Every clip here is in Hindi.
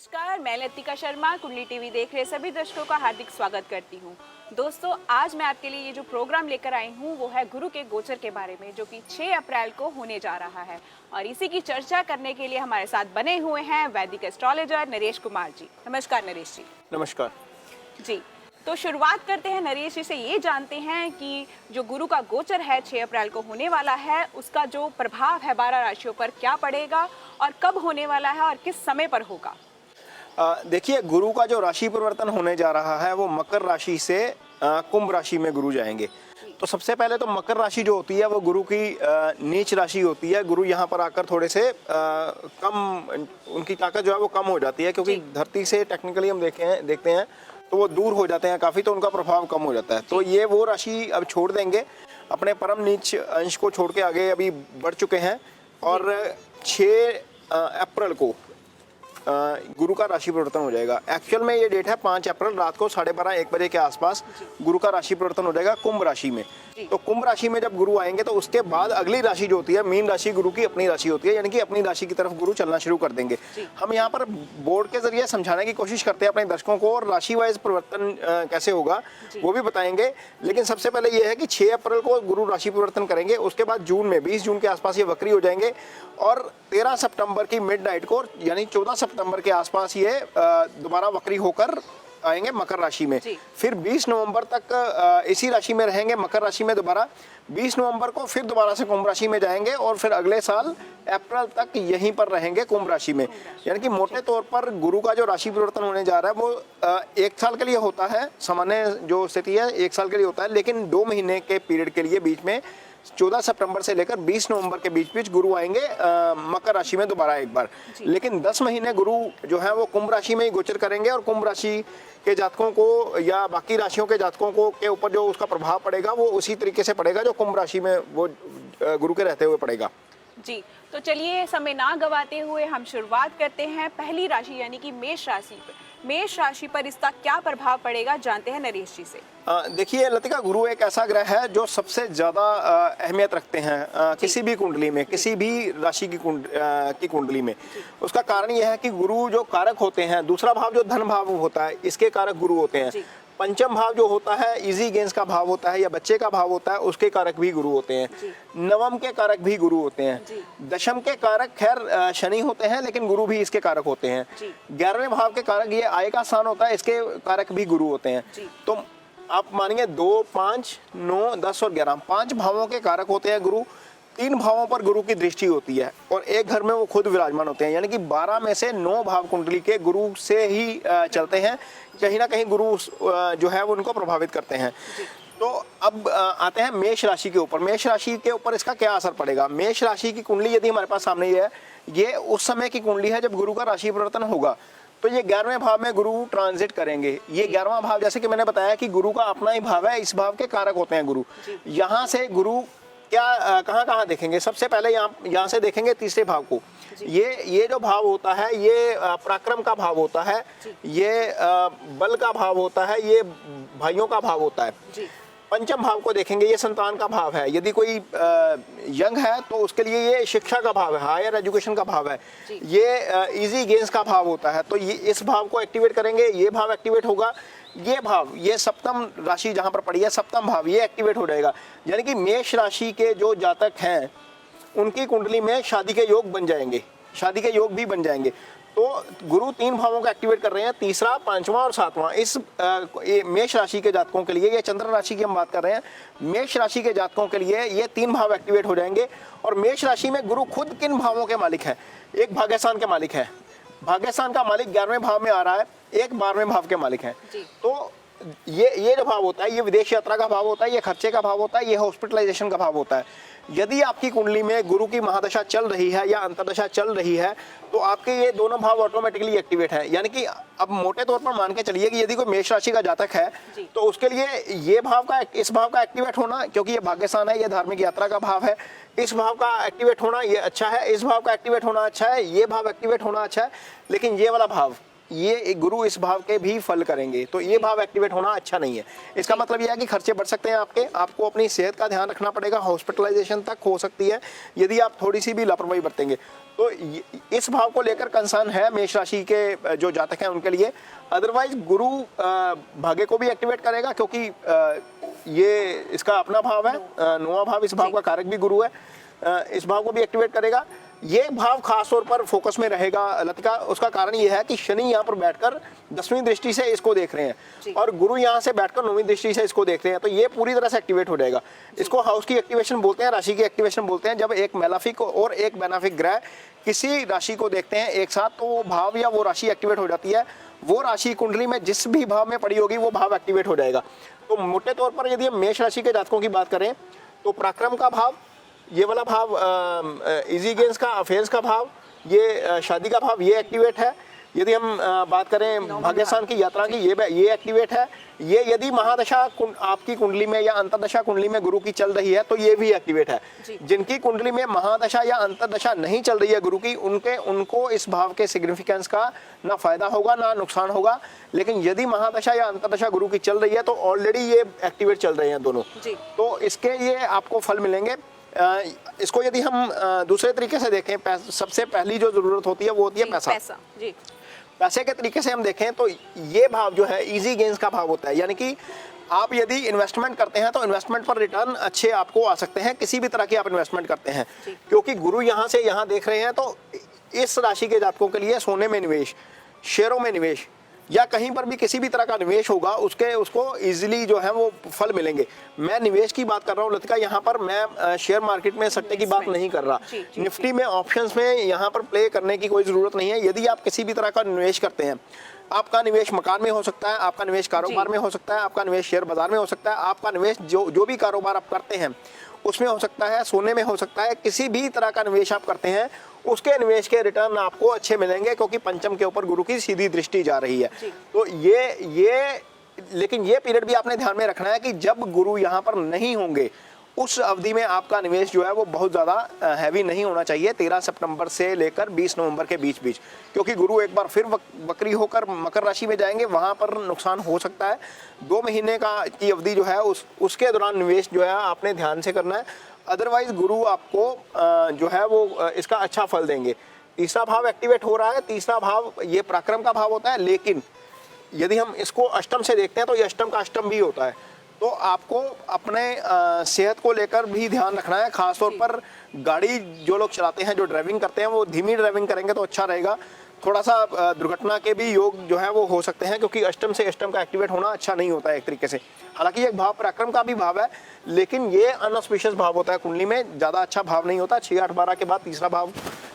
नमस्कार, मैं लतिका शर्मा कुंडली टीवी देख रहे सभी दर्शकों का हार्दिक स्वागत करती हूं। दोस्तों, आज मैं आपके लिए ये जो प्रोग्राम लेकर आई हूं वो है गुरु के गोचर के बारे में, जो कि 6 अप्रैल को होने जा रहा है। और इसी की चर्चा करने के लिए हमारे साथ बने हुए हैं वैदिक एस्ट्रोलॉजर नरेश कुमार जी। नमस्कार नरेश जी। नमस्कार जी, तो शुरुआत करते हैं नरेश जी से, ये जानते हैं कि जो गुरु का गोचर है 6 अप्रैल को होने वाला है, उसका जो प्रभाव है 12 राशियों पर क्या पड़ेगा और कब होने वाला है और किस समय पर होगा। देखिए, गुरु का जो राशि परिवर्तन होने जा रहा है वो मकर राशि से कुंभ राशि में गुरु जाएंगे। तो सबसे पहले तो मकर राशि जो होती है वो गुरु की नीच राशि होती है। गुरु यहाँ पर आकर थोड़े से कम, उनकी ताकत जो है वो कम हो जाती है, क्योंकि धरती से टेक्निकली हम देखते हैं तो वो दूर हो जाते हैं काफ़ी, तो उनका प्रभाव कम हो जाता है। तो ये वो राशि अब छोड़ देंगे, अपने परम नीच अंश को छोड़ के आगे अभी बढ़ चुके हैं। और 6 अप्रैल को गुरु का राशि परिवर्तन हो जाएगा। एक्चुअल में ये डेट है 5 अप्रैल रात को 12:30-1 बजे के आसपास गुरु का राशि परिवर्तन हो जाएगा कुंभ राशि में। तो कुंभ राशि में जब गुरु आएंगे तो उसके बाद अगली राशि जो होती है मीन राशि, गुरु की अपनी राशि होती है, यानी कि अपनी राशि की तरफ गुरु चलना शुरू कर देंगे। हम यहाँ पर बोर्ड के जरिए समझाने की कोशिश करते हैं अपने दर्शकों को, और राशि वाइज परिवर्तन कैसे होगा वो भी बताएंगे। लेकिन सबसे पहले ये है कि 6 अप्रैल को गुरु राशि परिवर्तन करेंगे, उसके बाद जून में 20 जून के आसपास ये वक्री हो जाएंगे, और 13 सितंबर की मिडनाइट को यानी 14 सितंबर के आसपास ये दोबारा वक्री होकर आएंगे मकर राशि में। फिर 20 नवंबर तक इसी राशि में रहेंगे, मकर राशि में दोबारा। 20 नवंबर को फिर दोबारा से कुंभ राशि में जाएंगे, और फिर अगले साल अप्रैल तक यहीं पर रहेंगे कुंभ राशि में। यानी कि मोटे तौर पर गुरु का जो राशि परिवर्तन होने जा रहा है वो 1 साल के लिए होता है। सामान्य जो स्थिति है 1 साल के लिए होता है, लेकिन 2 महीने के पीरियड के लिए बीच में 14 सितंबर से लेकर 20 नवंबर के बीच गुरु आएंगे मकर राशि में दोबारा एक बार। लेकिन 10 महीने गुरु जो है वो कुंभ राशि में ही गोचर करेंगे, और कुंभ राशि के जातकों को या बाकी राशियों के जातकों को के ऊपर जो उसका प्रभाव पड़ेगा वो उसी तरीके से पड़ेगा जो कुंभ राशि में वो गुरु के रहते हुए पड़ेगा। जी, तो चलिए समय ना गवाते हुए हम शुरुआत करते हैं पहली राशि यानी कि मेष राशि पर। मेष राशि पर इसका क्या प्रभाव पड़ेगा जानते हैं नरेश जी से। देखिए लतिका, गुरु एक ऐसा ग्रह है जो सबसे ज्यादा अहमियत रखते हैं किसी भी कुंडली में, किसी भी राशि की कुंडली में। उसका कारण यह है कि गुरु जो कारक होते हैं, दूसरा भाव जो धन भाव होता है इसके कारक गुरु होते हैं। पंचम भाव जो होता है इजी गेंस का भाव होता है या बच्चे का भाव होता है, उसके कारक भी गुरु होते हैं। नवम के कारक भी गुरु होते हैं। दशम के कारक खैर शनि होते हैं, लेकिन गुरु भी इसके कारक होते हैं। 11वें भाव के कारक ये आय का स्थान होता है, इसके कारक भी गुरु होते हैं। तो आप मानेंगे 2, 5, 9, 10 और 11 5 भावों के कारक होते हैं गुरु। 3 भावों पर गुरु की दृष्टि होती है, और एक घर में वो खुद विराजमान होते हैं, यानी कि 12 में से 9 भाव कुंडली के गुरु से ही चलते हैं। कहीं ना कहीं गुरु जो है वो उनको प्रभावित करते हैं। तो अब आते हैं मेष राशि के ऊपर। मेष राशि के ऊपर इसका क्या असर पड़ेगा। मेष राशि की कुंडली यदि हमारे पास सामने है, ये उस समय की कुंडली है जब गुरु का राशि परिवर्तन होगा। तो ये 11वें भाव में गुरु ट्रांजिट करेंगे। ये 11वां भाव, जैसे कि मैंने बताया कि गुरु का अपना ही भाव है, इस भाव के कारक होते हैं गुरु। यहाँ से गुरु क्या कहाँ देखेंगे, सबसे पहले यहाँ से देखेंगे तीसरे भाव को। ये जो भाव होता है ये पराक्रम का भाव होता है, ये बल का भाव होता है, ये भाइयों का भाव होता है। पंचम भाव को देखेंगे, ये संतान का भाव है। यदि कोई यंग है तो उसके लिए ये शिक्षा का भाव है, हायर एजुकेशन का भाव है। ये इजी गेंस का भाव होता है। तो ये इस भाव को एक्टिवेट करेंगे, ये भाव एक्टिवेट होगा। ये भाव, ये सप्तम राशि जहां पर पड़ी है, सप्तम भाव ये एक्टिवेट हो जाएगा। यानी कि मेष राशि के जो जातक हैं उनकी कुंडली में शादी के योग बन जाएंगे, शादी के योग भी बन जाएंगे। तो गुरु 3 भावों को एक्टिवेट कर रहे हैं, तीसरा, 5वां और 7वां। इस मेष राशि के जातकों के लिए, ये चंद्र राशि की हम बात कर रहे हैं, मेष राशि के जातकों के लिए ये 3 भाव एक्टिवेट हो जाएंगे। और मेष राशि में गुरु खुद किन भावों के मालिक है। एक भाग्यस्थान के मालिक है, भाग्यस्थान का मालिक 11वें भाव में आ रहा है, एक 12वें भाव के मालिक हैं। तो ये जो भाव होता है ये विदेश यात्रा का भाव होता है, ये खर्चे का भाव होता है, ये हॉस्पिटलाइजेशन का भाव होता है। यदि आपकी कुंडली में गुरु की महादशा चल रही है या अंतर्दशा चल रही है तो आपके ये दोनों भाव ऑटोमेटिकली एक्टिवेट है। यानी कि अब मोटे तौर पर मान के चलिए कि यदि कोई मेष राशि का जातक है तो उसके लिए ये भाव का, इस भाव का एक्टिवेट होना, क्योंकि ये भाग्यस्थान है, ये धार्मिक यात्रा का भाव है, इस भाव का एक्टिवेट होना ये अच्छा है, इस भाव का एक्टिवेट होना अच्छा है, ये भाव एक्टिवेट होना अच्छा है। लेकिन ये वाला भाव ये गुरु इस भाव के भी फल करेंगे, तो ये भाव एक्टिवेट होना अच्छा नहीं है। इसका मतलब ये है कि खर्चे बढ़ सकते हैं आपके, आपको अपनी सेहत का ध्यान रखना पड़ेगा, हॉस्पिटलाइजेशन तक हो सकती है यदि आप थोड़ी सी भी लापरवाही बरतेंगे। तो इस भाव को लेकर कंसर्न है मेष राशि के जो जातक हैं उनके लिए। अदरवाइज गुरु भाग्य को भी एक्टिवेट करेगा, क्योंकि ये इसका अपना भाव है, 9वां भाव, इस भाव का कारक भी गुरु है, इस भाव को भी एक्टिवेट करेगा। ये भाव खास तौर पर फोकस में रहेगा लतिका। उसका कारण ये है कि शनि यहाँ पर बैठकर 10वीं दृष्टि से इसको देख रहे हैं और गुरु यहाँ से बैठकर 9वीं दृष्टि से इसको देख रहे हैं, तो ये पूरी तरह से एक्टिवेट हो जाएगा। इसको हाउस की एक्टिवेशन बोलते हैं, राशि की एक्टिवेशन बोलते हैं। जब एक मेलाफिक और एक बेनाफिक ग्रह किसी राशि को देखते हैं एक साथ, तो वो भाव या वो राशि एक्टिवेट हो जाती है। वो राशि कुंडली में जिस भी भाव में पड़ी होगी वो भाव एक्टिवेट हो जाएगा। तो मोटे तौर पर यदि हम मेष राशि के जातकों की बात करें तो पराक्रम का भाव, ये वाला भाव इजी गेन्स का, अफेयर्स का भाव, ये शादी का भाव, ये एक्टिवेट है। यदि हम बात करें भाग्यस्थान की यात्रा की, ये एक्टिवेट है। ये यदि महादशा आपकी कुंडली में या अंतर्दशा कुंडली में गुरु की चल रही है तो ये भी एक्टिवेट है। जिनकी कुंडली में महादशा या अंतर्दशा नहीं चल रही है गुरु की, उनको इस भाव के सिग्निफिकेंस का ना फायदा होगा ना नुकसान होगा। लेकिन यदि महादशा या अंतर्दशा गुरु की चल रही है तो ऑलरेडी ये एक्टिवेट चल रहे हैं दोनों, तो इसके ये आपको फल मिलेंगे। इसको यदि हम दूसरे तरीके से देखें, सबसे पहली जो जरूरत होती है वो होती है पैसा। पैसे के तरीके से हम देखें तो ये भाव जो है इजी गेन्स का भाव होता है, यानी कि आप यदि इन्वेस्टमेंट करते हैं तो इन्वेस्टमेंट पर रिटर्न अच्छे आपको आ सकते हैं, किसी भी तरह की आप इन्वेस्टमेंट करते हैं, क्योंकि गुरु यहाँ से यहाँ देख रहे हैं। तो इस राशि के जातकों के लिए सोने में निवेश, शेयरों में निवेश या कहीं पर भी किसी भी तरह का निवेश होगा उसको इजीली जो है वो फल मिलेंगे। मैं निवेश की बात कर रहा हूँ लतिका, यहाँ पर मैं शेयर मार्केट में सट्टे की बात नहीं कर रहा। निफ्टी में, ऑप्शंस में यहाँ पर प्ले करने की कोई ज़रूरत नहीं है। यदि आप किसी भी तरह का निवेश करते हैं, आपका निवेश मकान में हो सकता है, आपका निवेश कारोबार में हो सकता है, आपका निवेश शेयर बाजार में हो सकता है, आपका निवेश जो भी कारोबार आप करते हैं उसमें हो सकता है, सोने में हो सकता है, किसी भी तरह का निवेश आप करते हैं उसके निवेश के रिटर्न आपको अच्छे मिलेंगे, क्योंकि पंचम के ऊपर गुरु की सीधी दृष्टि जा रही है। तो लेकिन ये पीरियड भी आपने ध्यान में रखना है कि जब गुरु यहाँ पर नहीं होंगे उस अवधि में आपका निवेश जो है वो बहुत ज़्यादा हैवी नहीं होना चाहिए, 13 सितंबर से लेकर 20 नवंबर के बीच, क्योंकि गुरु एक बार फिर वक्री होकर मकर राशि में जाएंगे, वहाँ पर नुकसान हो सकता है। 2 महीने की अवधि जो है उसके दौरान निवेश जो है आपने ध्यान से करना है, अदरवाइज गुरु आपको जो है वो इसका अच्छा फल देंगे। तीसरा भाव एक्टिवेट हो रहा है, तीसरा भाव ये पराक्रम का भाव होता है, लेकिन यदि हम इसको अष्टम से देखते हैं तो ये अष्टम का अष्टम भी होता है। तो आपको अपने सेहत को लेकर भी ध्यान रखना है, खासतौर पर गाड़ी जो लोग चलाते हैं, जो ड्राइविंग करते हैं, वो धीमी ड्राइविंग करेंगे तो अच्छा रहेगा। थोड़ा सा दुर्घटना के भी योग जो है वो हो सकते हैं, क्योंकि अष्टम से अष्टम का एक्टिवेट होना अच्छा नहीं होता है एक तरीके से। हालांकि एक भाव पराक्रम का भी भाव है, लेकिन ये अनऑस्पिशियस भाव होता है कुंडली में, ज़्यादा अच्छा भाव नहीं होता। 6, 8, 12 के बाद तीसरा भाव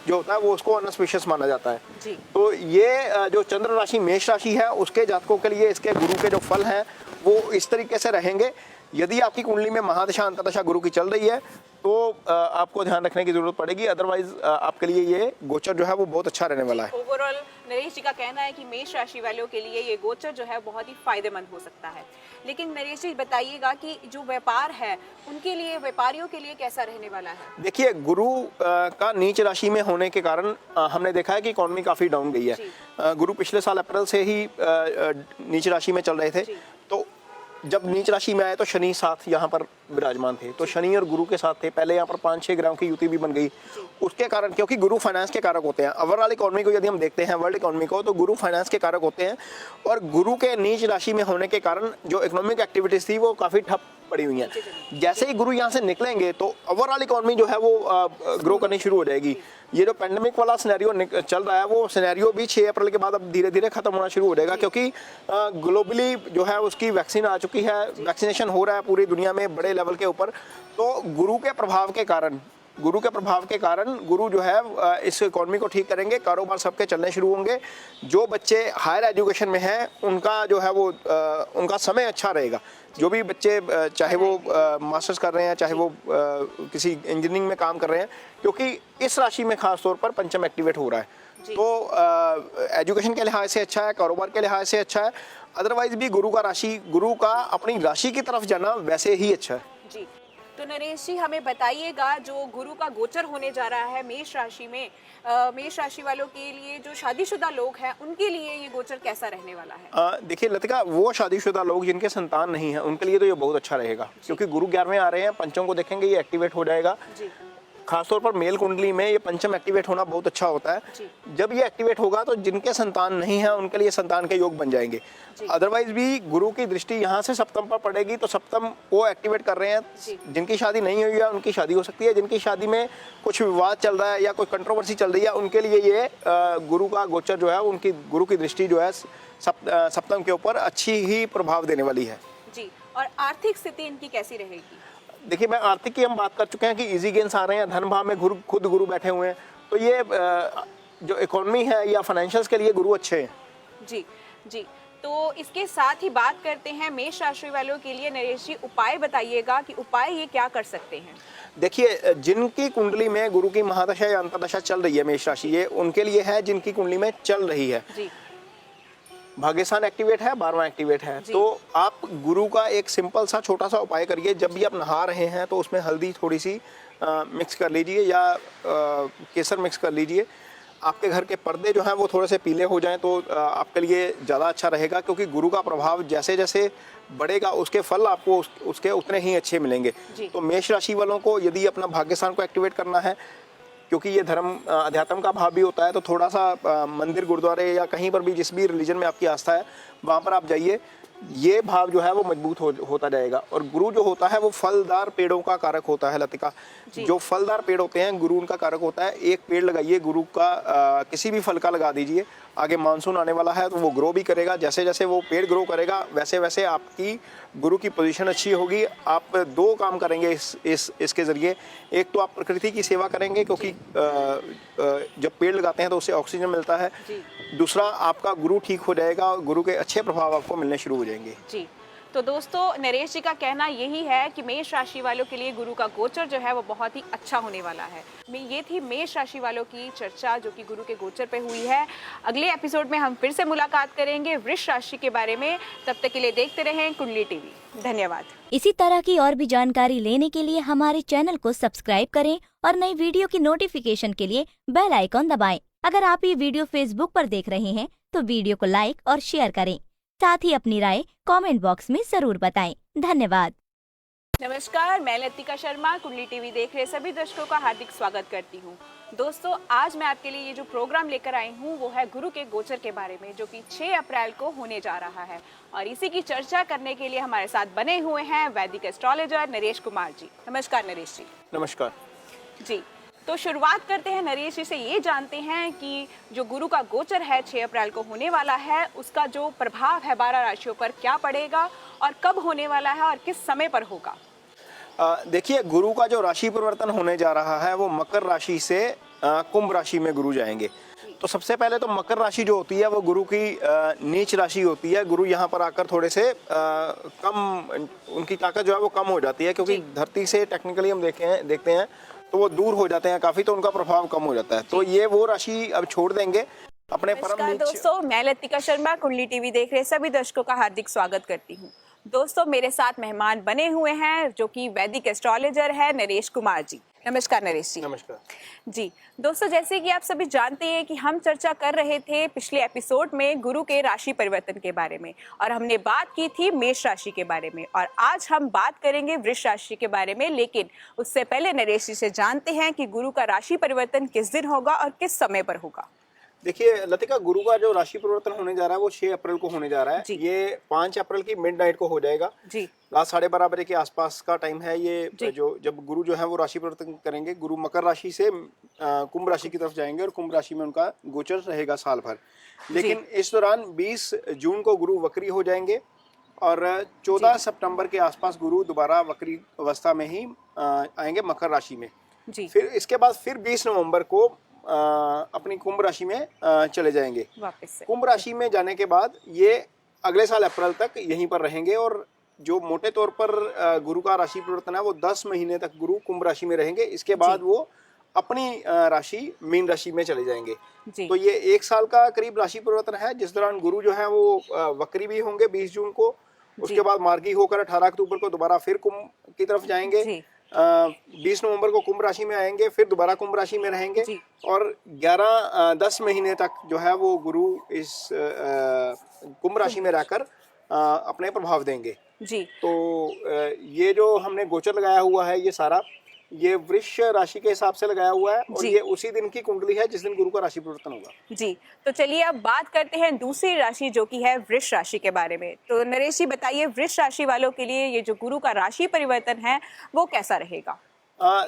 जो होता है वो उसको अनऑस्पिशियस माना जाता है। तो ये जो चंद्र राशि मेष राशि है उसके जातकों के लिए इसके गुरु के जो फल हैं वो इस तरीके से रहेंगे। यदि आपकी कुंडली में महादशा अंतर्दशा गुरु की चल रही है तो आपको ध्यान रखने की जरूरत पड़ेगी, अदरवाइज आपके लिए ये गोचर जो है वो बहुत अच्छा रहने वाला है। ओवरऑल नरेश जी का कहना है कि मेष राशि वालों के लिए ये गोचर जो है बहुत ही फायदेमंद हो सकता है। लेकिन नरेश जी बताइएगा कि जो व्यापार है उनके लिए, व्यापारियों के लिए कैसा रहने वाला है? देखिए, गुरु का नीच राशि में होने के कारण हमने देखा है कि इकोनॉमी काफी डाउन गई है। गुरु पिछले साल अप्रैल से ही नीच राशि में चल रहे थे, तो जब नीच राशि में आए तो शनि साथ यहाँ पर विराजमान थे, तो शनि और गुरु के साथ थे। पहले यहाँ पर 5-6 ग्रहों की युति भी बन गई उसके कारण, क्योंकि गुरु फाइनेंस के कारक होते हैं। ओवरऑल इकोनॉमी को यदि हम देखते हैं, वर्ल्ड इकोनॉमी को, तो गुरु फाइनेंस के कारक होते हैं, और गुरु के नीच राशि में होने के कारण जो इकोनॉमिक एक्टिविटीज थी वो काफ़ी ठप पड़ी हुई हैं। जैसे ही गुरु यहाँ से निकलेंगे तो ओवरऑल इकोनॉमी जो है वो ग्रो करनी शुरू हो जाएगी। ये जो पेंडेमिक वाला सिनेरियो चल रहा है वो सिनेरियो भी 6 अप्रैल के बाद अब धीरे धीरे खत्म होना शुरू हो जाएगा, क्योंकि ग्लोबली जो है उसकी वैक्सीन आ चुकी है, वैक्सीनेशन हो रहा है पूरी दुनिया में बड़े लेवल के ऊपर। तो गुरु के प्रभाव के कारण गुरु जो है इस इकोनॉमी को ठीक करेंगे, कारोबार सबके चलने शुरू होंगे। जो बच्चे हायर एजुकेशन में हैं उनका जो है वो उनका समय अच्छा रहेगा। जो भी बच्चे चाहे वो मास्टर्स कर रहे हैं, चाहे वो किसी इंजीनियरिंग में काम कर रहे हैं, क्योंकि इस राशि में खास तौर पर पंचम एक्टिवेट हो रहा है, तो एजुकेशन के लिहाज से अच्छा है, कारोबार के लिहाज से अच्छा है। अदरवाइज भी गुरु का अपनी राशि की तरफ जाना वैसे ही अच्छा है। जी, तो नरेश जी हमें बताइएगा, जो गुरु का गोचर होने जा रहा है मेष राशि में, मेष राशि वालों के लिए, जो शादीशुदा लोग हैं उनके लिए ये गोचर कैसा रहने वाला है? देखिए लतिका, वो शादीशुदा लोग जिनके संतान नहीं है उनके लिए तो ये बहुत अच्छा रहेगा, क्योंकि गुरु 11वें आ रहे हैं, पंचम को देखेंगे, ये एक्टिवेट हो जाएगा। जी खासतौर पर मेल कुंडली में ये पंचम एक्टिवेट होना बहुत अच्छा होता है। जी। जब ये एक्टिवेट होगा तो जिनके संतान नहीं है उनके लिए संतान के योग बन जाएंगे। अदरवाइज भी गुरु की दृष्टि यहाँ से सप्तम पर पड़ेगी, तो सप्तम वो एक्टिवेट कर रहे हैं। जिनकी शादी नहीं हुई है उनकी शादी हो सकती है, जिनकी शादी में कुछ विवाद चल रहा है या कोई कंट्रोवर्सी चल रही है उनके लिए ये गुरु का गोचर जो है, उनकी गुरु की दृष्टि जो है सप्तम के ऊपर अच्छी ही प्रभाव देने वाली है। जी। और आर्थिक स्थिति इनकी कैसी रहेगी? देखिए, मैं आर्थिक की हम बात कर चुके हैं कि इजी गेन्स आ रहे हैं, धन भाव में खुद गुरु बैठे हुए हैं, तो ये जो इकोनॉमी है या फाइनेंशियल्स के लिए गुरु अच्छे हैं। जी जी। तो इसके साथ ही बात करते हैं मेष राशि वालों के लिए। नरेश जी उपाय बताइएगा कि उपाय ये क्या कर सकते हैं? देखिए, जिनकी कुंडली में गुरु की महादशा या अंतर्दशा चल रही है मेष राशि, ये उनके लिए है जिनकी कुंडली में चल रही है। जी। भाग्यस्थान एक्टिवेट है, 12वां एक्टिवेट है, तो आप गुरु का एक सिंपल सा छोटा सा उपाय करिए। जब भी आप नहा रहे हैं तो उसमें हल्दी थोड़ी सी मिक्स कर लीजिए या केसर मिक्स कर लीजिए। आपके घर के पर्दे जो हैं वो थोड़े से पीले हो जाएं तो आपके लिए ज़्यादा अच्छा रहेगा, क्योंकि गुरु का प्रभाव जैसे जैसे बढ़ेगा उसके फल आपको उसके उतने ही अच्छे मिलेंगे। तो मेष राशि वालों को यदि अपना भाग्यस्थान को एक्टिवेट करना है, क्योंकि ये धर्म अध्यात्म का भाव भी होता है, तो थोड़ा सा मंदिर गुरुद्वारे या कहीं पर भी जिस भी रिलीजन में आपकी आस्था है वहाँ पर आप जाइए। ये भाव जो है वो मजबूत होता जाएगा। और गुरु जो होता है वो फलदार पेड़ों का कारक होता है लतिका। जो फलदार पेड़ होते हैं गुरु उनका कारक होता है। एक पेड़ लगाइए गुरु का, किसी भी फल का लगा दीजिए। आगे मानसून आने वाला है तो वो ग्रो भी करेगा। जैसे जैसे वो पेड़ ग्रो करेगा वैसे वैसे आपकी गुरु की पोजीशन अच्छी होगी। आप दो काम करेंगे इसके ज़रिए। एक तो आप प्रकृति की सेवा करेंगे, क्योंकि जब पेड़ लगाते हैं तो उससे ऑक्सीजन मिलता है। दूसरा, आपका गुरु ठीक हो जाएगा और गुरु के अच्छे प्रभाव आपको मिलने शुरू हो जाएंगे। जी। तो दोस्तों, नरेश जी का कहना यही है कि मेष राशि वालों के लिए गुरु का गोचर जो है वो बहुत ही अच्छा होने वाला है। ये थी मेष राशि वालों की चर्चा जो कि गुरु के गोचर पे हुई है। अगले एपिसोड में हम फिर से मुलाकात करेंगे वृष राशि के बारे में। तब तक के लिए देखते रहें कुंडली टीवी। धन्यवाद। इसी तरह की और भी जानकारी लेने के लिए हमारे चैनल को सब्सक्राइब करें और नई वीडियो की नोटिफिकेशन के लिए बेल आइकॉन दबाएं। अगर आप ये वीडियो फेसबुक पर देख रहे हैं तो वीडियो को लाइक और शेयर करें। साथ ही अपनी राय कमेंट बॉक्स में जरूर बताएं। धन्यवाद। नमस्कार, मैं लतिका शर्मा कुंडली टीवी देख रहे सभी दर्शकों का हार्दिक स्वागत करती हूँ। दोस्तों, आज मैं आपके लिए ये जो प्रोग्राम लेकर आई हूँ वो है गुरु के गोचर के बारे में, जो कि 6 अप्रैल को होने जा रहा है। और इसी की चर्चा करने के लिए हमारे साथ बने हुए हैं वैदिक एस्ट्रोलॉजर नरेश कुमार जी। नमस्कार नरेश जी। नमस्कार जी। तो शुरुआत करते हैं नरेश जी से, ये जानते हैं कि जो गुरु का गोचर है 6 अप्रैल को होने वाला है, उसका जो प्रभाव है 12 राशियों पर क्या पड़ेगा और कब होने वाला है और किस समय पर होगा? देखिए, गुरु का जो राशि परिवर्तन होने जा रहा है वो मकर राशि से कुंभ राशि में गुरु जाएंगे। तो सबसे पहले तो मकर राशि जो होती है वो गुरु की नीच राशि होती है। गुरु यहाँ पर आकर थोड़े से कम, उनकी ताकत जो है वो कम हो जाती है, क्योंकि धरती से टेक्निकली हम देखते हैं तो वो दूर हो जाते हैं काफी, तो उनका प्रभाव कम हो जाता है। तो ये वो राशि अब छोड़ देंगे अपने परम नीच। दोस्तों, मैं लतिका शर्मा कुंडली टीवी देख रहे सभी दर्शकों का हार्दिक स्वागत करती हूँ। दोस्तों, मेरे साथ मेहमान बने हुए हैं जो कि वैदिक एस्ट्रोलॉजर है नरेश कुमार जी। नमस्कार नरेश जी। नमस्कार जी। दोस्तों, जैसे कि आप सभी जानते हैं कि हम चर्चा कर रहे थे पिछले एपिसोड में गुरु के राशि परिवर्तन के बारे में, और हमने बात की थी मेष राशि के बारे में, और आज हम बात करेंगे वृष राशि के बारे में। लेकिन उससे पहले नरेश जी से जानते हैं कि गुरु का राशि परिवर्तन किस दिन होगा और किस समय पर होगा। देखिए लतिका, गुरु का जो राशि परिवर्तन होने जा रहा है वो 6 अप्रैल को होने जा रहा है। ये 5 अप्रैल की मिडनाइट को हो जाएगा जी। रात 12:30 बजे के आसपास का टाइम है ये। जो जब गुरु जो है वो राशि परिवर्तन करेंगे, गुरु मकर राशि से कुंभ राशि की तरफ जाएंगे और कुंभ राशि में उनका गोचर रहेगा साल भर। लेकिन इस दौरान 20 जून को गुरु वक्री हो जाएंगे और 14 सितंबर के आसपास गुरु दोबारा वक्री अवस्था में ही आएंगे मकर राशि में। फिर इसके बाद फिर 20 नवंबर को अपनी कुंभ राशि में चले जाएंगे वापस से। कुंभ राशि में जाने के बाद ये अगले साल अप्रैल तक यहीं पर रहेंगे, और जो मोटे तौर पर गुरु का राशि परिवर्तन है वो 10 महीने तक गुरु कुंभ राशि में रहेंगे। इसके बाद वो अपनी राशि मीन राशि में चले जाएंगे। तो ये 1 साल का करीब राशि परिवर्तन है, जिस दौरान गुरु जो है वो वक्री भी होंगे 20 जून को। उसके बाद मार्गी होकर 18 अक्टूबर को दोबारा फिर कुंभ की तरफ जाएंगे। 20 नवंबर को कुंभ राशि में आएंगे, फिर दोबारा कुंभ राशि में रहेंगे जी। और 10 महीने तक जो है वो गुरु इस कुंभ राशि में रहकर अपने प्रभाव देंगे। जी। तो ये जो हमने गोचर लगाया हुआ है ये सारा, ये वृष राशि के हिसाब से लगाया हुआ है और जी। ये उसी दिन की कुंडली है जिस दिन गुरु का राशि परिवर्तन होगा। जी, तो चलिए अब बात करते हैं दूसरी राशि जो कि है वृष राशि के बारे में। तो नरेश जी बताइए, वृष राशि वालों के लिए ये जो गुरु का राशि परिवर्तन है वो कैसा रहेगा?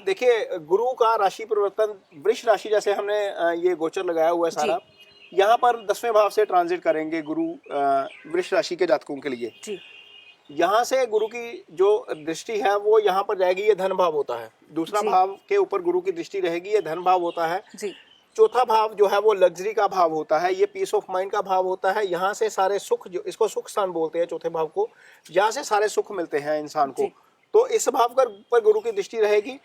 देखिए, गुरु का राशि परिवर्तन वृष राशि, जैसे हमने ये गोचर लगाया हुआ है सारा, यहाँ पर 10वें भाव से ट्रांजिट करेंगे गुरु वृष राशि के जातकों के लिए। जी। यहाँ से गुरु की जो दृष्टि है वो यहाँ पर जाएगी, ये धन भाव होता है। दूसरा जी। भाव के ऊपर गुरु की दृष्टि रहेगी, ये धन भाव होता है। जी। चौथा भाव जो है वो लग्जरी का भाव होता है, ये पीस ऑफ माइंड का भाव होता है। यहाँ से सारे सुख, जो इसको सुख स्थान बोलते हैं चौथे भाव को, यहाँ से सारे सुख मिलते हैं इंसान को। जी। तो इस भाव पर गुरु की दृष्टि रहेगी।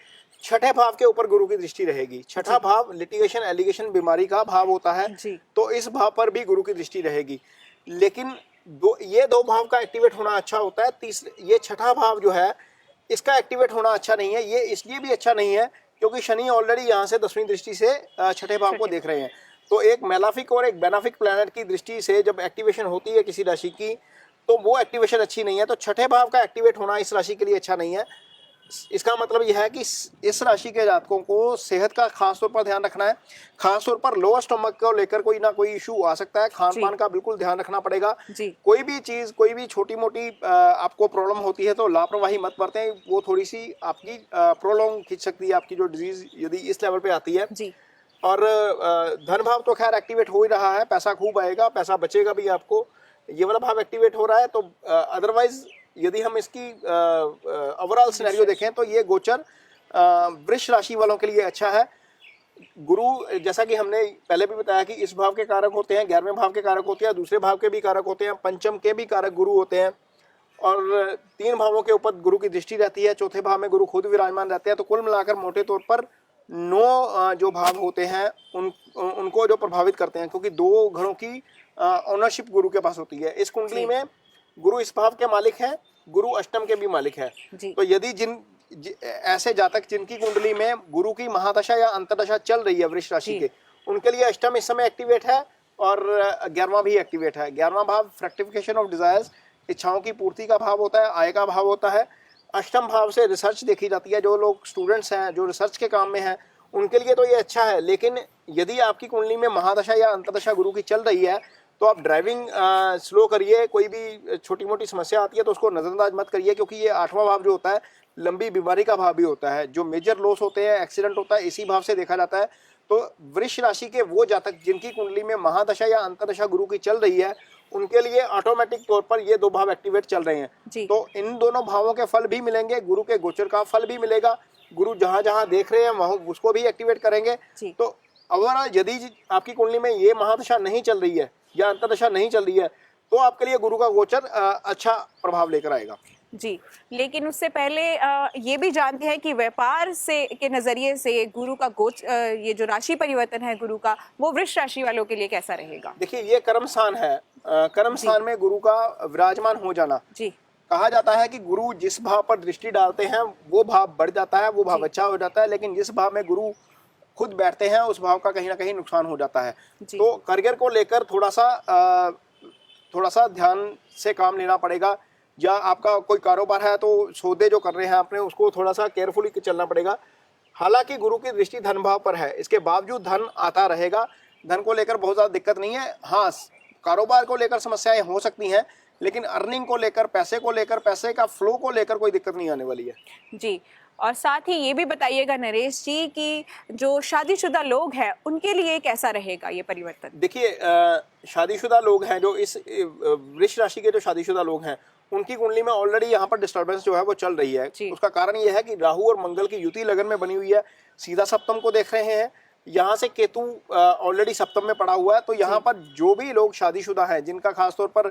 छठे भाव के ऊपर गुरु की दृष्टि रहेगी। छठा भाव लिटिगेशन, एलिगेशन, बीमारी का भाव होता है। जी। तो इस भाव पर भी गुरु की दृष्टि रहेगी। लेकिन ये दो भाव का एक्टिवेट होना अच्छा होता है। ये छठा भाव जो है इसका एक्टिवेट होना अच्छा नहीं है। ये इसलिए भी अच्छा नहीं है क्योंकि शनि ऑलरेडी यहाँ से 10वीं दृष्टि से छठे भाव को देख रहे हैं। तो एक मेलाफिक और एक बेनाफिक प्लैनेट की दृष्टि से जब एक्टिवेशन होती है किसी राशि की, तो वो एक्टिवेशन अच्छी नहीं है। तो छठे भाव का एक्टिवेट होना इस राशि के लिए अच्छा नहीं है। इसका मतलब यह है कि इस राशि के जातकों को सेहत का खास तौर पर ध्यान रखना है। खास तौर पर लोअर स्टमक को लेकर कोई ना कोई इशू आ सकता है। खान पान का बिल्कुल ध्यान रखना पड़ेगा। जी। कोई भी चीज, कोई भी छोटी मोटी आपको प्रॉब्लम होती है तो लापरवाही मत बरतें। वो थोड़ी सी आपकी प्रोलॉन्ग खींच सकती है, आपकी जो डिजीज यदि इस लेवल पे आती है। जी। और धन भाव तो खैर एक्टिवेट हो ही रहा है, पैसा खूब आएगा, पैसा बचेगा भी आपको। ये वाला भाव एक्टिवेट हो रहा है। तो अदरवाइज यदि हम इसकी ओवरऑल सिनेरियो देखें तो ये गोचर वृष राशि वालों के लिए अच्छा है। गुरु, जैसा कि हमने पहले भी बताया कि इस भाव के कारक होते हैं, 11वें भाव के कारक होते हैं, दूसरे भाव के भी कारक होते हैं, पंचम के भी कारक गुरु होते हैं और 3 भावों के ऊपर गुरु की दृष्टि रहती है। चौथे भाव में गुरु खुद विराजमान रहते हैं। तो कुल मिलाकर मोटे तौर पर 9 जो भाव होते हैं उनको जो प्रभावित करते हैं, क्योंकि 2 घरों की ऑनरशिप गुरु के पास होती है। इस कुंडली में गुरु इस भाव के मालिक हैं, गुरु अष्टम के भी मालिक है। तो यदि ऐसे जातक जिनकी कुंडली में गुरु की महादशा या अंतर्दशा चल रही है वृष राशि के, उनके लिए अष्टम इस समय एक्टिवेट है और 11वां भी एक्टिवेट है। 11वां भाव फ्रैक्टिफिकेशन ऑफ डिजायर्स, इच्छाओं की पूर्ति का भाव होता है, आय का भाव होता है। अष्टम भाव से रिसर्च देखी जाती है। जो लोग स्टूडेंट्स हैं, जो रिसर्च के काम में हैं, उनके लिए तो ये अच्छा है। लेकिन यदि आपकी कुंडली में महादशा या अंतर्दशा गुरु की चल रही है तो आप ड्राइविंग स्लो करिए। कोई भी छोटी मोटी समस्या आती है तो उसको नजरअंदाज मत करिए, क्योंकि ये 8वां भाव जो होता है लंबी बीमारी का भाव भी होता है। जो मेजर लॉस होते हैं, एक्सीडेंट होता है, इसी भाव से देखा जाता है। तो वृष राशि के वो जातक जिनकी कुंडली में महादशा या अंतर्दशा गुरु की चल रही है, उनके लिए ऑटोमेटिक तौर पर ये 2 भाव एक्टिवेट चल रहे हैं। तो इन दोनों भावों के फल भी मिलेंगे, गुरु के गोचर का फल भी मिलेगा। गुरु जहां जहां देख रहे हैं वहां उसको भी एक्टिवेट करेंगे। तो ओवरऑल यदि आपकी कुंडली में ये महादशा नहीं चल रही है या अंतर्दशा नहीं चल रही है तो आपके लिए गुरु का गोचर अच्छा प्रभाव लेकर आएगा। जी, लेकिन उससे पहले ये भी जानते हैं कि व्यापार से के नजरिए से गुरु का ये जो राशि परिवर्तन है गुरु का, वो वृष राशि वालों के लिए कैसा रहेगा? देखिए, ये कर्म स्थान है। कर्म स्थान में गुरु का विराजमान हो जाना, जी, कहा जाता है कि गुरु जिस भाव पर दृष्टि डालते हैं वो भाव बढ़ जाता है, वो भाव अच्छा हो जाता है। लेकिन जिस भाव में गुरु खुद बैठते हैं उस भाव का कहीं ना कहीं नुकसान हो जाता है। तो करियर को लेकर थोड़ा सा ध्यान से काम लेना पड़ेगा। या आपका कोई कारोबार है तो सौदे जो कर रहे हैं आपने, उसको थोड़ा सा केयरफुली चलना पड़ेगा। हालांकि गुरु की दृष्टि धन भाव पर है, इसके बावजूद धन आता रहेगा। धन को लेकर बहुत ज़्यादा दिक्कत नहीं है। हाँ, कारोबार को लेकर समस्याएं हो सकती हैं, लेकिन अर्निंग को लेकर, पैसे का फ्लो को लेकर कोई दिक्कत नहीं आने वाली है। जी, और साथ ही ये भी बताइएगा नरेश जी कि जो शादीशुदा लोग हैं उनके लिए कैसा रहेगा ये परिवर्तन? देखिए, शादीशुदा लोग हैं, जो इस वृष राशि के जो शादीशुदा लोग हैं, उनकी कुंडली में ऑलरेडी यहाँ पर डिस्टर्बेंस जो है वो चल रही है। उसका कारण ये है कि राहु और मंगल की युति लगन में बनी हुई है। सीधा सप्तम को देख रहे हैं, यहाँ से केतु ऑलरेडी सप्तम में पड़ा हुआ है। तो यहाँ पर जो भी लोग शादीशुदा हैं, जिनका खासतौर पर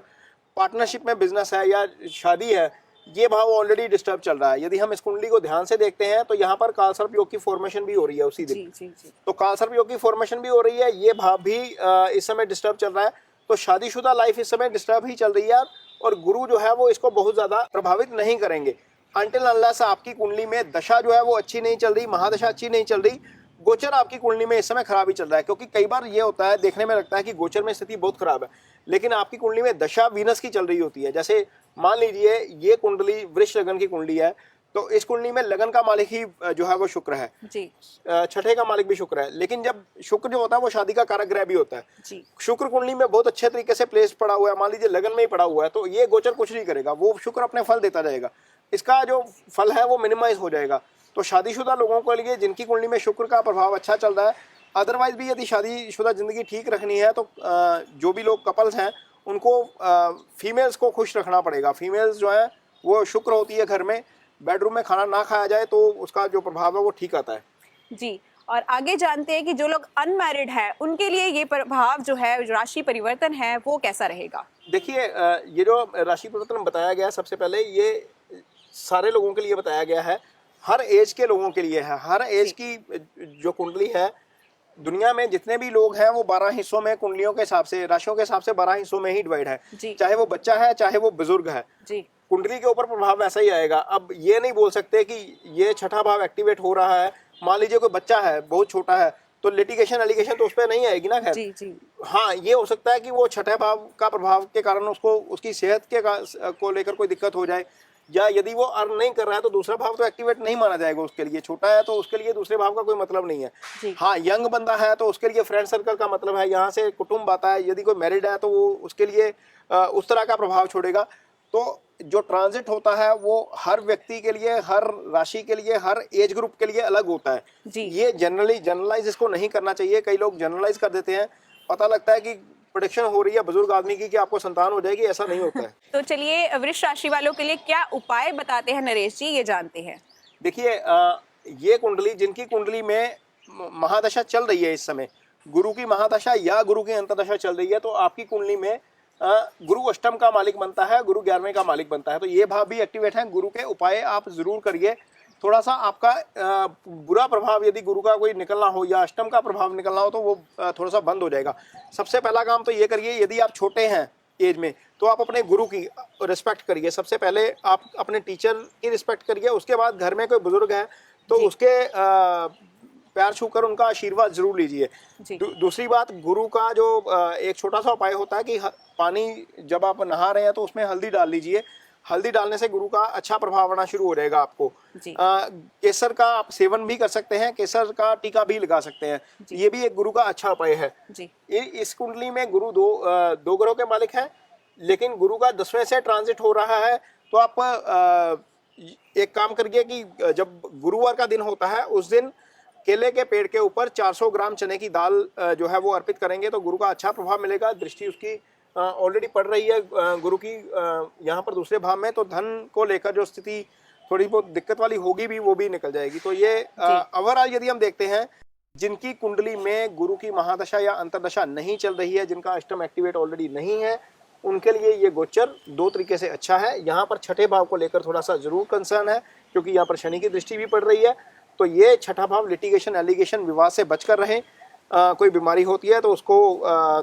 पार्टनरशिप में बिजनेस है या शादी है, ये भाव ऑलरेडी डिस्टर्ब चल रहा है। यदि हम इस कुंडली को ध्यान से देखते हैं तो यहाँ पर कालसर्प योग की फॉर्मेशन भी हो रही है उसी दिन। तो कालसर्प योग की फॉर्मेशन भी हो रही है, ये भाव भी इस समय डिस्टर्ब चल रहा है। तो शादीशुदा लाइफ इस समय डिस्टर्ब ही चल रही है और गुरु जो है वो इसको बहुत ज्यादा प्रभावित नहीं करेंगे। अनटिल अनलेस आपकी कुंडली में दशा जो है वो अच्छी नहीं चल रही, महादशा अच्छी नहीं चल रही, गोचर आपकी कुंडली में इस समय खराब ही चल रहा है। क्योंकि कई बार ये होता है, देखने में लगता है कि गोचर में स्थिति बहुत खराब है, लेकिन आपकी कुंडली में दशा वीनस की चल रही होती है। जैसे मान लीजिए ये कुंडली वृष लगन की कुंडली है, तो इस कुंडली में लगन का मालिक ही जो है वो शुक्र है जी, छठे का मालिक भी शुक्र है। लेकिन जब शुक्र जो होता है वो शादी का कारक ग्रह भी होता है जी, शुक्र कुंडली में बहुत अच्छे तरीके से प्लेस पड़ा हुआ है, मान लीजिए लगन में ही पड़ा हुआ है, तो ये गोचर कुछ नहीं करेगा, वो शुक्र अपने फल देता जाएगा, इसका जो फल है वो मिनिमाइज हो जाएगा। तो शादीशुदा लोगों के लिए जिनकी कुंडली में शुक्र का प्रभाव अच्छा चल रहा है, अदरवाइज भी यदि शादीशुदा जिंदगी ठीक रखनी है तो जो भी लोग कपल्स हैं उनको फीमेल्स को खुश रखना पड़ेगा। फीमेल्स जो है वो शुक्र होती है घर में, बेडरूम में खाना ना खाया जाए तो उसका जो प्रभाव है वो ठीक आता है जी। और आगे जानते हैं कि जो लोग अनमैरिड हैं उनके लिए ये प्रभाव जो है, राशि परिवर्तन है, वो कैसा रहेगा। देखिए ये जो राशि परिवर्तन बताया गया है, सबसे पहले ये सारे लोगों के लिए बताया गया है, हर एज के लोगों के लिए है। हर एज की जो कुंडली है, दुनिया में जितने भी लोग हैं वो 12 हिस्सों में कुंडलियों के हिसाब से, राशियों के हिसाब से 12 हिस्सों में ही डिवाइड है, चाहे वो बच्चा है चाहे वो बुजुर्ग है जी। कुंडली के ऊपर प्रभाव वैसा ही आएगा। अब ये नहीं बोल सकते कि ये छठा भाव एक्टिवेट हो रहा है, मान लीजिए कोई बच्चा है बहुत छोटा है तो लिटिगेशन एलिगेशन तो उस पर नहीं आएगी ना, खैर जी, जी। हाँ ये हो सकता है कि वो छठे भाव का प्रभाव के कारण उसको उसकी सेहत के को लेकर कोई दिक्कत हो जाए, या यदि वो अर्न नहीं कर रहा है तो दूसरा भाव तो एक्टिवेट नहीं माना जाएगा उसके लिए। छोटा है तो उसके लिए दूसरे भाव का कोई मतलब नहीं है। हाँ यंग बंदा है तो उसके लिए फ्रेंड सर्कल का मतलब है, यहाँ से कुटुंब आता है। यदि कोई मैरिड है तो वो उसके लिए उस तरह का प्रभाव छोड़ेगा। तो जो ट्रांजिट होता है वो हर व्यक्ति के लिए, हर राशि के लिए, हर एज ग्रुप के लिए अलग होता है जी। ये जनरलाइज इसको नहीं करना चाहिए। कई लोग जनरलाइज कर देते हैं, पता लगता है कि प्रेडिक्शन हो रही है बुजुर्ग आदमी की कि आपको संतान हो जाएगी, ऐसा नहीं होता है। तो चलिए वृष राशि वालों के लिए क्या उपाय बताते हैं नरेश जी, ये जानते हैं। देखिए ये कुंडली, जिनकी कुंडली में महादशा चल रही है इस समय, गुरु की महादशा या गुरु की अंतर्दशा चल रही है, तो आपकी कुंडली में गुरु अष्टम का मालिक बनता है, गुरु 11वें का मालिक बनता है, तो ये भाव भी एक्टिवेट है। गुरु के उपाय आप जरूर करिए। थोड़ा सा आपका बुरा प्रभाव यदि गुरु का कोई निकलना हो या अष्टम का प्रभाव निकलना हो तो वो थोड़ा सा बंद हो जाएगा। सबसे पहला काम तो ये करिए, यदि आप छोटे हैं एज में तो आप अपने गुरु की रिस्पेक्ट करिए। सबसे पहले आप अपने टीचर की रिस्पेक्ट करिए, उसके बाद घर में कोई बुजुर्ग है तो उसके पैर छूकर उनका आशीर्वाद जरूर लीजिए। दूसरी बात, गुरु का जो एक छोटा सा उपाय होता है कि पानी जब आप नहा रहे हैं तो उसमें हल्दी डाल लीजिए। हल्दी डालने से गुरु का अच्छा प्रभाव आना शुरू हो जाएगा आपको। केसर का आप सेवन भी कर सकते हैं, केसर का टीका भी लगा सकते हैं, ये भी एक गुरु का अच्छा उपाय है। इस कुंडली में गुरु दो ग्रहों के मालिक है, लेकिन गुरु का 10वें से ट्रांजिट हो रहा है। तो आप एक काम करिए कि जब गुरुवार का दिन होता है उस दिन केले के पेड़ के ऊपर 400 ग्राम चने की दाल जो है वो अर्पित करेंगे तो गुरु का अच्छा प्रभाव मिलेगा। दृष्टि उसकी ऑलरेडी पड़ रही है गुरु की यहाँ पर दूसरे भाव में, तो धन को लेकर जो स्थिति थोड़ी बहुत दिक्कत वाली होगी भी वो भी निकल जाएगी। तो ये ओवरऑल यदि हम देखते हैं, जिनकी कुंडली में गुरु की महादशा या अंतर्दशा नहीं चल रही है, जिनका अष्टम एक्टिवेट ऑलरेडी नहीं है, उनके लिए ये गोचर दो तरीके से अच्छा है। यहाँ पर छठे भाव को लेकर थोड़ा सा जरूर कंसर्न है क्योंकि यहाँ पर शनि की दृष्टि भी पड़ रही है। तो ये छठा भाव लिटिगेशन एलिगेशन विवाद से बचकर रहें। कोई बीमारी होती है तो उसको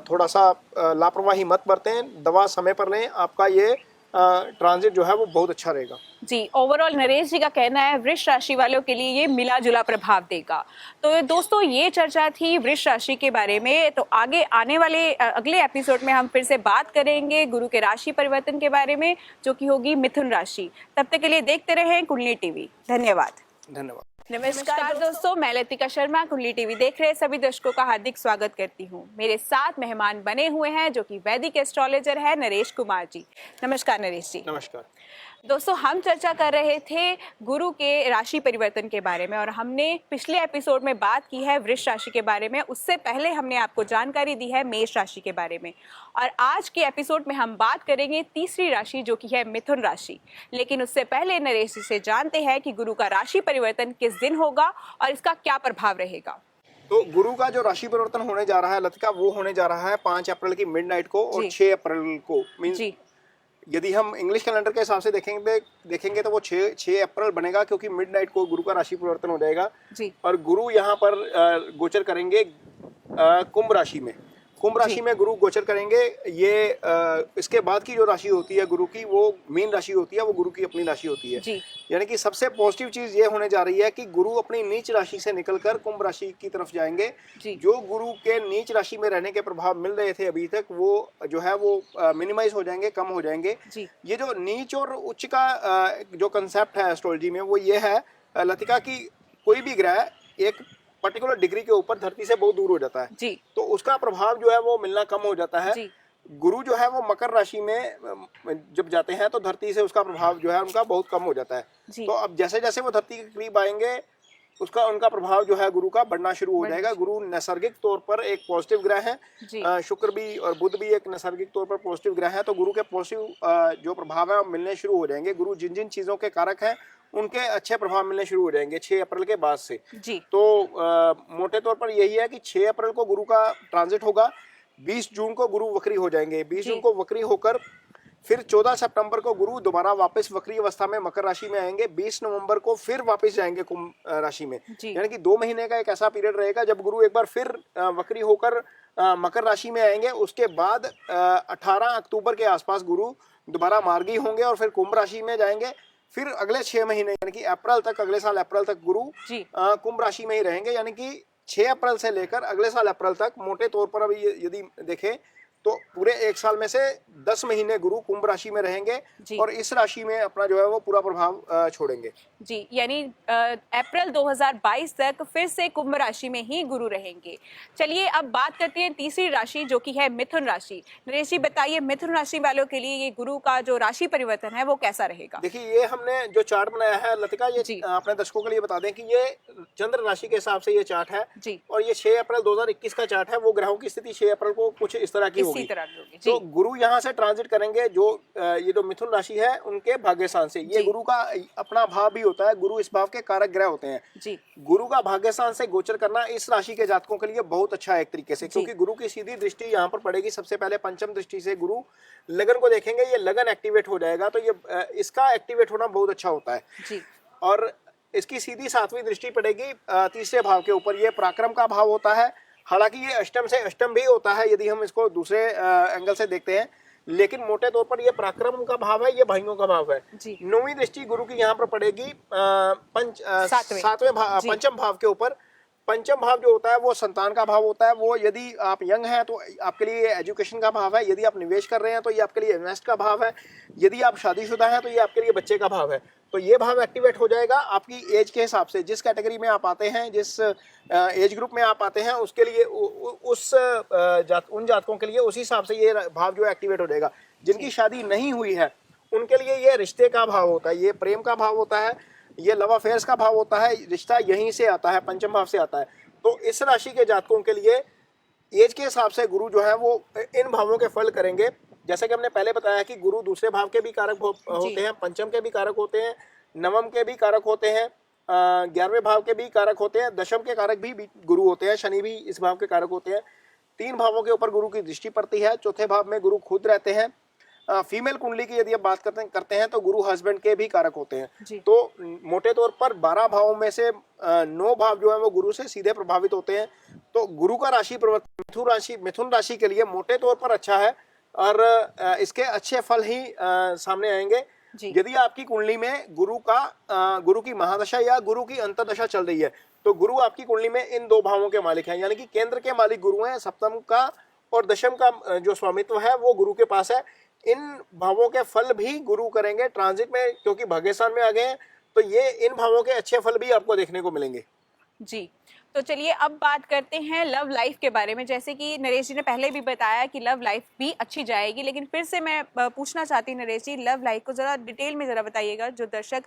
थोड़ा सा लापरवाही मत बरतें, दवा समय पर लें, आपका ये ट्रांजिट जो है वो बहुत अच्छा रहेगा। जी, ओवरऑल नरेश जी का कहना है वृष राशि वालों के लिए ये मिला जुला प्रभाव देगा। तो दोस्तों ये चर्चा थी वृष राशि के बारे में। तो आगे आने वाले अगले एपिसोड में हम फिर से बात करेंगे गुरु के राशि परिवर्तन के बारे में, जो कि होगी मिथुन राशि। तब तक के लिए देखते रहें कुंडली टीवी। धन्यवाद। धन्यवाद। नमस्कार दोस्तों, मैं लतिका शर्मा कुंडली टीवी देख रहे सभी दर्शकों का हार्दिक स्वागत करती हूँ। मेरे साथ मेहमान बने हुए हैं जो कि वैदिक एस्ट्रोलॉजर है नरेश कुमार जी। नमस्कार नरेश जी। नमस्कार दोस्तों, हम चर्चा कर रहे थे गुरु के राशि परिवर्तन के बारे में और हमने पिछले एपिसोड में बात की है वृष राशि के बारे में। उससे पहले हमने आपको जानकारी दी है मेष राशि के बारे में, और आज के एपिसोड में हम बात करेंगे तीसरी राशि जो कि है मिथुन राशि। लेकिन उससे पहले नरेश जी से जानते हैं कि गुरु का राशि परिवर्तन किस दिन होगा और इसका क्या प्रभाव रहेगा। तो गुरु का जो राशि परिवर्तन होने जा रहा है लतिका, वो होने जा रहा है 5 अप्रैल की मिडनाइट को और 6 अप्रैल को। मींस यदि हम इंग्लिश कैलेंडर के हिसाब से देखेंगे तो वो 6 अप्रैल बनेगा क्योंकि मिडनाइट को गुरु का राशि परिवर्तन हो जाएगा। और गुरु यहाँ पर गोचर करेंगे कुंभ राशि में। कुंभ राशि में गुरु गोचर करेंगे। ये इसके बाद की जो राशि होती है गुरु की, वो मीन राशि होती है, वो गुरु की अपनी राशि होती है। यानी कि सबसे पॉजिटिव चीज ये होने जा रही है कि गुरु अपनी नीच राशि से निकलकर कुंभ राशि की तरफ जाएंगे। जो गुरु के नीच राशि में रहने के प्रभाव मिल रहे थे अभी तक, वो जो है वो मिनिमाइज हो जाएंगे, कम हो जाएंगे। ये जो नीच और उच्च का जो कंसेप्ट है एस्ट्रोलॉजी में, वो ये है लतिका की कोई भी ग्रह एक पर्टिकुलर डिग्री के ऊपर धरती से बहुत दूर हो जाता है जी। तो उसका प्रभाव जो है वो मिलना कम हो जाता है जी। गुरु जो है वो मकर राशि में जब जाते हैं तो धरती से उसका प्रभाव जो है उनका बहुत कम हो जाता है जी। तो अब जैसे जैसे वो धरती के करीब आएंगे उनका प्रभाव जो है गुरु का बढ़ना शुरू हो जाएगा। गुरु नैसर्गिक तौर पर एक पॉजिटिव ग्रह है, शुक्र भी और बुध भी एक नैसर्गिक तौर पर पॉजिटिव ग्रह है। तो गुरु के पॉजिटिव जो प्रभाव है मिलने शुरू हो जाएंगे। गुरु जिन जिन चीजों के कारक हैं उनके अच्छे प्रभाव मिलने शुरू हो जाएंगे 6 अप्रैल के बाद से जी। तो मोटे तौर पर यही है कि 6 अप्रैल को गुरु का ट्रांजिट होगा। 20 जून को गुरु वक्री हो जाएंगे। 20 जून को वक्री होकर फिर 14 सितंबर को गुरु दोबारा वापस वक्री अवस्था में मकर राशि में आएंगे। 20 नवंबर को फिर वापस जाएंगे कुंभ राशि में। यानी कि 2 महीने का एक ऐसा पीरियड रहेगा जब गुरु एक बार फिर वक्री होकर मकर राशि में आएंगे। उसके बाद 18 अक्टूबर के आसपास गुरु दोबारा मार्गी होंगे और फिर कुंभ राशि में जाएंगे। फिर अगले 6 महीने यानी कि अप्रैल तक, अगले साल अप्रैल तक गुरु कुंभ राशि में ही रहेंगे। यानी कि 6 अप्रैल से लेकर अगले साल अप्रैल तक मोटे तौर पर अभी यदि देखें तो पूरे 1 साल में से 10 महीने गुरु कुंभ राशि में रहेंगे और इस राशि में अपना जो है वो पूरा प्रभाव छोड़ेंगे जी। यानी अप्रैल 2022 तक फिर से कुंभ राशि में ही गुरु रहेंगे। चलिए अब बात करते हैं तीसरी राशि जो कि है मिथुन राशि। नरेश जी बताइए, मिथुन राशि वालों के लिए ये गुरु का जो राशि परिवर्तन है वो कैसा रहेगा? देखिए, ये हमने जो चार्ट बनाया है लतिका, ये अपने दर्शकों के लिए बता दें कि ये चंद्र राशि के हिसाब से ये चार्ट है जी। और ये 6 अप्रैल 2021 का चार्ट है। वो ग्रहों की स्थिति 6 अप्रैल को कुछ इस तरह की होगी। तो गुरु यहाँ से ट्रांजिट करेंगे। ये जो मिथुन राशि है उनके भाग्य स्थान से, ये गुरु का अपना भाव भी होता है। गुरु इस भाव के कारक ग्रह होते हैं जी। गुरु का भाग्य स्थान से गोचर करना इस राशि के जातकों के लिए बहुत अच्छा है एक तरीके से, क्योंकि गुरु की सीधी दृष्टि यहाँ पर पड़ेगी। सबसे पहले पंचम दृष्टि से गुरु लगन को देखेंगे, ये लगन एक्टिवेट हो जाएगा। तो ये इसका एक्टिवेट होना बहुत अच्छा होता है जी। और इसकी सीधी 7वीं दृष्टि पड़ेगी तीसरे भाव के ऊपर। ये पराक्रम का भाव होता है। हालांकि ये अष्टम से अष्टम भी होता है यदि हम इसको दूसरे एंगल से देखते हैं, लेकिन मोटे तौर पर ये पराक्रम का भाव है, ये भाइयों का भाव है। 9वीं दृष्टि गुरु की यहाँ पर पड़ेगी पंचम भाव के ऊपर। पंचम भाव जो होता है वो संतान का भाव होता है। वो यदि आप यंग हैं तो आपके लिए एजुकेशन का भाव है। यदि आप निवेश कर रहे हैं तो ये आपके लिए इन्वेस्ट का भाव है। यदि आप शादीशुदा हैं तो ये आपके लिए बच्चे का भाव है। तो ये भाव एक्टिवेट हो जाएगा आपकी एज के हिसाब से। जिस कैटेगरी में आप आते हैं, जिस एज ग्रुप में आप आते हैं, उसके लिए उन जातकों के लिए उसी हिसाब से ये भाव जो एक्टिवेट हो जाएगा। जिनकी शादी नहीं हुई है उनके लिए ये रिश्ते का भाव होता है, ये प्रेम का भाव होता है, ये लव अफेयर्स का भाव होता है। रिश्ता यहीं से आता है, पंचम भाव से आता है। तो इस राशि के जातकों के लिए एज के हिसाब से गुरु जो है वो इन भावों के फल करेंगे। जैसे कि हमने पहले बताया कि गुरु दूसरे भाव के भी कारक होते हैं, पंचम के भी कारक होते हैं, नवम के भी कारक होते हैं, 11वें भाव के भी कारक होते हैं, दशम के कारक भी गुरु होते हैं, शनि भी इस भाव के कारक होते हैं। 3 भावों के ऊपर गुरु की दृष्टि पड़ती है। चौथे भाव में गुरु खुद रहते हैं। फीमेल कुंडली की यदि आप बात करते हैं तो गुरु हस्बैंड के भी कारक होते हैं। तो मोटे तौर पर 12 भावों में से 9 भाव जो है वो गुरु से सीधे प्रभावित होते हैं। तो गुरु का राशि परिवर्तन मिथुन राशि के लिए मोटे तौर पर अच्छा है और इसके अच्छे फल ही सामने आएंगे। यदि आपकी कुंडली में गुरु की महादशा या गुरु की अंतर्दशा चल रही है तो गुरु आपकी कुंडली में इन 2 भावों के मालिक हैं, यानी कि केंद्र के मालिक गुरु हैं। सप्तम का और दशम का जो स्वामित्व है वो गुरु के पास है। इन भावों के फल भी गुरु करेंगे ट्रांजिट में, क्योंकि भाग्यस्थान में आ गए हैं। तो ये इन भावों के अच्छे फल भी आपको देखने को मिलेंगे जी। तो चलिए अब बात करते हैं लव लाइफ के बारे में। जैसे कि नरेश जी ने पहले भी बताया कि लव लाइफ भी अच्छी जाएगी, लेकिन फिर से मैं पूछना चाहती हूँ नरेश जी, लव लाइफ को ज़रा डिटेल में ज़रा बताइएगा। जो दर्शक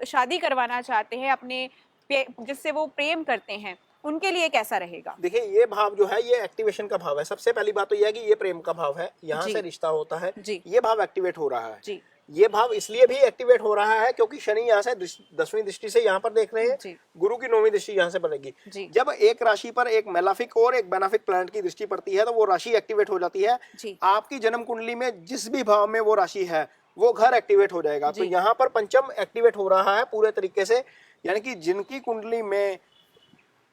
शादी करवाना चाहते हैं अपने जिससे वो प्रेम करते हैं, उनके लिए कैसा रहेगा? देखिए, ये भाव जो है ये एक्टिवेशन का भाव है। सबसे पहली बात तो यह है कि ये प्रेम का भाव है, यहाँ से रिश्ता होता है। ये भाव एक्टिवेट हो रहा है जी। ये भाव इसलिए भी एक्टिवेट हो रहा है क्योंकि शनि यहाँ से 10वीं दृष्टि से यहाँ पर देख रहे हैं। गुरु की 9वीं दृष्टि यहाँ से बनेगी। जब एक राशि पर एक मेलाफिक और एक बेनाफिक प्लैनेट की दृष्टि पड़ती है तो वो राशि एक्टिवेट हो जाती है। आपकी जन्म कुंडली में जिस भी भाव में वो राशि है वो घर एक्टिवेट हो जाएगा। तो यहाँ पर पंचम एक्टिवेट हो रहा है पूरे तरीके से, यानी कि जिनकी कुंडली में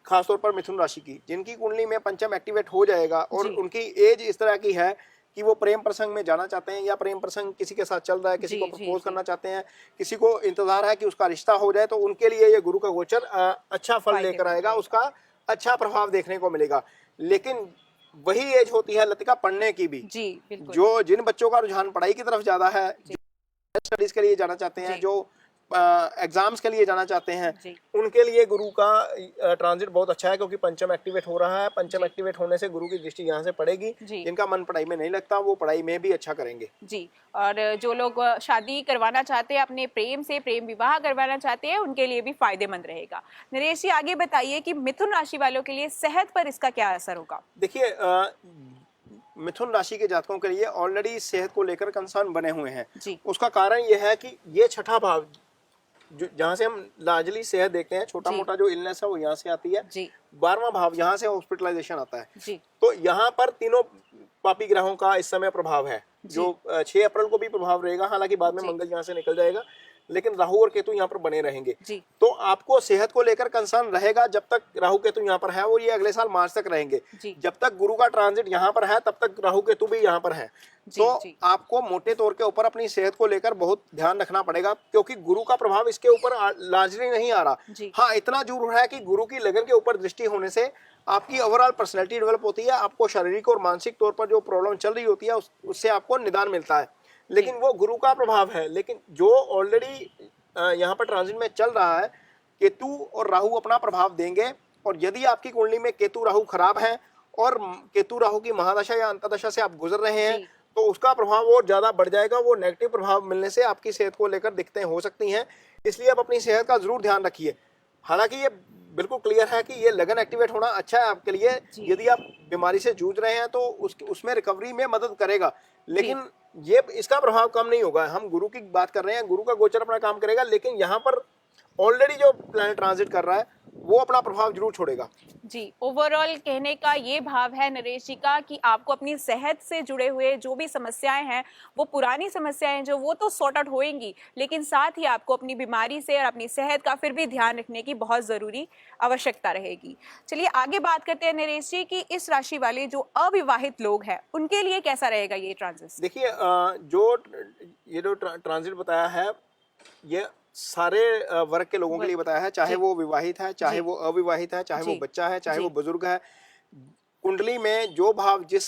खासतौर पर मिथुन राशि की, जिनकी कुंडली में पंचम एक्टिवेट हो जाएगा और जी। उनकी एज इस तरह की है कि वो प्रेम प्रसंग में जाना चाहते हैं या प्रेम प्रसंग किसी के साथ चल रहा है, किसी जी, को जी, प्रपोज जी। करना चाहते हैं, किसी को इंतजार है कि उसका रिश्ता हो जाए, तो उनके लिए ये गुरु का गोचर अच्छा फल लेकर फायदेमंद आएगा, रहेगा। उसका अच्छा प्रभाव देखने को मिलेगा। लेकिन वही एज होती है लतिका पढ़ने की भी, जी, बिल्कुल। जो जिन बच्चों का रुझान पढ़ाई की तरफ ज्यादा है, जी। स्टडीज के लिए जाना चाहते हैं, जी। जो एग्जाम्स के लिए जाना चाहते हैं, जी। उनके लिए गुरु का ट्रांजिट बहुत अच्छा है, क्योंकि पंचम एक्टिवेट हो रहा है। पंचम जी। एक्टिवेट होने से गुरु की दृष्टि यहाँ से पड़ेगी। जी। जिनका मन पढ़ाई में नहीं लगता वो पढ़ाई में भी अच्छा करेंगे। जी, और जो लोग शादी करवाना चाहते हैं, अपने प्रेम से प्रेम विवाह करवाना चाहते हैं, उनके लिए भी फायदेमंद रहेगा। नरेश जी, आगे बताइए कि मिथुन राशि वालों के लिए सेहत पर इसका क्या असर होगा? देखिए, मिथुन राशि के जातकों के लिए ऑलरेडी सेहत को लेकर कंसर्न बने हुए हैं। जी। उसका कारण यह है कि ये छठा भाव जहाँ से हम लार्जली सेहत देखते हैं, छोटा जी। मोटा जो इलनेस है वो यहाँ से आती है। जी। 12वां भाव यहाँ से हॉस्पिटलाइजेशन आता है। जी। तो यहाँ पर तीनों पापी ग्रहों का इस समय प्रभाव है, जी। जो 6 अप्रैल को भी प्रभाव रहेगा। हालांकि बाद में जी। मंगल यहाँ से निकल जाएगा, लेकिन राहु और केतु यहाँ पर बने रहेंगे। जी। तो आपको सेहत को लेकर कंसर्न रहेगा जब तक राहु केतु यहाँ पर है, और ये अगले साल मार्च तक रहेंगे। जी। जब तक गुरु का ट्रांजिट यहाँ पर है तब तक राहु केतु भी यहाँ पर है। जी, तो जी। आपको मोटे तौर के ऊपर अपनी सेहत को लेकर बहुत ध्यान रखना पड़ेगा, क्योंकि गुरु का प्रभाव इसके ऊपर लार्जली नहीं आ रहा। जी। हाँ, इतना जरूर है कि गुरु की लगन के ऊपर दृष्टि होने से आपकी ओवरऑल पर्सनैलिटी डेवलप होती है। आपको शारीरिक और मानसिक तौर पर जो प्रॉब्लम चल रही होती है उससे आपको निदान मिलता है, लेकिन वो गुरु का प्रभाव है। लेकिन जो ऑलरेडी यहाँ पर ट्रांजिट में चल रहा है, केतु और राहु अपना प्रभाव देंगे। और यदि आपकी कुंडली में केतु राहु खराब है और केतु राहु की महादशा या अंतर्दशा से आप गुजर रहे हैं, जी। तो उसका प्रभाव और ज्यादा बढ़ जाएगा। वो नेगेटिव प्रभाव मिलने से आपकी सेहत को लेकर दिक्कतें हो सकती हैं। इसलिए आप अपनी सेहत का जरूर ध्यान रखिए। हालांकि ये बिल्कुल क्लियर है कि ये लगन एक्टिवेट होना अच्छा है आपके लिए। जी। यदि आप बीमारी से जूझ रहे हैं तो उसमें रिकवरी में मदद करेगा, लेकिन ये इसका प्रभाव कम नहीं होगा। हम गुरु की बात कर रहे हैं, गुरु का गोचर अपना काम करेगा, लेकिन यहाँ पर ऑलरेडी जो प्लैनेट ट्रांजिट कर रहा है वो अपना प्रभाव जरूर छोड़ेगा। जी, ओवरऑल कहने का ये भाव है नरेश जी का कि आपको अपनी सेहत से जुड़े हुए जो भी समस्याएं हैं, वो पुरानी समस्याएं जो वो तो सॉर्ट आउट होएंगी, लेकिन साथ ही आपको अपनी बीमारी से और अपनी सेहत का फिर भी ध्यान रखने की बहुत ज़रूरी आवश्यकता रहेगी। चलिए आगे बात करते हैं नरेश जी कि इस राशि वाले जो अविवाहित लोग हैं उनके लिए कैसा रहेगा ये ट्रांजिट? देखिए, जो ट्रांजिट बताया है ये सारे वर्ग के लोगों के लिए बताया है, चाहे जी। वो विवाहित है, चाहे जी। वो अविवाहित है, चाहे वो जी। बच्चा है, चाहे जी। वो बुजुर्ग है। कुंडली में जो भाव जिस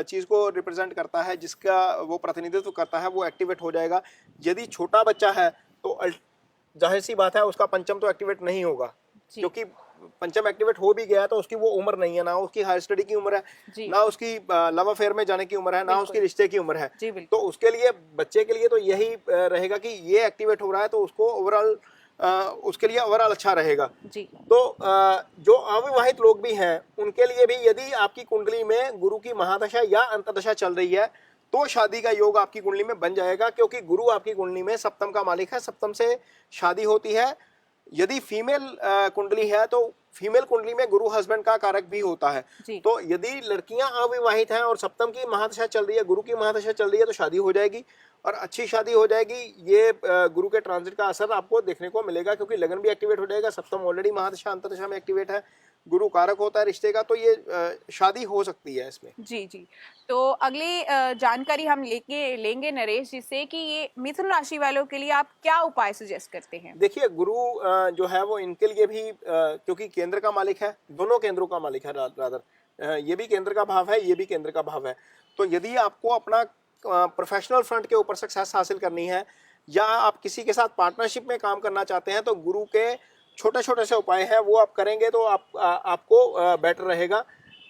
चीज को रिप्रेजेंट करता है, जिसका वो प्रतिनिधित्व करता है, वो एक्टिवेट हो जाएगा। यदि छोटा बच्चा है तो जाहिर सी बात है उसका पंचम तो एक्टिवेट नहीं होगा, जी। क्योंकि पंचम एक्टिवेट हो भी गया तो उसकी वो उम्र नहीं है, ना उसकी हायर स्टडी की उम्र जी। है, ना उसकी लव अफेयर में जाने की उम्र है, ना बिल्कुल। उसकी रिश्ते की उम्र है। जी, बिल्कुल। तो उसके लिए, बच्चे के लिए तो यही रहेगा कि ये एक्टिवेट हो रहा है, तो उसको ओवरऑल उसके लिए ओवरऑल अच्छा रहेगा। जी। तो जो अविवाहित लोग भी हैं उनके लिए भी, यदि आपकी कुंडली में गुरु की महादशा या अंतर्दशा चल रही है तो शादी का योग आपकी कुंडली में बन जाएगा, क्योंकि गुरु आपकी कुंडली में सप्तम का मालिक है। सप्तम से शादी होती है। यदि फीमेल कुंडली है तो फीमेल कुंडली में गुरु हस्बैंड का कारक भी होता है। जी। तो यदि लड़कियां अविवाहित हैं और सप्तम की महादशा चल रही है, गुरु की महादशा चल रही है, तो शादी हो जाएगी और अच्छी शादी हो जाएगी। ये गुरु के ट्रांजिट का असर आपको देखने को मिलेगा, क्योंकि लगन भी एक्टिवेट हो जाएगा। सप्तम ऑलरेडी महादशा अंतर्दशा में एक्टिवेट है, गुरु कारक होता है रिश्ते का, तो ये शादी हो सकती है इसमें। जी। जी, तो अगली जानकारी हम लेंगे नरेश जी से कि ये मिथुन राशि वालों के लिए आप क्या उपाय सजेस्ट करते हैं? देखिए, गुरु जो है वो इनके लिए भी, क्योंकि केंद्र का मालिक है, दोनों केंद्रों का मालिक है रादर, ये भी केंद्र का भाव है, ये भी केंद्र का भाव है। तो यदि आपको अपना प्रोफेशनल फ्रंट के ऊपर सक्सेस हासिल करनी है, या आप किसी के साथ पार्टनरशिप में काम करना चाहते हैं, तो गुरु के छोटे छोटे से उपाय हैं, वो आप करेंगे तो आपको बेटर रहेगा।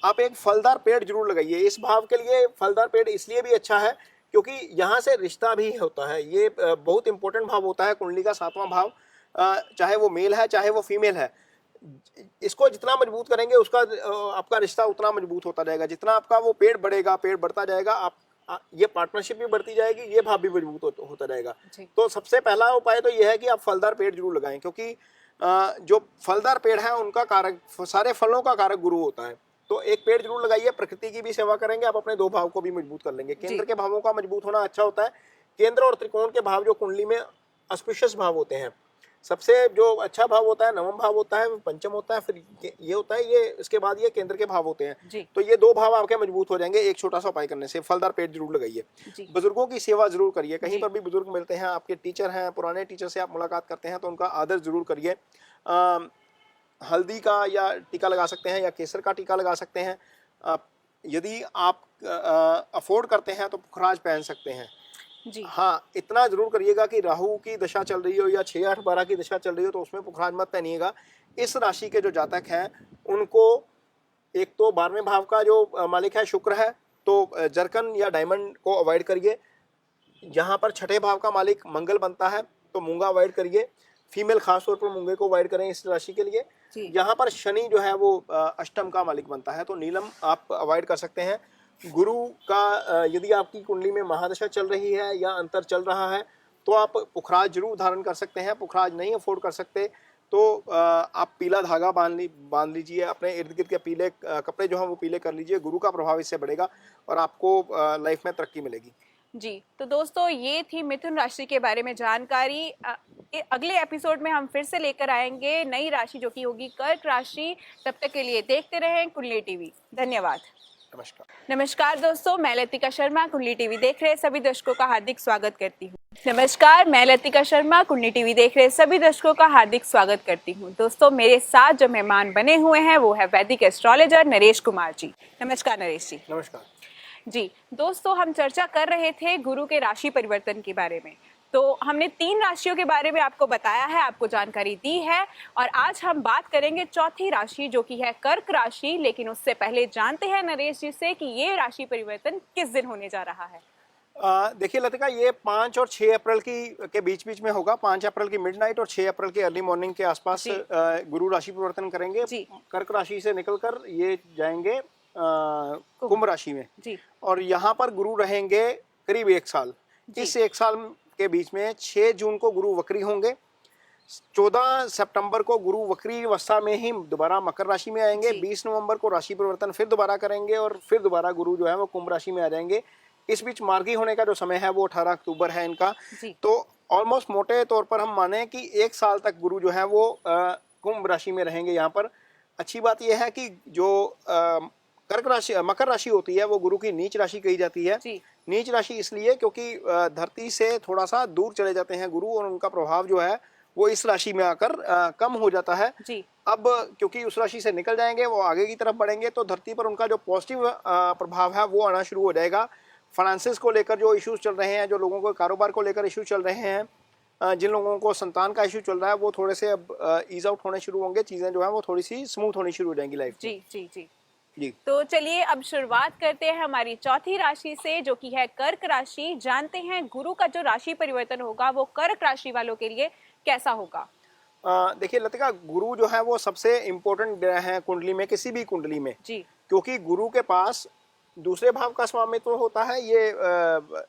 आप एक फलदार पेड़ जरूर लगाइए। इस भाव के लिए फलदार पेड़ इसलिए भी अच्छा है क्योंकि यहाँ से रिश्ता भी होता है। ये बहुत इंपॉर्टेंट भाव होता है कुंडली का, 7वां भाव, चाहे वो मेल है चाहे वो फीमेल है। इसको जितना मजबूत करेंगे उसका आपका रिश्ता उतना मजबूत होता जाएगा। जितना आपका वो पेड़ बढ़ेगा, पेड़ बढ़ता जाएगा, ये पार्टनरशिप भी बढ़ती जाएगी, ये भाव भी मजबूत होता जाएगा। तो सबसे पहला उपाय तो ये है कि आप फलदार पेड़ जरूर लगाएं, क्योंकि जो फलदार पेड़ है उनका कारक, सारे फलों का कारक गुरु होता है। तो एक पेड़ जरूर लगाइए, प्रकृति की भी सेवा करेंगे, आप अपने 2 भाव को भी मजबूत कर लेंगे। केंद्र के भावों का मजबूत होना अच्छा होता है। केंद्र और त्रिकोण के भाव जो कुंडली में ऑस्पिशियस भाव होते हैं, सबसे जो अच्छा भाव होता है नवम भाव होता है, पंचम होता है, फिर ये होता है, ये इसके बाद ये केंद्र के भाव होते हैं। जी। तो ये 2 भाव आपके मजबूत हो जाएंगे एक छोटा सा उपाय करने से। फलदार पेड़ जरूर लगाइए, जी। बुजुर्गों की सेवा जरूर करिए। जी। कहीं पर भी बुजुर्ग मिलते हैं, आपके टीचर हैं, पुराने टीचर से आप मुलाकात करते हैं तो उनका आदर जरूर करिए। हल्दी का या टीका लगा सकते हैं या केसर का टीका लगा सकते हैं। यदि आप अफोर्ड करते हैं तो पुखराज पहन सकते हैं। जी। हाँ, इतना जरूर करिएगा कि राहु की दशा चल रही हो या 6, 8, 12 की दशा चल रही हो तो उसमें पुखराज मत पहनिएगा। इस राशि के जो जातक हैं उनको एक तो 12वें भाव का जो मालिक है शुक्र है, तो जरकन या डायमंड को अवॉइड करिए। जहाँ पर 6ठे भाव का मालिक मंगल बनता है तो मूंगा अवॉइड करिए। फीमेल खास तौर पर मूंगे को अवॉइड करें इस राशि के लिए। यहाँ पर शनि जो है वो अष्टम का मालिक बनता है तो नीलम आप अवॉइड कर सकते हैं। गुरु का यदि आपकी कुंडली में महादशा चल रही है या अंतर चल रहा है तो आप पुखराज जरूर धारण कर सकते हैं। पुखराज नहीं अफोर्ड कर सकते तो आप पीला धागा बांध लीजिए, अपने इर्द गिर्द के पीले कपड़े जो हैं वो पीले कर लीजिए। गुरु का प्रभाव इससे बढ़ेगा और आपको लाइफ में तरक्की मिलेगी। जी, तो दोस्तों ये थी मिथुन राशि के बारे में जानकारी। अगले एपिसोड में हम फिर से लेकर आएंगे नई राशि जो कि होगी कर्क राशि। तब तक के लिए देखते रहें कुंडली टीवी। धन्यवाद। नमस्कार दोस्तों, मैं लतिका शर्मा कुंडली टीवी देख रहे सभी दर्शकों का हार्दिक स्वागत करती हूँ। नमस्कार, मैं लतिका शर्मा कुंडली टीवी देख रहे सभी दर्शकों का हार्दिक स्वागत करती हूँ। दोस्तों मेरे साथ जो मेहमान बने हुए हैं वो है वैदिक एस्ट्रोलॉजर नरेश कुमार जी। नमस्कार नरेश जी। नमस्कार जी। दोस्तों हम चर्चा कर रहे थे गुरु के राशि परिवर्तन के बारे में। तो हमने 3 राशियों के बारे में आपको बताया है, आपको जानकारी दी है, और आज हम बात करेंगे चौथी राशि जो कि है कर्क राशि। लेकिन उससे पहले जानते हैं नरेश जी से कि ये राशि परिवर्तन किस दिन होने जा रहा है। देखिए लतिका, ये 5 और 6 अप्रैल के बीच में होगा। 5 अप्रैल की मिडनाइट और 6 अप्रैल की अर्ली मॉर्निंग के आसपास गुरु राशि परिवर्तन करेंगे। कर्क राशि से निकलकर ये जाएंगे कुंभ राशि में जी। और यहाँ पर गुरु रहेंगे करीब 1 साल। इस 1 साल के बीच में 6 जून को गुरु वक्री होंगे। 14 सितंबर को गुरु वक्री अवस्था में ही दोबारा मकर राशि में आएंगे। 20 नवंबर को राशि परिवर्तन फिर दोबारा करेंगे और फिर दोबारा गुरु जो है वो कुंभ राशि में आ जाएंगे। इस बीच मार्गी होने का जो समय है वो 18 अक्टूबर है इनका। तो ऑलमोस्ट मोटे तौर पर हम माने कि 1 साल तक गुरु जो है वो कुंभ राशि में रहेंगे। यहाँ पर अच्छी बात यह है कि जो मकर राशि होती है वो गुरु की नीच राशि कही जाती है। नीच राशि इसलिए क्योंकि धरती से थोड़ा सा दूर चले जाते हैं गुरु और उनका प्रभाव जो है वो इस राशि में आकर कम हो जाता है जी। अब क्योंकि उस राशि से निकल जाएंगे, वो आगे की तरफ बढ़ेंगे तो धरती पर उनका जो पॉजिटिव प्रभाव है वो आना शुरू हो जाएगा। फाइनेंसेस को लेकर जो इश्यूज चल रहे हैं, जो लोगों को कारोबार को लेकर इश्यूज चल रहे हैं, जिन लोगों को संतान का इशू चल रहा है वो थोड़े से अब ईज आउट होने शुरू होंगे। चीजें जो है वो थोड़ी सी स्मूथ होनी शुरू हो जाएंगी लाइफ में। जी जी जी जी। तो चलिए अब शुरुआत करते हैं हमारी चौथी राशि से जो कि है कर्क राशि। जानते हैं गुरु का जो राशि परिवर्तन होगा वो कर्क राशि वालों के लिए कैसा होगा। देखिए लतिका, गुरु जो है वो सबसे इम्पोर्टेंट ग्रह है कुंडली में, किसी भी कुंडली में जी। क्योंकि गुरु के पास दूसरे भाव का स्वामित्व होता है। ये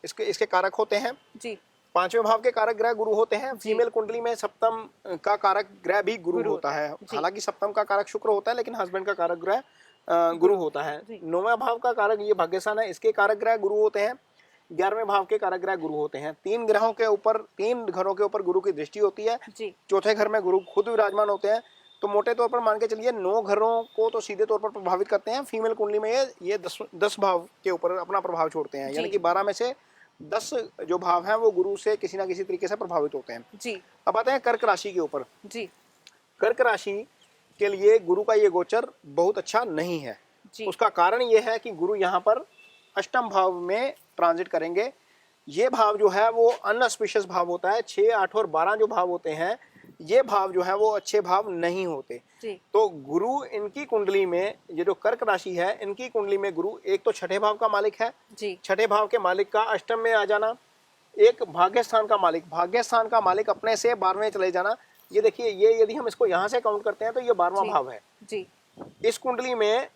इसके कारक होते हैं जी। 5वें भाव के कारक ग्रह गुरु होते हैं। फीमेल कुंडली में सप्तम का कारक ग्रह भी गुरु होता है। हालांकि सप्तम का कारक शुक्र होता है लेकिन हस्बैंड का कारक ग्रह गुरु होता है। 9वें भाव का कारक ये भाग्यस्थान है, इसके कारक ग्रह गुरु होते हैं। 11वें भाव के कारक ग्रह गुरु होते हैं। 3 घरों के ऊपर गुरु की दृष्टि होती है। चौथे घर में गुरु खुद विराजमान होते हैं। तो मोटे तौर पर मान के चलिए 9 घरों को तो सीधे तौर पर प्रभावित करते हैं। फीमेल कुंडली में ये 10 भाव के ऊपर अपना प्रभाव छोड़ते हैं, यानी कि 12 में से 10 जो भाव हैं वो गुरु से किसी ना किसी तरीके से प्रभावित होते हैं जी। अब आते हैं कर्क राशि के ऊपर जी। कर्क राशि के लिए गुरु का ये गोचर बहुत अच्छा नहीं है। उसका कारण ये है कि गुरु यहाँ पर अष्टम भाव में ट्रांजिट करेंगे। ये भाव जो है वो अनऑस्पिशियस भाव होता है। 6, 8 और 12 जो भाव होते हैं ये भाव जो है वो अच्छे भाव नहीं होते जी। तो गुरु इनकी कुंडली में, ये जो कर्क राशि है इनकी कुंडली में गुरु एक तो 6ठे भाव का मालिक है जी। 6ठे भाव के मालिक का अष्टम में आ जाना, एक भाग्यस्थान का मालिक अपने से 12वें चले जाना। ये देखिए, ये यदि हम इसको यहाँ से काउंट करते हैं तो ये 12वां भाव है जी। इस कुंडली में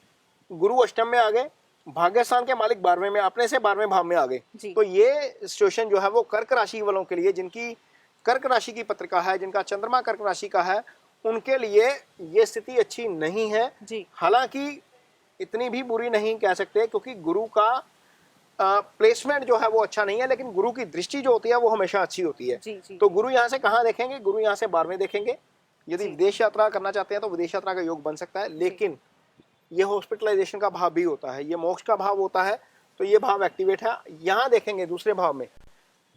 गुरु अष्टम में आ गए, भाग्यस्थान के मालिक 12वें में, अपने से 12वें भाव में आ गए। तो ये सिचुएशन जो है वो कर्क राशि वालों के लिए, जिनकी कर्क राशि की पत्रिका है, जिनका चंद्रमा कर्क राशि का है, उनके लिए ये स्थिति अच्छी नहीं है। हालांकि इतनी भी बुरी नहीं कह सकते क्योंकि गुरु का प्लेसमेंट जो है वो अच्छा नहीं है, लेकिन गुरु की दृष्टि जो होती है वो हमेशा अच्छी होती है। जी जी। तो गुरु यहाँ से कहाँ देखेंगे? गुरु यहाँ से 12वें देखेंगे। यदि जी। विदेश यात्रा करना चाहते हैं तो विदेश यात्रा का योग बन सकता है, लेकिन ये हॉस्पिटलाइजेशन का भाव भी होता है, ये मोक्ष का भाव होता है, तो ये भाव एक्टिवेट है। यहाँ देखेंगे दूसरे भाव में,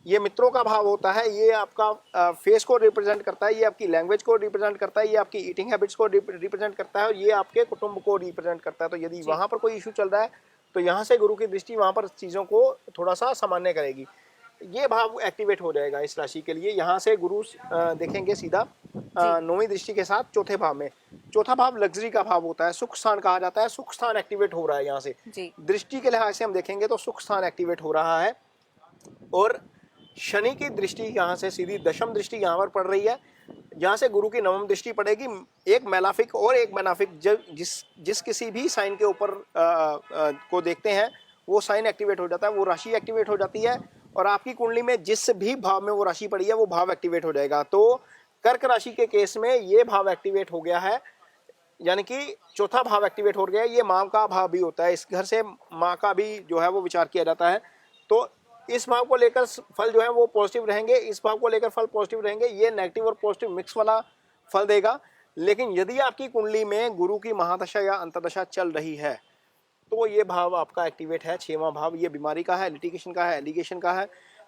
ये मित्रों का भाव होता है, ये आपका फेस को रिप्रेजेंट करता है, ये आपकी लैंग्वेज को रिप्रेजेंट करता है, ये आपकी ईटिंग हैबिट्स को रिप्रेजेंट करता है, और ये आपके कुटुंब को रिप्रेजेंट करता है। तो यदि वहाँ पर कोई इशू चल रहा है तो यहाँ से गुरु की दृष्टि वहाँ पर चीज़ों को थोड़ा सा सामान्य करेगी, ये भाव एक्टिवेट हो जाएगा इस राशि के लिए। यहाँ से गुरु देखेंगे सीधा 9वीं दृष्टि के साथ चौथे भाव में। चौथा भाव लग्जरी का भाव होता है, सुख स्थान कहा जाता है, सुख स्थान एक्टिवेट हो रहा है यहाँ से। जी। दृष्टि के लिहाज से हम देखेंगे तो सुख स्थान एक्टिवेट हो रहा है, और शनि की दृष्टि यहाँ से सीधी दशम दृष्टि यहाँ पर पड़ रही है। यहाँ से गुरु की नवम दृष्टि पड़ेगी। एक मेलाफिक और एक बेनाफिक जिस किसी भी साइन के ऊपर को देखते हैं वो साइन एक्टिवेट हो जाता है, वो राशि एक्टिवेट हो जाती है, और आपकी कुंडली में जिस भी भाव में वो राशि पड़ी है वो भाव एक्टिवेट हो जाएगा। तो कर्क राशि के केस में ये भाव एक्टिवेट हो गया है, यानी कि चौथा भाव एक्टिवेट हो गया है। ये माँ का भाव भी होता है, इस घर से माँ का भी जो है वो विचार किया जाता है। तो इस भाव को लेकर फल जो है वो पॉजिटिव रहेंगे, इस भाव को लेकर फल पॉजिटिव रहेंगे। ये नेगेटिव और पॉजिटिव मिक्स वाला फल देगा। लेकिन यदि आपकी कुंडली में गुरु की महादशा या अंतर्दशा चल रही है तो ये भाव आपका एक्टिवेट है। 6वां भाव ये बीमारी का है, लिटिगेशन का है, एलिगेशन का है,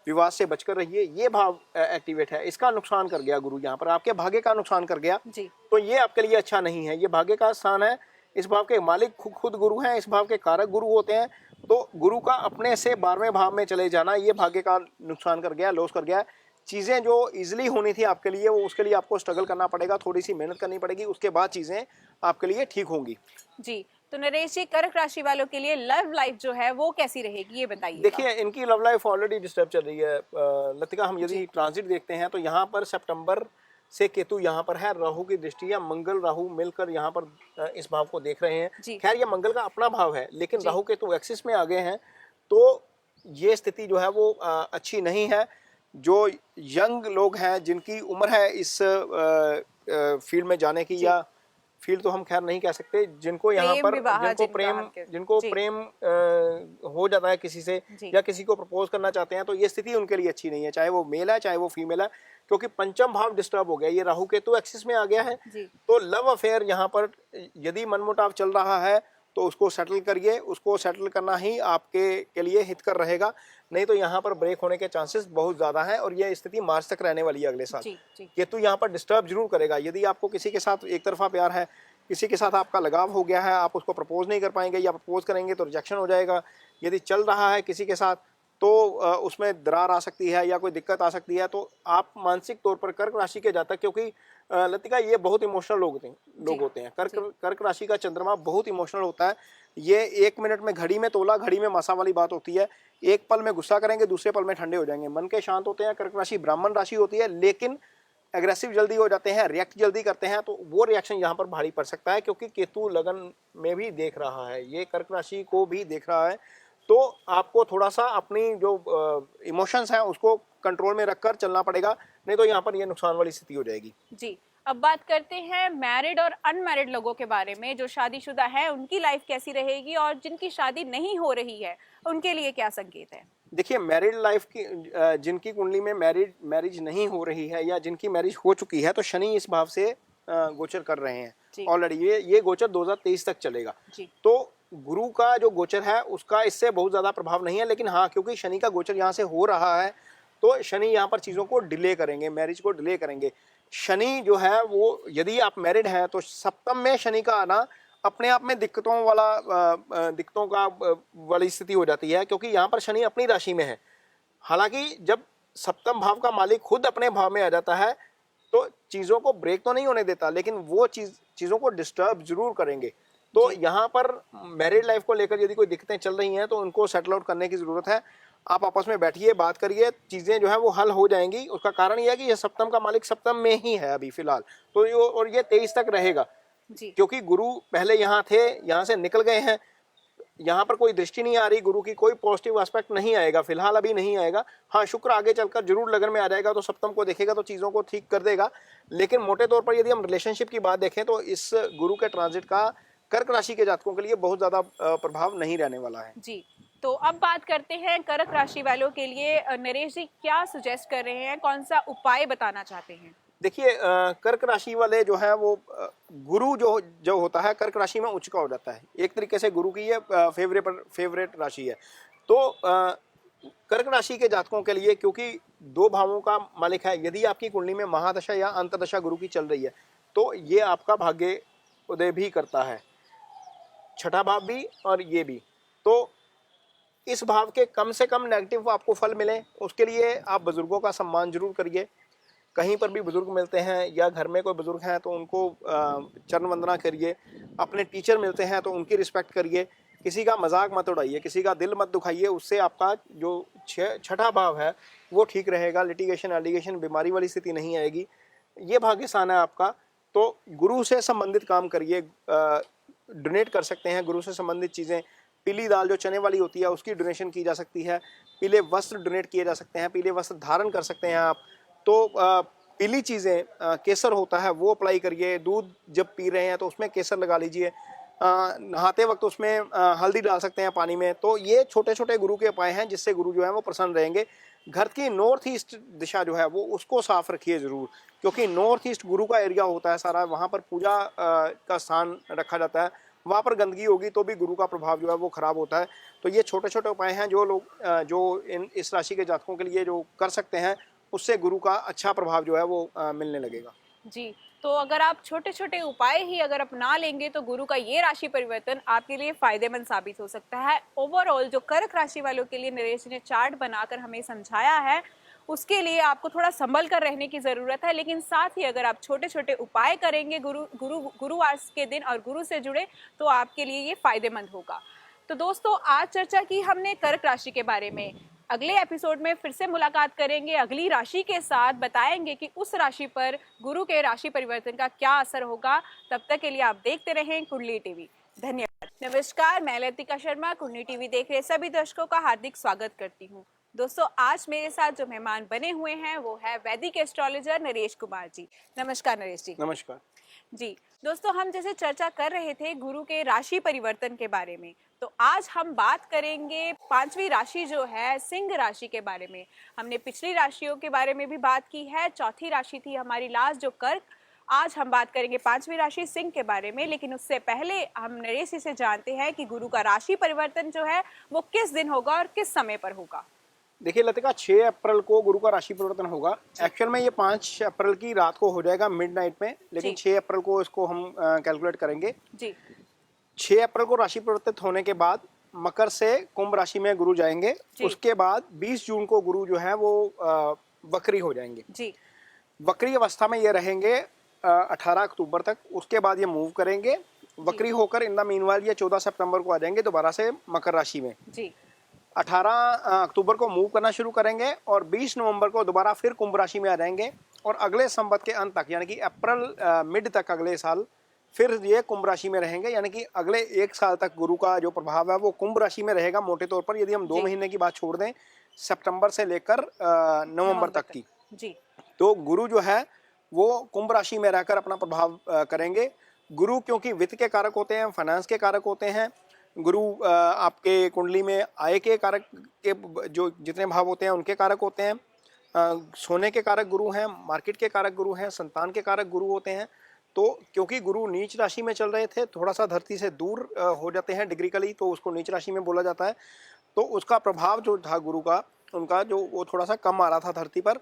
विवाद से बचकर रहिए, ये भाव एक्टिवेट है। इसका नुकसान कर गया गुरु, यहाँ पर आपके भाग्य का नुकसान कर गया जी। तो ये आपके लिए अच्छा नहीं है। ये भाग्य का स्थान है, इस भाव के मालिक खुद गुरु हैं, इस भाव के कारक गुरु होते हैं। तो गुरु का अपने से 12वें भाव में चले जाना ये भाग्य का नुकसान कर गया, लॉस कर गया। चीज़ें जो इजीली होनी थी आपके लिए वो उसके लिए आपको स्ट्रगल करना पड़ेगा, थोड़ी सी मेहनत करनी पड़ेगी, उसके बाद चीज़ें आपके लिए ठीक होंगी। जी। तो नरेश जी, कर्क राशि वालों के लिए लव लाइफ जो है वो कैसी रहेगी, ये बताइए। देखिए, इनकी लव लाइफ ऑलरेडी डिस्टर्ब चल रही है लतिका। हम यदि ट्रांजिट देखते हैं तो यहाँ पर सितंबर से केतु यहाँ पर है, राहु की दृष्टि या मंगल राहु मिलकर यहाँ पर इस भाव को देख रहे हैं। खैर ये मंगल का अपना भाव है, लेकिन राहु केतु एक्सिस में आ गए हैं, तो ये स्थिति जो है वो अच्छी नहीं है। जो यंग लोग हैं जिनकी उम्र है इस फील्ड में जाने की, या फील्ड तो हम खैर नहीं कह सकते, जिनको यहाँ पर जिनको प्रेम हो जाता है किसी से या किसी को प्रपोज करना चाहते हैं, तो ये स्थिति उनके लिए अच्छी नहीं है, चाहे वो मेल है चाहे वो फीमेल है, क्योंकि पंचम भाव डिस्टर्ब हो गया। ये राहु केतु एक्सिस में आ गया है, तो लव अफेयर यहाँ पर यदि मनमुटाव चल रहा है तो उसको सेटल करिए। उसको सेटल करना ही आपके के लिए हितकर रहेगा, नहीं तो यहाँ पर ब्रेक होने के चांसेस बहुत ज्यादा हैं, और यह स्थिति मार्च तक रहने वाली है अगले साल। केतु यहाँ पर डिस्टर्ब जरूर करेगा। यदि आपको किसी के साथ एक तरफा प्यार है, किसी के साथ आपका लगाव हो गया है, आप उसको प्रपोज नहीं कर पाएंगे, या प्रपोज करेंगे तो रिजेक्शन हो जाएगा। यदि चल रहा है किसी के साथ तो उसमें दरार आ सकती है या कोई दिक्कत आ सकती है। तो आप मानसिक तौर पर कर्क राशि के जातक, क्योंकि लतिका ये बहुत इमोशनल लोग होते हैं। कर्क राशि का चंद्रमा बहुत इमोशनल होता है। ये 1 मिनट में घड़ी में तोला, घड़ी में मासा वाली बात होती है। एक पल में गुस्सा करेंगे, दूसरे पल में ठंडे हो जाएंगे। मन के शांत होते हैं। कर्क राशि ब्राह्मण राशि होती है, लेकिन एग्रेसिव जल्दी हो जाते हैं, रिएक्ट जल्दी करते हैं, तो वो रिएक्शन यहाँ पर भारी पड़ सकता है, क्योंकि केतु लगन में भी देख रहा है, ये कर्क राशि को भी देख रहा है। तो आपको थोड़ा सा अपनी जो इमोशंस हैं उसको कंट्रोल में रखकर चलना पड़ेगा, नहीं तो यहाँ पर ये नुकसान वाली स्थिति हो जाएगी। जी। अब बात करते हैं मैरिड और अनमैरिड लोगों के बारे में। जो शादीशुदा है उनकी लाइफ कैसी रहेगी, और जिनकी शादी नहीं हो रही है उनके लिए क्या संकेत है? देखिए, मैरिड लाइफ की जिनकी कुंडली में मैरिज नहीं हो रही है या जिनकी मैरिज हो चुकी है, तो शनि इस भाव से गोचर कर रहे हैं ऑलरेडी। ये गोचर 2023 तक चलेगा। तो गुरु का जो गोचर है उसका इससे बहुत ज्यादा प्रभाव नहीं है, लेकिन हाँ, क्योंकि शनि का गोचर यहाँ से हो रहा है तो शनि यहाँ पर चीजों को डिले करेंगे, मैरिज को डिले करेंगे। शनि जो है वो, यदि आप मैरिड हैं तो सप्तम में शनि का आना अपने आप में दिक्कतों का वाली स्थिति हो जाती है, क्योंकि यहाँ पर शनि अपनी राशि में है। हालांकि जब सप्तम भाव का मालिक खुद अपने भाव में आ जाता है तो चीजों को ब्रेक तो नहीं होने देता, लेकिन वो चीजों को डिस्टर्ब जरूर करेंगे। तो यहाँ पर मैरिड लाइफ को लेकर यदि कोई दिक्कतें चल रही हैं तो उनको सेटल आउट करने की जरूरत है। आप आपस में बैठिए, बात करिए, चीजें जो है वो हल हो जाएंगी। उसका कारण यह है कि ये सप्तम का मालिक सप्तम में ही है अभी फिलहाल, तो ये 23 तक रहेगा जी। क्योंकि गुरु पहले यहाँ थे, यहाँ से निकल गए हैं, यहाँ पर कोई दृष्टि नहीं आ रही गुरु की, कोई पॉजिटिव एस्पेक्ट नहीं आएगा फिलहाल, अभी नहीं आएगा। हाँ, शुक्र आगे चलकर जरूर लगन में आ जाएगा, तो सप्तम को देखेगा तो चीजों को ठीक कर देगा। लेकिन मोटे तौर पर यदि हम रिलेशनशिप की बात देखें तो इस गुरु के ट्रांजिट का कर्क राशि के जातकों के लिए बहुत ज्यादा प्रभाव नहीं रहने वाला है जी। तो अब बात करते हैं कर्क राशि वालों के लिए। नरेश जी क्या सजेस्ट कर रहे हैं, कौन सा उपाय बताना चाहते हैं? देखिए कर्क राशि वाले जो है वो गुरु जो जो होता है कर्क राशि में उच्च का हो जाता है। एक तरीके से गुरु की ये फेवरेट राशि है। तो कर्क राशि के जातकों के लिए, क्योंकि दो भावों का मालिक है, यदि आपकी कुंडली में महादशा या अंतदशा गुरु की चल रही है तो ये आपका भाग्य उदय भी करता है, छठा भाव भी और ये भी। तो इस भाव के कम से कम नेगेटिव आपको फल मिले, उसके लिए आप बुजुर्गों का सम्मान जरूर करिए। कहीं पर भी बुजुर्ग मिलते हैं या घर में कोई बुजुर्ग हैं तो उनको चरण वंदना करिए। अपने टीचर मिलते हैं तो उनकी रिस्पेक्ट करिए। किसी का मजाक मत उड़ाइए, किसी का दिल मत दुखाइए, उससे आपका जो छठा भाव है वो ठीक रहेगा। लिटिगेशन, एलिगेशन, बीमारी वाली स्थिति नहीं आएगी। ये भाग्य स्थान है आपका। तो गुरु से संबंधित काम करिए, डोनेट कर सकते हैं गुरु से संबंधित चीज़ें। पीली दाल जो चने वाली होती है उसकी डोनेशन की जा सकती है। पीले वस्त्र डोनेट किए जा सकते हैं, पीले वस्त्र धारण कर सकते हैं आप। तो पीली चीज़ें, केसर होता है वो अप्लाई करिए। दूध जब पी रहे हैं तो उसमें केसर लगा लीजिए। नहाते वक्त उसमें हल्दी डाल सकते हैं पानी में। तो ये छोटे छोटे गुरु के उपाय हैं जिससे गुरु जो है वो प्रसन्न रहेंगे। घर की नॉर्थ ईस्ट दिशा जो है वो उसको साफ रखिए ज़रूर, क्योंकि नॉर्थ ईस्ट गुरु का एरिया होता है सारा। वहाँ पर पूजा का स्थान रखा जाता है। वहाँ पर गंदगी होगी तो भी गुरु का प्रभाव जो है वो खराब होता है। तो ये छोटे छोटे उपाय हैं जो लोग जो इस राशि के जातकों के लिए जो कर सकते हैं, उससे गुरु का अच्छा प्रभाव जो है वो मिलने लगेगा। जी, तो अगर आप छोटे छोटे उपाय ही अगर अपना लेंगे तो गुरु का ये राशि परिवर्तन आपके लिए फायदेमंद साबित हो सकता है। ओवरऑल जो कर्क राशि वालों के लिए नरेश ने चार्ट बनाकर हमें समझाया है, उसके लिए आपको थोड़ा संभल कर रहने की ज़रूरत है, लेकिन साथ ही अगर आप छोटे छोटे उपाय करेंगे गुरुवार के दिन और गुरु से जुड़े तो आपके लिए ये फायदेमंद होगा। तो दोस्तों, आज चर्चा की हमने कर्क राशि के बारे में। अगले एपिसोड में फिर से मुलाकात करेंगे अगली राशि के साथ, बताएंगे कि उस राशि पर गुरु के राशि परिवर्तन का क्या असर होगा। तब तक के लिए आप देखते रहें कुंडली टीवी। धन्यवाद। नमस्कार, मैं लतिका शर्मा कुंडली टीवी देख रहे सभी दर्शकों का हार्दिक स्वागत करती हूँ। दोस्तों, आज मेरे साथ जो मेहमान बने हुए हैं वो है वैदिक एस्ट्रोलॉजर नरेश कुमार जी। नमस्कार नरेश जी। नमस्कार जी। दोस्तों, हम जैसे चर्चा कर रहे थे गुरु के राशि परिवर्तन के बारे में, तो आज हम बात करेंगे पांचवी राशि जो है सिंह राशि के बारे में। हमने पिछली राशियों के बारे में भी बात की है, चौथी राशि थी हमारी लास्ट जो कर्क। आज हम बात करेंगे पांचवी राशि सिंह के बारे में, लेकिन उससे पहले हम नरेश जी से जानते हैं कि गुरु का राशि परिवर्तन जो है वो किस दिन होगा और किस समय पर होगा। देखिए लतिका, 6 अप्रैल को गुरु का राशि परिवर्तन होगा। एक्चुअल में ये 5 अप्रैल की रात को हो जाएगा मिडनाइट में, लेकिन 6 अप्रैल को इसको हम कैलकुलेट करेंगे जी। 6 अप्रैल को राशि परिवर्तित होने के बाद मकर से कुंभ राशि में गुरु जाएंगे। उसके बाद 20 जून को गुरु जो है वो वक्री हो जाएंगे जी। वक्री अवस्था में ये रहेंगे 18 अक्टूबर तक। उसके बाद ये मूव करेंगे वक्री होकर। इन द मीनवाइल ये 14 सितंबर को आ जाएंगे दोबारा से मकर राशि में जी। 18 अक्टूबर को मूव करना शुरू करेंगे और 20 नवंबर को दोबारा फिर कुंभ राशि में आ जाएंगे। और अगले संवत के अंत तक, यानी कि अप्रैल मिड तक अगले साल फिर ये कुंभ राशि में रहेंगे। यानी कि अगले 1 साल तक गुरु का जो प्रभाव है वो कुंभ राशि में रहेगा मोटे तौर पर। यदि हम 2 महीने की बात छोड़ दें, सितंबर से लेकर नवंबर तक की जी, तो गुरु जो है वो कुंभ राशि में रहकर अपना प्रभाव करेंगे। गुरु क्योंकि वित्त के कारक होते हैं, फाइनेंस के कारक होते हैं। गुरु आपके कुंडली में आय के कारक के जो जितने भाव होते हैं उनके कारक होते हैं। सोने के कारक गुरु हैं, मार्केट के कारक गुरु हैं, संतान के कारक गुरु होते हैं। तो क्योंकि गुरु नीच राशि में चल रहे थे, थोड़ा सा धरती से दूर हो जाते हैं डिग्रिकली, तो उसको नीच राशि में बोला जाता है। तो उसका प्रभाव जो था गुरु का, उनका जो वो थोड़ा सा कम आ रहा था धरती पर।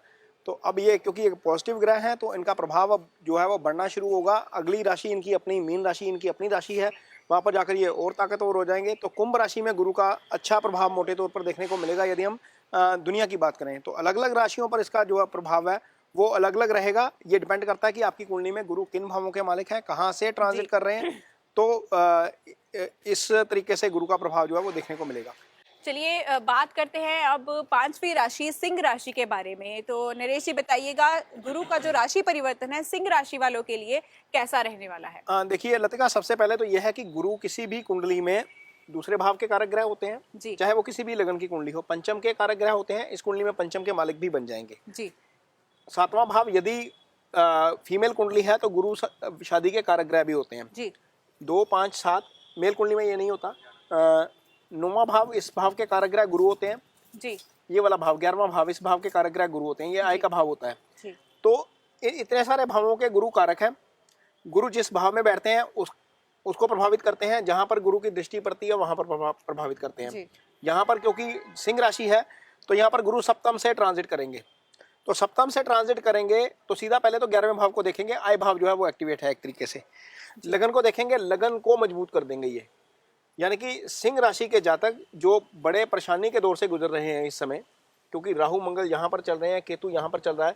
तो अब ये क्योंकि एक पॉजिटिव ग्रह है तो इनका प्रभाव अब जो है वो बढ़ना शुरू होगा। अगली राशि इनकी अपनी मीन राशि, इनकी अपनी राशि है, वहाँ पर जाकर ये और ताकतवर हो जाएंगे। तो कुंभ राशि में गुरु का अच्छा प्रभाव मोटे तौर पर देखने को मिलेगा। यदि हम दुनिया की बात करें तो अलग अलग राशियों पर इसका जो प्रभाव है वो अलग अलग रहेगा। ये डिपेंड करता है कि आपकी कुंडली में गुरु किन भावों के मालिक हैं, कहाँ से ट्रांजिट कर रहे हैं। तो इस तरीके से गुरु का प्रभाव जो है वो देखने को मिलेगा। चलिए बात करते हैं अब पांचवी राशि सिंह राशि के बारे में। तो नरेश जी बताइएगा, गुरु का जो राशि परिवर्तन है सिंह राशि वालों के लिए कैसा रहने वाला है? देखिए लतिका, सबसे पहले तो यह है कि गुरु किसी भी कुंडली में दूसरे भाव के कारक ग्रह होते हैं जी। चाहे वो किसी भी लगन की कुंडली हो, पंचम के कारक ग्रह होते हैं। इस कुंडली में पंचम के मालिक भी बन जाएंगे जी। 7वां भाव यदि फीमेल कुंडली है तो गुरु शादी के कारक ग्रह भी होते हैं जी। 2, 5, 7 मेल कुंडली में ये नहीं होता। 9वां भाव, इस भाव के कारक ग्रह गुरु होते हैं। जी ये वाला भाव 11वां भाव, इस भाव के कारक ग्रह गुरु होते हैं। ये आय का भाव होता है। जी तो इतने सारे भावों के गुरु कारक हैं। गुरु जिस भाव में बैठते हैं उसको प्रभावित करते हैं। जहां पर गुरु की दृष्टि पड़ती है वहां पर प्रभावित करते हैं। जी यहाँ पर क्योंकि सिंह राशि है तो यहाँ पर गुरु सप्तम से ट्रांजिट करेंगे। तो सप्तम से ट्रांजिट करेंगे तो सीधा पहले तो 11वें भाव को देखेंगे। आय भाव जो है वो एक्टिवेट है एक तरीके से। लगन को देखेंगे, लगन को मजबूत कर देंगे ये। यानी कि सिंह राशि के जातक जो बड़े परेशानी के दौर से गुजर रहे हैं इस समय, क्योंकि राहु मंगल यहाँ पर चल रहे हैं, केतु यहाँ पर चल रहा है।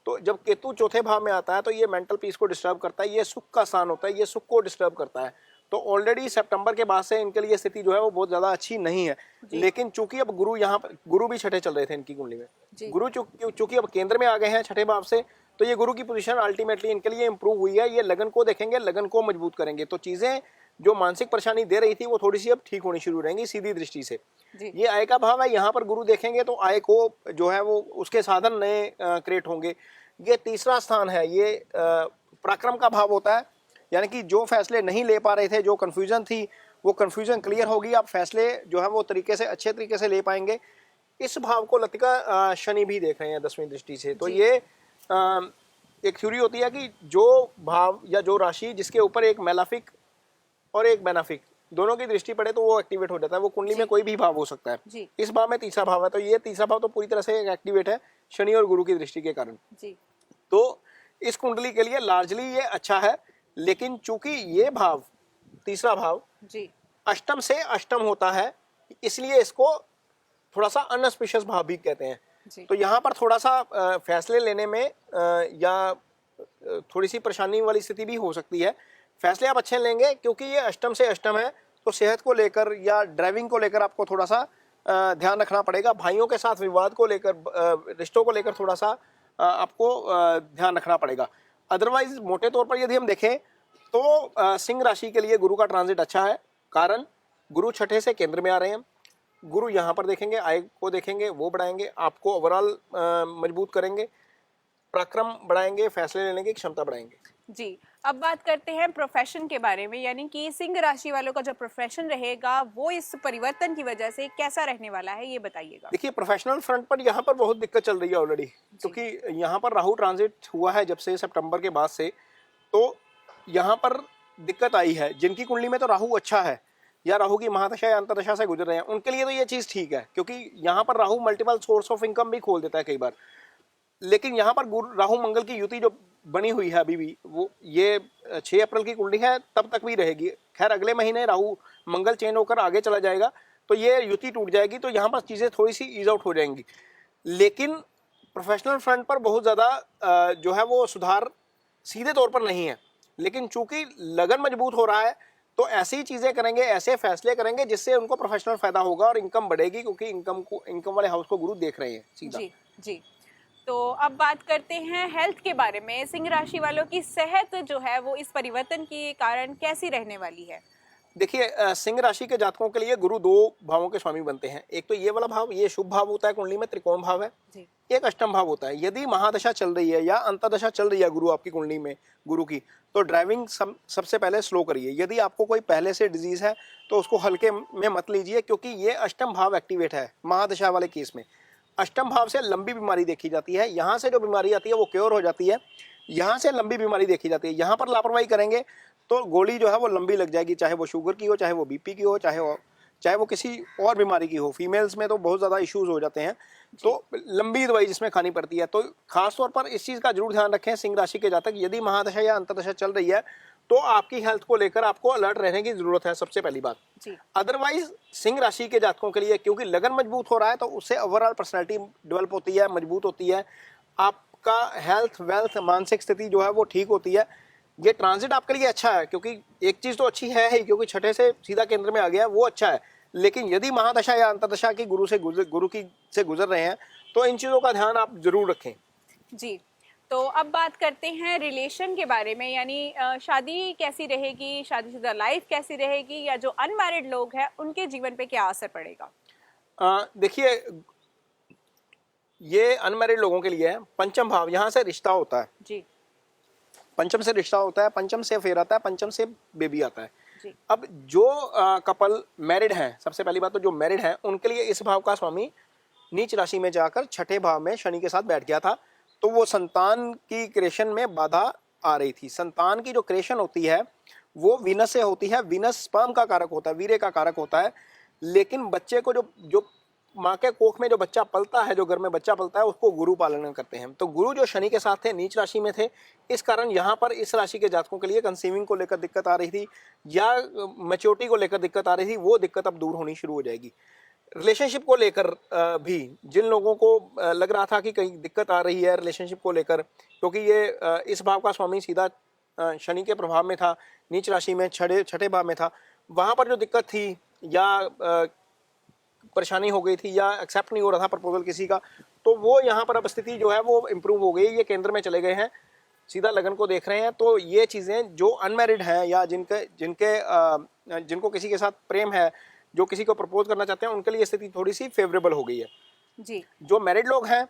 तो जब केतु चौथे भाव में आता है तो ये मेंटल पीस को डिस्टर्ब करता है। ये सुख का स्थान होता है, ये सुख को डिस्टर्ब करता है। तो ऑलरेडी सितंबर के बाद से इनके लिए स्थिति जो है वो बहुत ज्यादा अच्छी नहीं है। लेकिन चूंकि अब गुरु यहाँ पर, गुरु भी छठे चल रहे थे इनकी कुंडली में, गुरु चूंकि अब केंद्र में आ गए हैं छठे भाव से, तो ये गुरु की पोजीशन अल्टीमेटली इनके लिए इंप्रूव हुई है। ये लगन को देखेंगे, लगन को मजबूत करेंगे। तो चीजें जो मानसिक परेशानी दे रही थी वो थोड़ी सी अब ठीक होनी शुरू रहेंगी सीधी दृष्टि से। ये आय का भाव है, यहाँ पर गुरु देखेंगे तो आय को जो है वो उसके साधन नए क्रिएट होंगे। ये तीसरा स्थान है, ये पराक्रम का भाव होता है। यानी कि जो फैसले नहीं ले पा रहे थे, जो कंफ्यूजन थी, वो कंफ्यूजन क्लियर होगी। आप फैसले जो है वो तरीके से, अच्छे तरीके से ले पाएंगे। इस भाव को लतिका शनि भी देख रहे हैं 10वीं दृष्टि से। तो ये एक थ्योरी होती है कि जो भाव या जो राशि जिसके ऊपर एक मेलाफिक और एक बेनाफिक दोनों की दृष्टि पड़े तो वो एक्टिवेट हो जाता है। वो कुंडली में कोई भी भाव हो सकता है। इस भाव में तीसरा भाव है, तो ये तीसरा भाव तो पूरी तरह से एक्टिवेट है शनि और गुरु की दृष्टि के कारण। तो इस कुंडली के लिए लार्जली ये अच्छा है। लेकिन चूंकि ये भाव, तीसरा भाव अष्टम से अष्टम होता है, इसलिए इसको थोड़ा सा अनस्पिशियस भाव भी कहते हैं। तो यहाँ पर थोड़ा सा फैसले लेने में या थोड़ी सी परेशानी वाली स्थिति भी हो सकती है। फैसले आप अच्छे लेंगे क्योंकि ये अष्टम से अष्टम है। तो सेहत को लेकर या ड्राइविंग को लेकर आपको थोड़ा सा ध्यान रखना पड़ेगा। भाइयों के साथ विवाद को लेकर, रिश्तों को लेकर थोड़ा सा आपको ध्यान रखना पड़ेगा। अदरवाइज मोटे तौर पर यदि हम देखें तो सिंह राशि के लिए गुरु का ट्रांजिट अच्छा है। कारण गुरु छठे से केंद्र में आ रहे हैं। गुरु यहाँ पर देखेंगे, आय को देखेंगे, वो बढ़ाएंगे, आपको ओवरऑल मजबूत करेंगे, पराक्रम बढ़ाएंगे, फैसले लेने की क्षमता बढ़ाएंगे। जी, अब बात करते हैं प्रोफेशन के बारे में। यानी कि सिंह राशि वालों का जो प्रोफेशन रहेगा वो इस परिवर्तन की वजह से कैसा रहने वाला है, ये बताइएगा। देखिए, प्रोफेशनल फ्रंट पर यहाँ पर बहुत दिक्कत चल रही है ऑलरेडी, क्योंकि यहाँ पर राहु ट्रांजिट हुआ है जब से सितंबर के बाद से। तो यहाँ पर दिक्कत आई है। जिनकी कुंडली में तो राहु अच्छा है या राहु की महादशा या अंतर्दशा से गुजर रहे हैं, उनके लिए तो ये चीज ठीक है, क्योंकि यहाँ पर Rahu multiple source of income भी खोल देता है कई बार। लेकिन यहाँ पर राहु मंगल की युति जो बनी हुई है अभी भी, वो ये 6 अप्रैल की कुंडली है, तब तक भी रहेगी। खैर अगले महीने राहु मंगल चेंज होकर आगे चला जाएगा तो ये युति टूट जाएगी। तो यहाँ पर चीजें थोड़ी सी ईज आउट हो जाएंगी। लेकिन प्रोफेशनल फ्रंट पर बहुत ज्यादा जो है वो सुधार सीधे तौर पर नहीं है। लेकिन चूंकि लगन मजबूत हो रहा है तो ऐसी ही चीजें करेंगे, ऐसे फैसले करेंगे जिससे उनको प्रोफेशनल फायदा होगा और इनकम बढ़ेगी, क्योंकि इनकम वाले हाउस को गुरु देख रहे हैं सीधा। जी। तो अब बात करते हैं हेल्थ के बारे में। सिंह राशि वालों की सेहत जो है वो इस परिवर्तन के कारण कैसी रहने वाली है? देखिए, सिंह राशि के जातकों के लिए गुरु 2 भावों के स्वामी बनते हैं। एक तो ये वाला भाव, ये शुभ भाव होता है कुंडली में, त्रिकोण भाव है। एक अष्टम भाव होता है। यदि महादशा चल रही है या अंतर्दशा चल रही है गुरु आपकी कुंडली में, गुरु की, तो ड्राइविंग सबसे पहले स्लो करिए। यदि आपको कोई पहले से डिजीज है तो उसको हल्के में मत लीजिए, क्योंकि ये अष्टम भाव एक्टिवेट है महादशा वाले केस में। अष्टम भाव से लंबी बीमारी देखी जाती है। यहाँ से जो बीमारी आती है वो क्योर हो जाती है, यहाँ से लंबी बीमारी देखी जाती है। यहाँ पर लापरवाही करेंगे तो गोली जो है वो लंबी लग जाएगी, चाहे वो शुगर की हो, चाहे वो बीपी की हो, चाहे वो किसी और बीमारी की हो। फीमेल्स में तो बहुत ज़्यादा इश्यूज हो जाते हैं, तो लंबी दवाई जिसमें खानी पड़ती है। तो खासतौर पर इस चीज़ का जरूर ध्यान रखें सिंह राशि के जातक। यदि महादशा या अंतर्दशा चल रही है तो आपकी हेल्थ को लेकर आपको अलर्ट रहने की जरूरत है, सबसे पहली बात। अदरवाइज सिंह राशि के जातकों के लिए, क्योंकि लगन मजबूत हो रहा है तो उससे ओवरऑल पर्सनैलिटी डेवलप होती है, मजबूत होती है। आपका हेल्थ, वेल्थ, मानसिक स्थिति जो है वो ठीक होती है। ये ट्रांजिट आपके लिए अच्छा है, क्योंकि एक चीज तो अच्छी है ही, क्योंकि छठे से सीधा केंद्र में आ गया है, वो अच्छा है। लेकिन यदि महादशा या अंतर्दशा की गुरु से गुजर रहे हैं तो इन चीजों का ध्यान आप जरूर रखें। जी, तो अब बात करते हैं रिलेशन के बारे में। यानी शादी कैसी रहेगी, शादीशुदा लाइफ कैसी रहेगी, या जो अनमैरिड लोग हैं उनके जीवन पे क्या असर पड़ेगा? देखिए, ये अनमैरिड लोगों के लिए है। पंचम भाव, यहाँ से रिश्ता होता है। जी, पंचम से रिश्ता होता है, पंचम से फिर आता है, पंचम से बेबी आता है। जी। अब जो कपल मैरिड हैं, सबसे पहली बात तो जो मैरिड हैं उनके लिए इस भाव का स्वामी नीच राशि में जाकर छठे भाव में शनि के साथ बैठ गया था, तो वो संतान की क्रिएशन में बाधा आ रही थी। संतान की जो क्रिएशन होती है वो वीनस से होती है। वीनस स्पर्म का कारक होता है, वीर्य का कारक होता है, लेकिन बच्चे को जो जो माँ के कोख में जो बच्चा पलता है, जो घर में बच्चा पलता है, उसको गुरु पालन करते हैं। तो गुरु जो शनि के साथ थे, नीच राशि में थे, इस कारण यहाँ पर इस राशि के जातकों के लिए कंसीविंग को लेकर दिक्कत आ रही थी या मैच्योरिटी को लेकर दिक्कत आ रही थी, वो दिक्कत अब दूर होनी शुरू हो जाएगी। रिलेशनशिप को लेकर भी जिन लोगों को लग रहा था कि कहीं दिक्कत आ रही है रिलेशनशिप को लेकर, क्योंकि ये इस भाव का स्वामी सीधा शनि के प्रभाव में था, नीच राशि में छठे भाव में था, वहाँ पर जो दिक्कत थी या परेशानी हो गई थी या एक्सेप्ट नहीं हो रहा था प्रपोजल किसी का, तो वो यहाँ पर अब स्थिति जो है वो इम्प्रूव हो गई। ये केंद्र में चले गए हैं, सीधा लगन को देख रहे हैं। तो ये चीज़ें जो अनमैरिड हैं या जिनको किसी के साथ प्रेम है, जो किसी को प्रपोज करना चाहते हैं, उनके लिए स्थिति थोड़ी सी फेवरेबल हो गई है जी। जो मैरिड लोग हैं,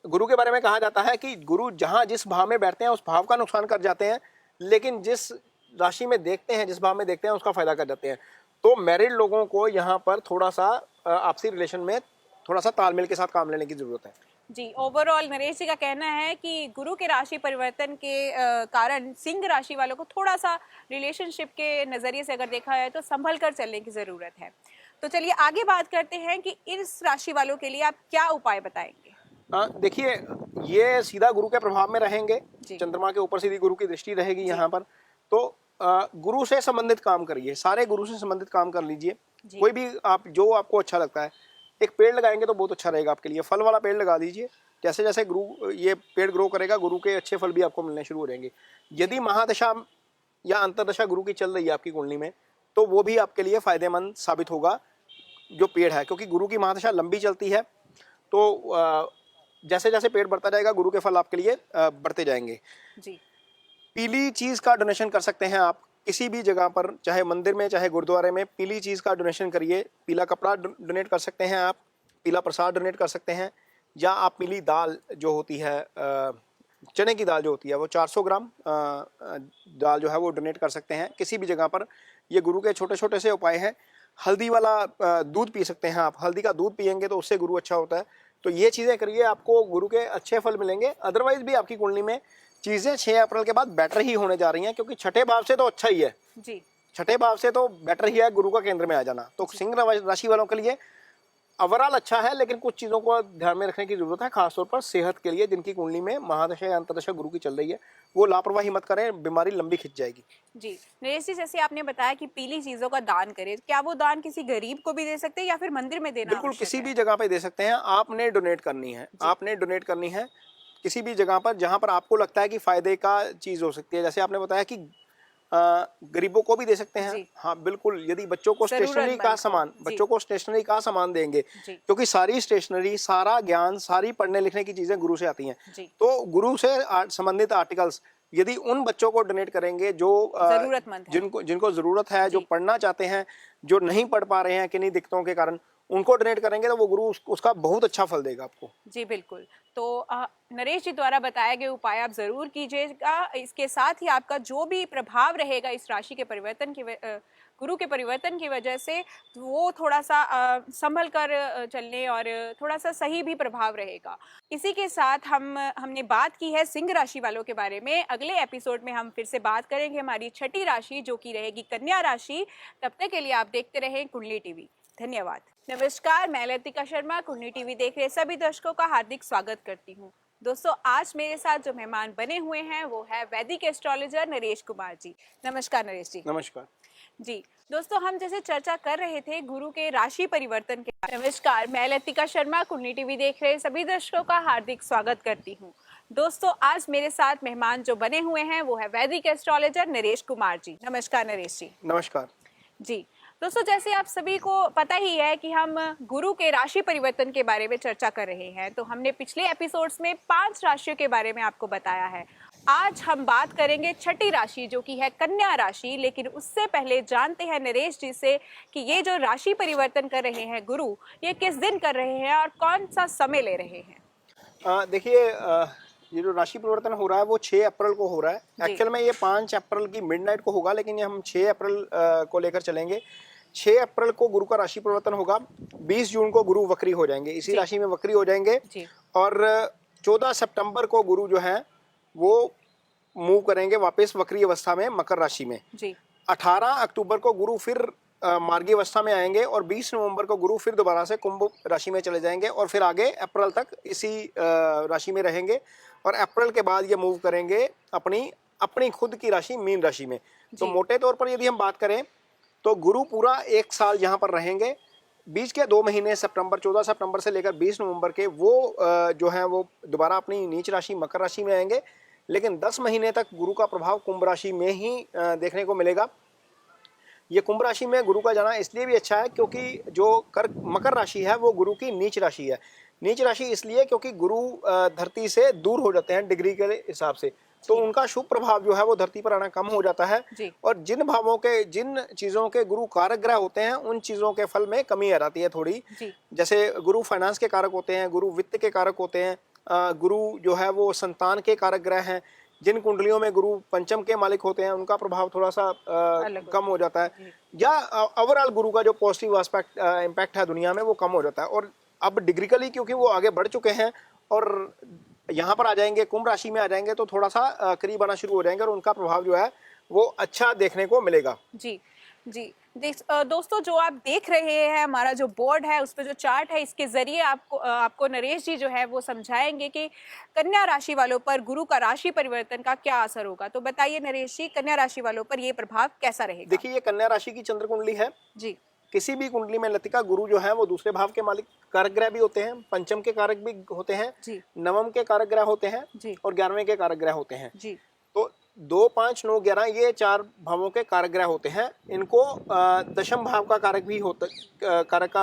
गुरु के बारे में कहा जाता है कि गुरु जहां जिस भाव में बैठते हैं उस भाव का नुकसान कर जाते हैं, लेकिन जिस राशि में देखते हैं, जिस भाव में देखते हैं, उसका फायदा कर जाते हैं। तो मैरिड लोगों को यहाँ पर थोड़ा सा आपसी रिलेशन में थोड़ा सा तालमेल के साथ काम लेने की जरूरत है। जी, ओवरऑल नरेश जी का कहना है कि गुरु के राशि परिवर्तन के कारण सिंह राशि वालों को थोड़ा सा रिलेशनशिप के नज़रिए से अगर देखा जाए तो संभल कर चलने की ज़रूरत है। तो चलिए आगे बात करते हैं कि इस राशि वालों के लिए आप क्या उपाय बताएंगे। देखिए, ये सीधा गुरु के प्रभाव में रहेंगे, चंद्रमा के ऊपर सीधी गुरु की दृष्टि रहेगी यहाँ पर। तो गुरु से संबंधित काम करिए, सारे गुरु से संबंधित काम कर लीजिए। कोई भी आप जो आपको अच्छा लगता है, एक पेड़ लगाएंगे तो बहुत अच्छा रहेगा आपके लिए, फल वाला पेड़ लगा दीजिए। जैसे जैसे गुरु ये पेड़ ग्रो करेगा, गुरु के अच्छे फल भी आपको मिलने शुरू हो जाएंगे। यदि महादशा या अंतरदशा गुरु की चल रही है आपकी कुंडली में, तो वो भी आपके लिए फायदेमंद साबित होगा जो पेड़ है, क्योंकि गुरु की महादशा लंबी चलती है। तो जैसे जैसे पेड़ बढ़ता जाएगा, गुरु के फल आपके लिए बढ़ते जाएंगे जी। पीली चीज का डोनेशन कर सकते हैं आप किसी भी जगह पर, चाहे मंदिर में चाहे गुरुद्वारे में, पीली चीज का डोनेशन करिए। पीला कपड़ा डोनेट कर सकते हैं आप, पीला प्रसाद डोनेट कर सकते हैं, या आप पीली दाल जो होती है, चने की दाल जो होती है, वो 400 ग्राम दाल जो है वो डोनेट कर सकते हैं किसी भी जगह पर। ये गुरु के छोटे छोटे से उपाय हैं। हल्दी वाला दूध पी सकते हैं आप, हल्दी का दूध पियेंगे तो उससे गुरु अच्छा होता है। तो ये चीज़ें करिए, आपको गुरु के अच्छे फल मिलेंगे। अदरवाइज भी आपकी कुंडली में चीज़ें 6 अप्रैल के बाद बेटर ही होने जा रही हैं, क्योंकि छठे भाव से तो अच्छा ही है जी, छठे भाव से तो बेटर ही है गुरु का केंद्र में आ जाना। तो सिंह राशि वालों के लिए ओवरऑल अच्छा है, लेकिन कुछ चीज़ों को ध्यान में रखने की जरूरत है, खासतौर पर सेहत के लिए। जिनकी कुंडली में महादशा या अंतरदशा गुरु की चल रही है, वो लापरवाही मत करें, बीमारी लंबी खिंच जाएगी जी। नरेश जी, जैसे आपने बताया कि पीली चीजों का दान करें, क्या वो दान किसी गरीब को भी दे सकते हैं या फिर मंदिर में देना? बिल्कुल, किसी भी जगह पे दे सकते हैं। आपने डोनेट करनी है, आपने डोनेट करनी है किसी भी जगह पर जहां पर आपको लगता है कि फायदे का चीज हो सकती है। जैसे आपने बताया कि गरीबों को भी दे सकते हैं। हाँ बिल्कुल, यदि बच्चों को स्टेशनरी का सामान, बच्चों को स्टेशनरी का सामान देंगे, क्योंकि सारी स्टेशनरी, सारा ज्ञान, सारी पढ़ने लिखने की चीजें गुरु से आती हैं। तो गुरु से संबंधित आर्टिकल्स यदि उन बच्चों को डोनेट करेंगे जो जरूरतमंद है, जिनको जरूरत है, जो पढ़ना चाहते हैं, जो नहीं पढ़ पा रहे हैं किन्हीं दिक्कतों के कारण, उनको डोनेट करेंगे तो वो गुरु उसका बहुत अच्छा फल देगा आपको जी। बिल्कुल। तो नरेश जी द्वारा बताए गए उपाय आप जरूर कीजिएगा। इसके साथ ही आपका जो भी प्रभाव रहेगा इस राशि के परिवर्तन की गुरु के परिवर्तन की वजह से, वो थोड़ा सा संभल कर चलने और थोड़ा सा सही भी प्रभाव रहेगा। इसी के साथ हमने बात की है सिंह राशि वालों के बारे में। अगले एपिसोड में हम फिर से बात करेंगे हमारी छठी राशि जो कि रहेगी कन्या राशि। तब तक के लिए आप देखते रहें कुंडली टीवी। धन्यवाद। नमस्कार, मैं लतिका शर्मा कुंडली टीवी देख रहे सभी दर्शकों का हार्दिक स्वागत करती हूँ। दोस्तों, आज मेरे साथ जो मेहमान बने हुए हैं वो है वैदिक एस्ट्रोलॉजर नरेश कुमार जी। नमस्कार नरेश जी। नमस्कार जी। दोस्तों, हम जैसे चर्चा कर रहे थे गुरु के राशि परिवर्तन के। नमस्कार, मैं लतिका शर्मा कुंडली टीवी देख रहे सभी दर्शकों का हार्दिक स्वागत करती हूँ। दोस्तों, आज मेरे साथ मेहमान जो बने हुए हैं वो है वैदिक एस्ट्रोलॉजर नरेश कुमार जी। नमस्कार नरेश जी। नमस्कार जी। दोस्तों, जैसे आप सभी को पता ही है कि हम गुरु के राशि परिवर्तन के बारे में चर्चा कर रहे हैं, तो हमने पिछले एपिसोड्स में 5 राशियों के बारे में आपको बताया है। आज हम बात करेंगे छठी राशि जो कि है कन्या राशि। लेकिन उससे पहले जानते हैं नरेश जी से कि ये जो राशि परिवर्तन कर रहे हैं गुरु, ये किस दिन कर रहे हैं और कौन सा समय ले रहे हैं? देखिए, ये जो राशि परिवर्तन हो रहा है वो 6 अप्रैल को हो रहा है। जी। एक्चुअल में ये 5 अप्रैल की मिडनाइट को होगा, लेकिन ये हम 6 अप्रैल को लेकर चलेंगे। 6 अप्रैल को गुरु का राशि परिवर्तन होगा। 20 जून को गुरु वक्री हो जाएंगे, इसी जी। राशि में वक्री हो जाएंगे। जी। और 14 सितंबर को गुरु जो है वो मूव करेंगे वापस वक्री अवस्था में मकर राशि में। जी। 18 अक्टूबर को गुरु फिर मार्गी अवस्था में आएंगे और 20 नवंबर को गुरु फिर दोबारा से कुंभ राशि में चले जाएंगे और फिर आगे अप्रैल तक इसी राशि में रहेंगे और अप्रैल के बाद ये मूव करेंगे अपनी खुद की राशि मीन राशि में। तो जी। मोटे तौर पर यदि हम बात करें तो गुरु पूरा 1 साल यहाँ पर रहेंगे। बीच के 2 महीने सितंबर 14 सितंबर से लेकर 20 नवंबर के वो जो है वो दोबारा अपनी नीच राशि मकर राशि में आएंगे, लेकिन 10 महीने तक गुरु का प्रभाव कुंभ राशि में ही देखने को मिलेगा। ये कुंभ राशि में गुरु का जाना इसलिए भी अच्छा है क्योंकि जो मकर राशि है वो गुरु की नीच राशि है। नीच राशि इसलिए क्योंकि गुरु धरती से दूर हो जाते हैं डिग्री के हिसाब से, तो उनका शुभ प्रभाव जो है वो धरती पर आना कम हो जाता है जी। और जिन चीज़ों के गुरु कारक ग्रह होते हैं उन चीज़ों के फल में कमी आ जाती है थोड़ी। जी। जैसे गुरु फाइनेंस के कारक होते हैं, गुरु वित्त के कारक होते हैं, गुरु जो है वो संतान के कारक ग्रह हैं। जिन कुंडलियों में गुरु पंचम के मालिक होते हैं उनका प्रभाव थोड़ा सा कम हो जाता है, या ओवरऑल गुरु का जो पॉजिटिव एस्पेक्ट इम्पैक्ट है दुनिया में वो कम हो जाता है। और अब डिग्रिकली क्योंकि वो आगे बढ़ चुके हैं और यहाँ पर आ जाएंगे, कुंभ राशि में आ जाएंगे, तो थोड़ा सा करीब आना शुरू हो जाएंगे और उनका प्रभाव जो है वो अच्छा देखने को मिलेगा। जी। जी। दोस्तों, जो आप देख रहे हैं हमारा जो बोर्ड है उस पे जो चार्ट है, इसके जरिए आपको नरेश जी जो है वो समझाएंगे कि कन्या राशि वालों पर गुरु का राशि परिवर्तन का क्या असर होगा। तो बताइए नरेश जी, कन्या राशि वालों पर ये प्रभाव कैसा रहेगा? देखिए, ये कन्या राशि की चंद्र कुंडली है जी। किसी भी कुंडली में लतिका गुरु जो है वो दूसरे भाव के मालिक कारक ग्रह भी होते हैं, पंचम के कारक भी होते हैं जी। नवम के कारक ग्रह होते हैं जी। और 11वें के कारक ग्रह होते हैं जी। तो 2, 5, 9, 11 ये 4 भावों के कारक ग्रह होते हैं। इनको दशम भाव का कारक भी होता, कारक का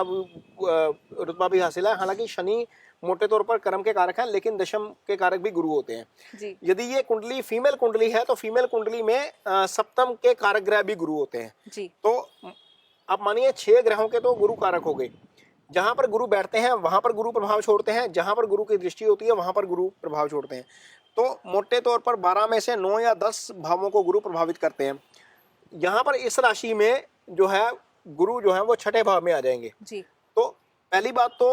रुतबा भी हासिल है। हालांकि शनि मोटे तौर पर कर्म के कारक हैं, लेकिन दशम के कारक भी गुरु होते हैं। जी। यदि ये कुंडली फीमेल कुंडली है तो फीमेल कुंडली में सप्तम के कारक ग्रह भी गुरु होते हैं। जी। तो आप मानिए 6 ग्रहों के तो गुरु कारक हो गए। जहां पर गुरु बैठते हैं वहां पर गुरु प्रभाव छोड़ते हैं, जहां पर गुरु की दृष्टि होती है वहां पर गुरु प्रभाव छोड़ते हैं। तो मोटे तौर पर 12 में से 9 या 10 भावों को गुरु प्रभावित करते हैं। यहाँ पर इस राशि में जो है गुरु जो है वो 6ठे भाव में आ जाएंगे। जी। तो पहली बात तो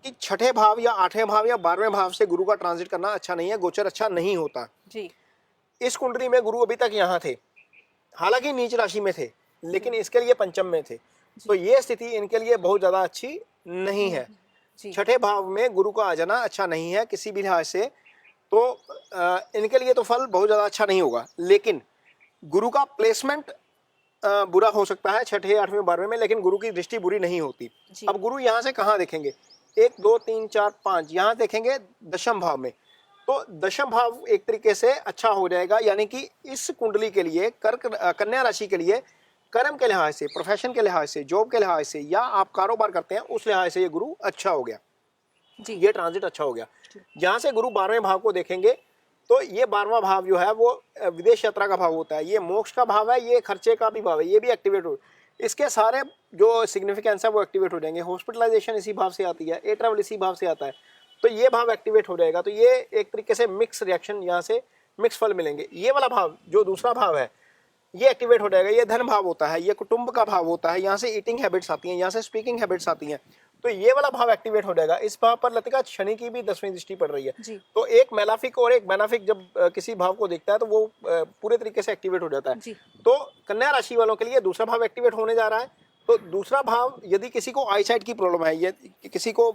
कि 6ठे भाव या 8वें भाव या 12वें भाव से गुरु का ट्रांजिट करना अच्छा नहीं है, गोचर अच्छा नहीं होता। जी। इस कुंडली में गुरु अभी तक यहाँ थे, हालांकि नीच राशि में थे, लेकिन इसके लिए पंचम में थे, तो ये स्थिति इनके लिए बहुत ज्यादा अच्छी नहीं है। 6ठे भाव में गुरु का आ जाना अच्छा नहीं है किसी भी लिहाज से, तो इनके लिए तो फल बहुत ज्यादा अच्छा नहीं होगा। लेकिन गुरु का प्लेसमेंट बुरा हो सकता है 6ठे, 8वें, 12वें में, लेकिन गुरु की दृष्टि बुरी नहीं होती। अब गुरु यहाँ से कहाँ देखेंगे? 1, 2, 3, 4, 5 यहाँ देखेंगे दशम भाव में। तो दशम भाव एक तरीके से अच्छा हो जाएगा, यानी कि इस कुंडली के लिए कन्या राशि के लिए कर्म के लिहाज से, प्रोफेशन के लिहाज से, जॉब के लिहाज से, या आप कारोबार करते हैं उस लिहाज से ये गुरु अच्छा हो गया जी। ये ट्रांजिट अच्छा हो गया। यहाँ से गुरु 12वें भाव को देखेंगे तो ये 12वां भाव जो है वो विदेश यात्रा का भाव होता है, ये मोक्ष का भाव है, ये खर्चे का भी भाव है, ये भी एक्टिवेट हो, इसके सारे जो सिग्निफिकेंस है वो एक्टिवेट हो जाएंगे। हॉस्पिटलाइजेशन इसी भाव से आती है, एयर ट्रैवल इसी भाव से आता है, तो ये भाव एक्टिवेट हो जाएगा। तो ये एक तरीके से मिक्स रिएक्शन, यहाँ से मिक्स फल मिलेंगे। ये वाला भाव जो दूसरा भाव है ये एक्टिवेट हो जाएगा, ये धन भाव होता है, ये कुटुंब का भाव होता है, यहाँ से ईटिंग हैबिट्स आती हैं, यहाँ से स्पीकिंग हैबिट्स आती हैं, तो ये वाला भाव एक्टिवेट हो जाएगा। इस भाव पर लतिका शनि की भी 10वीं दृष्टि पड़ रही है जी। तो एक मेलाफिक और एक बेनाफिक जब किसी भाव को देखता है तो वो पूरे तरीके से एक्टिवेट हो जाता है जी। तो कन्या राशि वालों के लिए दूसरा भाव एक्टिवेट होने जा रहा है। तो दूसरा भाव, यदि किसी को आईसाइट की प्रॉब्लम है, या किसी को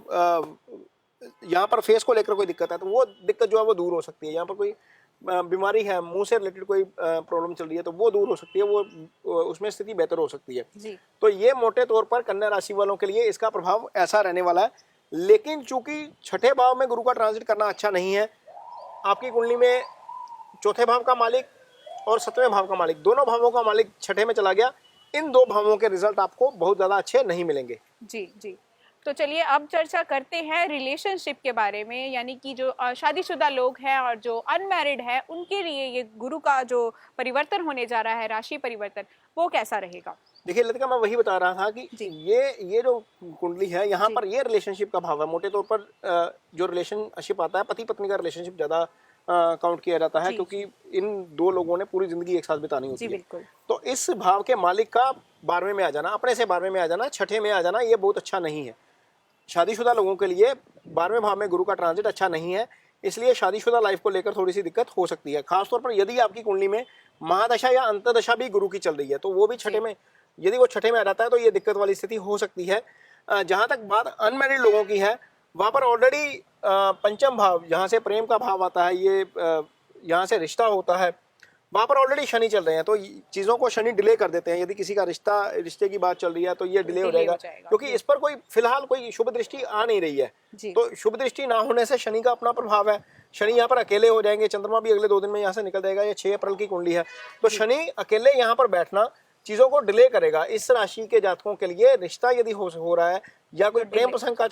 यहाँ पर फेस को लेकर कोई दिक्कत है, तो वो दिक्कत जो है वो दूर हो सकती है। यहाँ पर कोई बीमारी है, मुंह से रिलेटेड कोई प्रॉब्लम चल रही है, तो वो दूर हो सकती है, वो उसमें स्थिति बेहतर हो सकती है जी। तो ये मोटे तौर पर कन्या राशि वालों के लिए इसका प्रभाव ऐसा रहने वाला है। लेकिन चूंकि 6ठे भाव में गुरु का ट्रांजिट करना अच्छा नहीं है, आपकी कुंडली में 4थे भाव का मालिक और 7वें भाव का मालिक, दोनों भावों का मालिक 6ठे में चला गया, इन 2 भावों के रिजल्ट आपको बहुत ज्यादा अच्छे नहीं मिलेंगे जी। जी। तो चलिए अब चर्चा करते हैं रिलेशनशिप के बारे में, यानी कि जो शादीशुदा लोग हैं और जो अनमैरिड है उनके लिए ये गुरु का जो परिवर्तन होने जा रहा है, राशि परिवर्तन, वो कैसा रहेगा? देखिए लतिका, मैं वही बता रहा था कि जी। ये जो कुंडली है यहाँ जी। पर ये रिलेशनशिप का भाव है। मोटे तौर पर जो रिलेशनशिप आता है, पति पत्नी का रिलेशनशिप ज्यादा काउंट किया जाता है, जी, क्योंकि इन दो लोगों ने पूरी जिंदगी एक साथ बितानी जी होती है। बिल्कुल। तो इस भाव के मालिक का 12वें में आ जाना, अपने से 12वें में आ जाना, छठे में आ जाना, ये बहुत अच्छा नहीं है। शादीशुदा लोगों के लिए 12वें भाव में गुरु का ट्रांजिट अच्छा नहीं है, इसलिए शादीशुदा लाइफ को लेकर थोड़ी सी दिक्कत हो सकती है। खासतौर पर यदि आपकी कुंडली में महादशा या अंतर्दशा भी गुरु की चल रही है, तो वो भी छठे में, यदि वो छठे में आ जाता है तो ये दिक्कत वाली स्थिति हो सकती है। जहाँ तक बात अनमैरिड लोगों की है, वहाँ पर ऑलरेडी पंचम भाव, जहाँ से प्रेम का भाव आता है, ये यहाँ से रिश्ता होता है, वहाँ पर ऑलरेडी शनि चल रहे हैं, तो चीज़ों को शनि डिले कर देते हैं। यदि किसी का रिश्ते की बात चल रही है तो ये डिले हो जाएगा, क्योंकि इस पर कोई फिलहाल कोई शुभ दृष्टि आ नहीं रही है। तो शुभ दृष्टि ना होने से शनि का अपना प्रभाव है, शनि यहाँ पर अकेले हो जाएंगे। चंद्रमा भी अगले 2 दिन में यहाँ से निकल जाएगा। ये 6 अप्रैल की कुंडली है, तो शनि अकेले यहाँ पर बैठना चीज़ों को डिले करेगा। इस राशि के जातकों के लिए रिश्ता यदि हो रहा है या कोई प्रेम प्रसंग का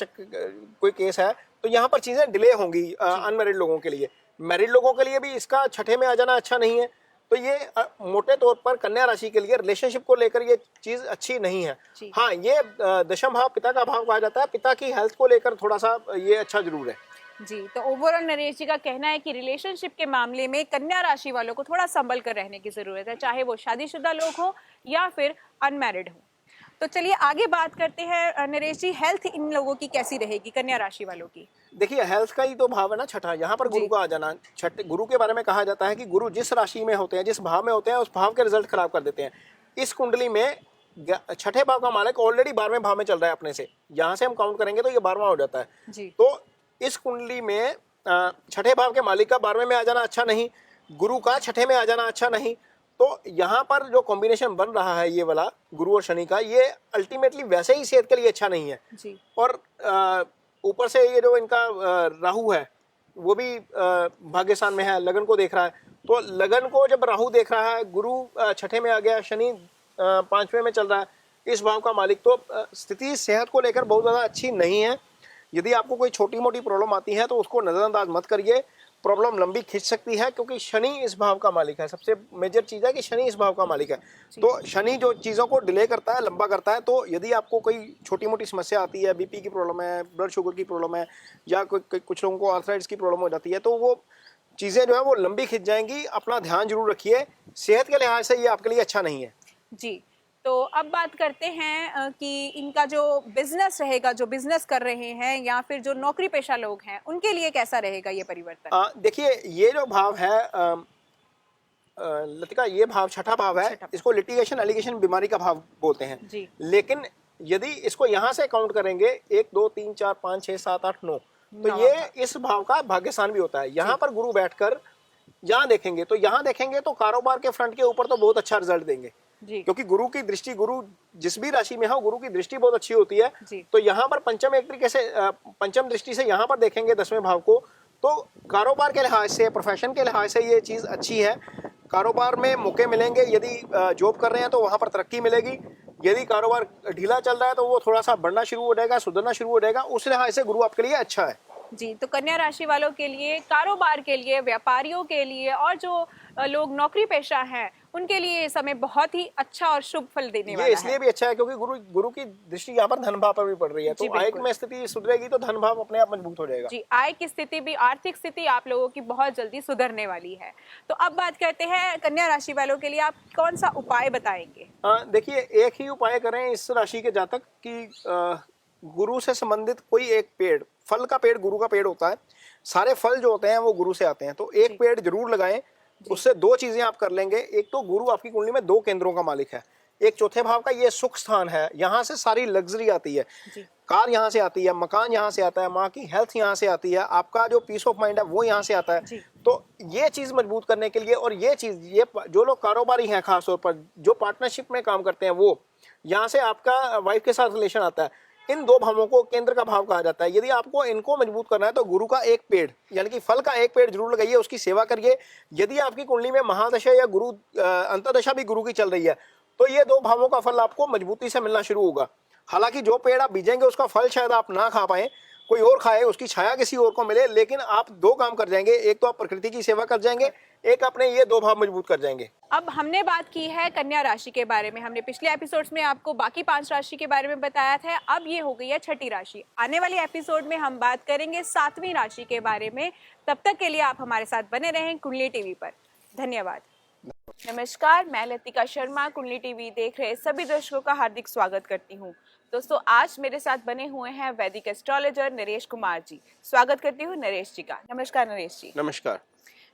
कोई केस है, तो यहाँ पर चीज़ें डिले होंगी अनमैरिड लोगों के लिए। मैरिड लोगों के लिए भी इसका छठे में आ जाना अच्छा नहीं है। तो ये मोटे तौर पर कन्या राशि के लिए रिलेशनशिप को लेकर ये चीज अच्छी नहीं है। हाँ, ये दशम भाव पिता का भाव कहा जाता है, पिता की हेल्थ को लेकर थोड़ा सा ये अच्छा जरूर है। जी, तो ओवरऑल नरेश जी का कहना है कि रिलेशनशिप के मामले में कन्या राशि वालों को थोड़ा संभल कर रहने की जरूरत है, चाहे वो शादीशुदा लोग हो या फिर अनमैरिड हो। तो चलिए आगे बात करते हैं नरेश जी, हेल्थ इन लोगों की कैसी रहेगी, कन्या राशि वालों की? देखिए, हेल्थ का ही तो भाव है ना छठा, यहाँ पर गुरु का आ जाना। छठे गुरु के बारे में कहा जाता है कि गुरु जिस राशि में होते हैं, जिस भाव में होते हैं, उस भाव के रिजल्ट खराब कर देते हैं। इस कुंडली में छठे भाव का मालिक ऑलरेडी 12वें भाव में चल रहा है अपने से, यहाँ से हम काउंट करेंगे तो ये 12वां हो जाता है जी। तो इस कुंडली में छठे भाव के मालिक का 12वें में आ जाना अच्छा नहीं, गुरु का छठे में आ जाना अच्छा नहीं। तो यहाँ पर जो कॉम्बिनेशन बन रहा है ये वाला गुरु और शनि का, ये अल्टीमेटली वैसे ही सेहत के लिए अच्छा नहीं है जी। और ऊपर से ये जो इनका राहु है वो भी भाग्यस्थान में है, लगन को देख रहा है। तो लगन को जब राहु देख रहा है, गुरु छठे में आ गया, शनि 5वें में चल रहा है, इस भाव का मालिक, तो स्थिति सेहत को लेकर बहुत ज़्यादा अच्छी नहीं है। यदि आपको कोई छोटी मोटी प्रॉब्लम आती है तो उसको नज़रअंदाज मत करिए, प्रॉब्लम लंबी खिंच सकती है, क्योंकि शनि इस भाव का मालिक है। सबसे मेजर चीज़ है कि शनि इस भाव का मालिक है। तो शनि जो चीज़ों को डिले करता है, लंबा करता है। तो यदि आपको कोई छोटी मोटी समस्या आती है, बीपी की प्रॉब्लम है, ब्लड शुगर की प्रॉब्लम है, या कुछ लोगों को आर्थराइटिस की प्रॉब्लम हो जाती है, तो वो चीज़ें जो है वो लंबी खिंच जाएंगी। अपना ध्यान जरूर रखिए, सेहत के लिहाज से ये आपके लिए अच्छा नहीं है जी। तो अब बात करते हैं कि इनका जो बिजनेस रहेगा, जो बिजनेस कर रहे हैं या फिर जो नौकरी पेशा लोग हैं, उनके लिए कैसा रहेगा ये परिवर्तन? देखिए, ये जो भाव है लतिका, ये भाव छठा भाव है, इसको लिटिगेशन एलिगेशन बीमारी का भाव बोलते हैं जी। लेकिन यदि इसको यहाँ से काउंट करेंगे 1 2 3 4 5 6 7 8 9, तो ये इस भाव का भाग्यस्थान भी होता है। यहाँ पर गुरु बैठकर यहाँ देखेंगे, तो यहाँ देखेंगे तो कारोबार के फ्रंट के ऊपर तो बहुत अच्छा रिजल्ट देंगे जी। क्योंकि गुरु की दृष्टि, गुरु जिस भी राशि में हो, गुरु की दृष्टि बहुत अच्छी होती है जी। तो यहाँ पर पंचम एक तरीके से पंचम दृष्टि से यहाँ पर देखेंगे 10वें भाव को, तो कारोबार के लिहाज से, प्रोफेशन के लिहाज से ये चीज़ अच्छी है। कारोबार में मौके मिलेंगे, यदि जॉब कर रहे हैं तो वहाँ पर तरक्की मिलेगी। यदि कारोबार ढीला चल रहा है तो वो थोड़ा सा बढ़ना शुरू हो जाएगा, सुधरना शुरू हो जाएगा। उस लिहाज से गुरु आपके लिए अच्छा है जी। तो कन्या राशि वालों के लिए, कारोबार के लिए, व्यापारियों के लिए और जो लोग नौकरी पेशा हैं, उनके लिए ये समय बहुत ही अच्छा और शुभ फल देने वाला है। ये इसलिए भी अच्छा है क्योंकि गुरु की दृष्टि यहाँ पर धन भाव पर भी पड़ रही है, तो आय में स्थिति सुधरेगी तो धन भाव अपने आप मजबूत हो जाएगा जी। आय की स्थिति भी, आर्थिक स्थिति आप लोगों की बहुत जल्दी सुधरने वाली है। तो अब बात करते हैं कन्या राशि वालों के लिए आप कौन सा उपाय बताएंगे? देखिए, एक ही उपाय करें इस राशि के जातक की गुरु से संबंधित कोई एक पेड़, फल का पेड़ गुरु का पेड़ होता है, सारे फल जो होते हैं वो गुरु से आते हैं, तो एक पेड़ जरूर लगाएं। उससे 2 चीजें आप कर लेंगे। एक तो गुरु आपकी कुंडली में 2 केंद्रों का मालिक है, एक चौथे भाव का ये सुख स्थान है, यहाँ से सारी लग्जरी आती है, कार यहाँ से आती है, मकान यहाँ से आता है, माँ की हेल्थ यहाँ से आती है, आपका जो पीस ऑफ माइंड है वो यहाँ से आता है। तो ये चीज मजबूत करने के लिए, और ये चीज, ये जो लोग कारोबारी हैं, खासतौर पर जो पार्टनरशिप में काम करते हैं, वो यहाँ से आपका वाइफ के साथ रिलेशन आता है। इन 2 भावों को केंद्र का भाव कहा जाता है। यदि आपको इनको मजबूत करना है तो गुरु का एक पेड़, यानी कि फल का एक पेड़ जरूर लगाइए, उसकी सेवा करिए। यदि आपकी कुंडली में महादशा या गुरु अंतर्दशा भी गुरु की चल रही है, तो ये 2 भावों का फल आपको मजबूती से मिलना शुरू होगा। हालांकि जो पेड़ आप बीजेंगे उसका फल शायद आप ना खा पाए, कोई और खाए, उसकी छाया किसी और को मिले, लेकिन आप दो काम कर जाएंगे, एक तो आप प्रकृति की सेवा कर जाएंगे, एक अपने ये दो भाव मजबूत कर जाएंगे। अब हमने बात की है कन्या राशि के बारे में, हमने पिछले एपिसोड्स में आपको बाकी 5 राशि के बारे में बताया था। अब ये हो गई है छठी राशि। आने वाले एपिसोड में हम बात करेंगे 7वीं राशि के बारे में। तब तक के लिए आप हमारे साथ बने रहें कुंडली टीवी पर। धन्यवाद। नमस्कार, मैं लतिका शर्मा कुंडली टीवी देख रहे सभी दर्शकों का हार्दिक स्वागत करती हूँ। दोस्तों, आज मेरे साथ बने हुए हैं वैदिक एस्ट्रोलॉजर नरेश कुमार जी। स्वागत करती हूँ नरेश जी का। नमस्कार नरेश जी। नमस्कार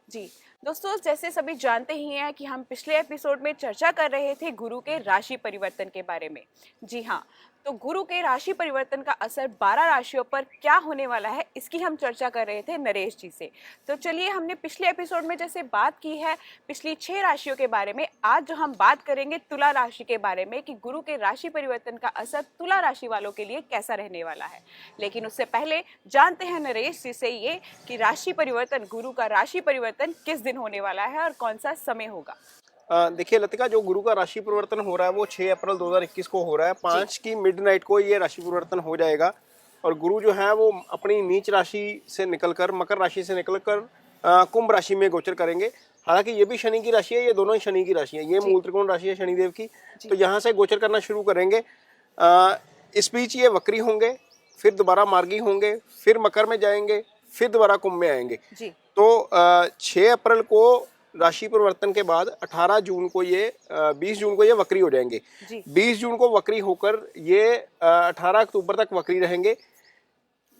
जी दोस्तों, जैसे सभी जानते ही हैं कि हम पिछले एपिसोड में चर्चा कर रहे थे गुरु के राशि परिवर्तन के बारे में। जी हाँ, तो गुरु के राशि परिवर्तन का असर 12 राशियों पर क्या होने वाला है, इसकी हम चर्चा कर रहे थे नरेश जी से। तो चलिए, हमने पिछले एपिसोड में जैसे बात की है पिछली 6 राशियों के बारे में, आज जो हम बात करेंगे तुला राशि के बारे में कि गुरु के राशि परिवर्तन का असर तुला राशि वालों के लिए कैसा रहने वाला है। लेकिन उससे पहले जानते हैं नरेश जी से ये कि राशि परिवर्तन, गुरु का राशि परिवर्तन किस दिन होने वाला है और कौन सा समय होगा। देखिए लतिका, जो गुरु का राशि परिवर्तन हो रहा है वो 6 अप्रैल 2021 को हो रहा है। 5 की मिडनाइट को ये राशि परिवर्तन हो जाएगा और गुरु जो है वो अपनी नीच राशि से निकलकर, मकर राशि से निकलकर कुंभ राशि में गोचर करेंगे। हालांकि ये भी शनि की राशि है, ये दोनों ही शनि की राशि है। ये मूल त्रिकोण राशि है शनिदेव की, तो यहाँ से गोचर करना शुरू करेंगे। इस बीच ये वक्री होंगे, फिर दोबारा मार्गी होंगे, फिर मकर में जाएंगे, फिर दोबारा कुंभ में आएंगे। तो 6 अप्रैल को राशि परिवर्तन के बाद 18 जून को ये 20 जून को ये वक्री हो जाएंगे। 20 जून को वक्री होकर ये 18 अक्टूबर तक वक्री रहेंगे।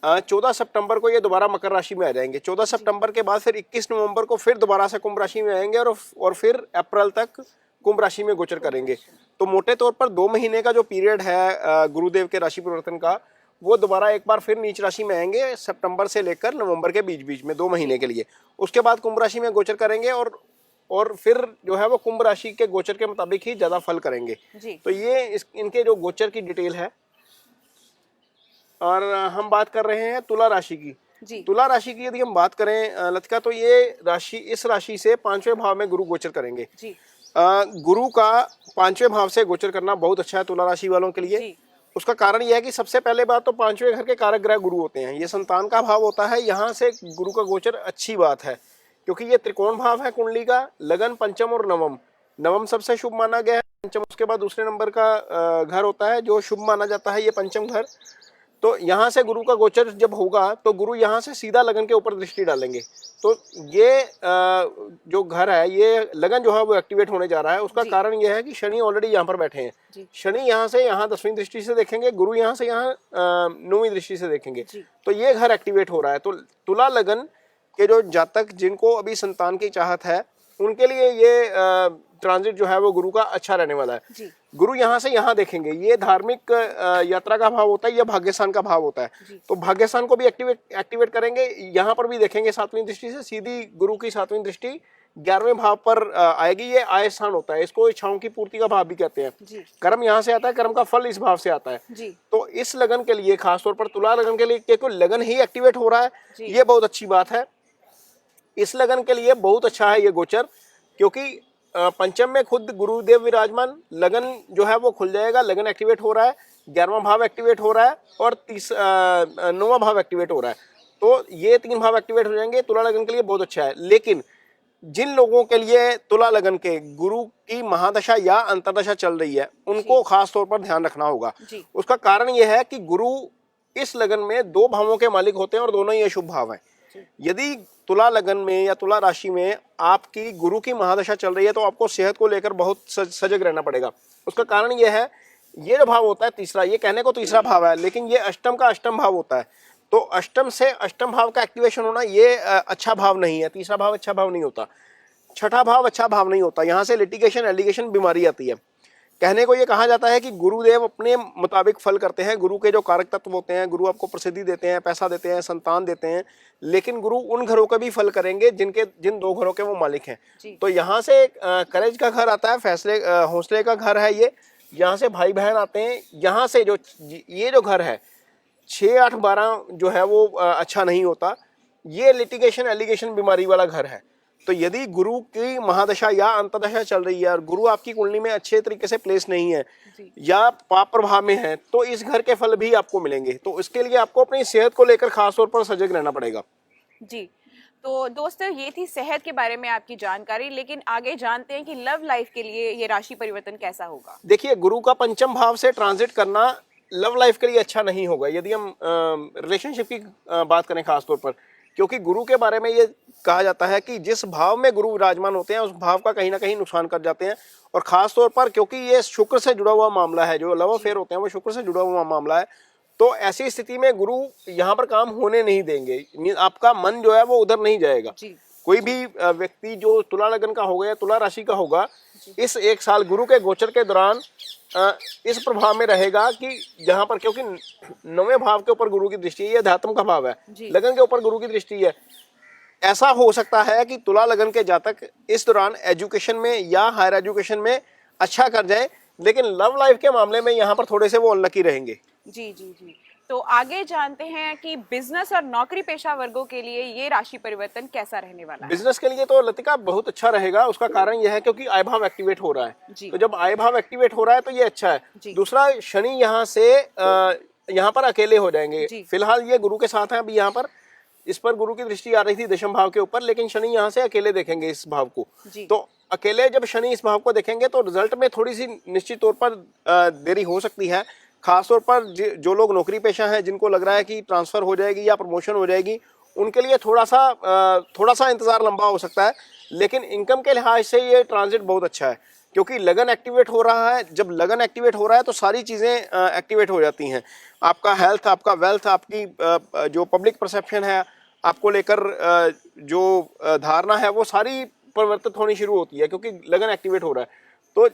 14 सितंबर को ये दोबारा मकर राशि में आ जाएंगे। 14 सितंबर के बाद फिर 21 नवंबर को फिर दोबारा से कुंभ राशि में आएंगे और फिर अप्रैल तक कुंभ राशि में गोचर करेंगे। तो मोटे तौर पर 2 महीने का जो पीरियड है गुरुदेव के राशि परिवर्तन का, वो दोबारा एक बार फिर नीच राशि में आएंगे सितंबर से लेकर नवंबर के बीच में 2 महीने के लिए। उसके बाद कुंभ राशि में गोचर करेंगे और फिर जो है वो कुंभ राशि के गोचर के मुताबिक ही ज्यादा फल करेंगे। तो ये इनके जो गोचर की डिटेल है। और हम बात कर रहे हैं तुला राशि की। तुला राशि की यदि हम बात करें लतिका, तो ये राशि, इस राशि से 5वें भाव में गुरु गोचर करेंगे। गुरु का 5वें भाव से गोचर करना बहुत अच्छा है तुला राशि वालों के लिए। उसका कारण यह है कि सबसे पहले बात तो 5वें घर के कारक ग्रह गुरु होते हैं। ये संतान का भाव होता है, यहाँ से गुरु का गोचर अच्छी बात है क्योंकि ये त्रिकोण भाव है कुंडली का। लगन, पंचम और नवम सबसे शुभ माना गया है। पंचम उसके बाद दूसरे नंबर का घर होता है जो शुभ माना जाता है, ये पंचम घर। तो यहाँ से गुरु का गोचर जब होगा तो गुरु यहाँ से सीधा लगन के ऊपर दृष्टि डालेंगे। तो ये जो घर है, ये लगन जो है वो एक्टिवेट होने जा रहा है। उसका कारण यह है कि शनि ऑलरेडी यहाँ पर बैठे हैं। शनि यहाँ से यहाँ 10वीं दृष्टि से देखेंगे, गुरु यहाँ से यहाँ 9वीं दृष्टि से देखेंगे। तो ये घर एक्टिवेट हो रहा है। तो तुला लगन के जो जातक जिनको अभी संतान की चाहत है, उनके लिए ये ट्रांजिट जो है वो गुरु का अच्छा रहने वाला है। गुरु यहाँ से यहाँ देखेंगे, ये धार्मिक यात्रा का भाव होता है, यह भाग्यस्थान का भाव होता है। तो भाग्यस्थान को भी एक्टिवेट करेंगे। यहाँ पर भी देखेंगे 7वीं दृष्टि से, सीधी गुरु की 7वीं दृष्टि 11वें भाव पर आएगी। ये आय स्थान होता है, इसको इच्छाओं की पूर्ति का भाव भी कहते हैं। कर्म यहाँ से आता है, कर्म का फल इस भाव से आता है। तो इस लगन के लिए, खासतौर पर तुला लगन के लिए, क्योंकि लगन ही एक्टिवेट हो रहा है, ये बहुत अच्छी बात है। इस लगन के लिए बहुत अच्छा है ये गोचर, क्योंकि पंचम में खुद गुरुदेव विराजमान, लगन जो है वो खुल जाएगा। लगन एक्टिवेट हो रहा है, 11वां भाव एक्टिवेट हो रहा है और 9वां भाव एक्टिवेट हो रहा है। तो ये 3 भाव एक्टिवेट हो जाएंगे। तुला लगन के लिए बहुत अच्छा है। लेकिन जिन लोगों के लिए तुला लगन के गुरु की महादशा या अंतर्दशा चल रही है, उनको खास तौर पर ध्यान रखना होगा। उसका कारण यह है कि गुरु इस लगन में 2 भावों के मालिक होते हैं और दोनों ही अशुभ भाव हैं। यदि तुला लगन में या तुला राशि में आपकी गुरु की महादशा चल रही है, तो आपको सेहत को लेकर बहुत सजग रहना पड़ेगा। उसका कारण यह है, ये जो भाव होता है तीसरा, ये कहने को तीसरा भाव है, लेकिन ये अष्टम का अष्टम भाव होता है। तो अष्टम से अष्टम भाव का एक्टिवेशन होना, ये अच्छा भाव नहीं है। तीसरा भाव अच्छा भाव नहीं होता, छठा भाव अच्छा भाव नहीं होता। यहाँ से लिटिगेशन, एलिगेशन, बीमारी आती है। कहने को ये कहा जाता है कि गुरुदेव अपने मुताबिक फल करते हैं। गुरु के जो कारक तत्व होते हैं, गुरु आपको प्रसिद्धि देते हैं, पैसा देते हैं, संतान देते हैं, लेकिन गुरु उन घरों का भी फल करेंगे जिन 2 घरों के वो मालिक हैं। तो यहाँ से करेज का घर आता है, फैसले, हौसले का घर है ये। यहाँ से भाई बहन आते हैं। यहाँ से ये जो घर है 6, 8, 12 जो है वो अच्छा नहीं होता। ये लिटिगेशन, एलिगेशन, बीमारी वाला घर है। तो यदि गुरु की महादशा या अंतदशा चल रही है और गुरु आपकी कुंडली में अच्छे तरीके से प्लेस नहीं है या पाप प्रभाव में है, तो इस घर के फल भी आपको मिलेंगे। तो इसके लिए आपको अपनी सेहत को लेकर खास तौर पर सजग रहना पड़ेगा। जी, तो दोस्तों ये थी सेहत के बारे में आपकी जानकारी, लेकिन आगे जानते हैं कि लव लाइफ के लिए ये राशि परिवर्तन कैसा होगा। देखिए, गुरु का पंचम भाव से ट्रांजिट करना लव लाइफ के लिए अच्छा नहीं होगा यदि हम रिलेशनशिप की बात करें खास तौर पर, क्योंकि गुरु के बारे में ये कहा जाता है कि जिस भाव में गुरु विराजमान होते हैं उस भाव का कहीं ना कहीं नुकसान कर जाते हैं। और खास तौर पर क्योंकि ये शुक्र से जुड़ा हुआ मामला है, जो लव अफेयर होते हैं वो शुक्र से जुड़ा हुआ मामला है, तो ऐसी स्थिति में गुरु यहाँ पर काम होने नहीं देंगे। आपका मन जो है वो उधर नहीं जाएगा। कोई भी व्यक्ति जो तुला लगन का होगा या तुला राशि का होगा, इस एक साल गुरु के गोचर के दौरान इस प्रभाव में रहेगा कि जहां पर, क्योंकि 9वें भाव के ऊपर गुरु की दृष्टि है, ये अध्यात्म का भाव है, लगन के ऊपर गुरु की दृष्टि है। ऐसा हो सकता है कि तुला लगन के जातक इस दौरान एजुकेशन में या हायर एजुकेशन में अच्छा कर जाए, लेकिन लव लाइफ के मामले में यहाँ पर थोड़े से वो अनलकी रहेंगे। जी जी जी, तो आगे जानते हैं कि बिजनेस और नौकरी पेशा वर्गों के लिए ये राशि परिवर्तन कैसा रहने वाला है। बिजनेस के लिए तो लतिका बहुत अच्छा रहेगा। उसका कारण यह है क्योंकि आय भाव एक्टिवेट हो रहा है, तो जब आय भाव एक्टिवेट हो रहा है तो ये अच्छा है। दूसरा, शनि यहाँ से यहाँ पर अकेले हो जाएंगे। फिलहाल ये गुरु के साथ हैं, अभी यहाँ पर इस पर गुरु की दृष्टि आ रही थी दशम भाव के ऊपर, लेकिन शनि यहाँ से अकेले देखेंगे इस भाव को। तो अकेले जब शनि इस भाव को देखेंगे तो रिजल्ट में थोड़ी सी निश्चित तौर पर देरी हो सकती है। खासतौर पर जो लोग नौकरी पेशा हैं, जिनको लग रहा है कि ट्रांसफर हो जाएगी या प्रमोशन हो जाएगी, उनके लिए थोड़ा सा इंतजार लंबा हो सकता है। लेकिन इनकम के लिहाज से ये ट्रांजिट बहुत अच्छा है, क्योंकि लगन एक्टिवेट हो रहा है। जब लगन एक्टिवेट हो रहा है तो सारी चीज़ें एक्टिवेट हो जाती हैं। आपका हेल्थ, आपका वेल्थ, आपकी जो पब्लिक परसेप्शन है, आपको लेकर जो धारणा है, वो सारी परिवर्तित होनी शुरू होती है, क्योंकि लगन एक्टिवेट हो रहा है। तो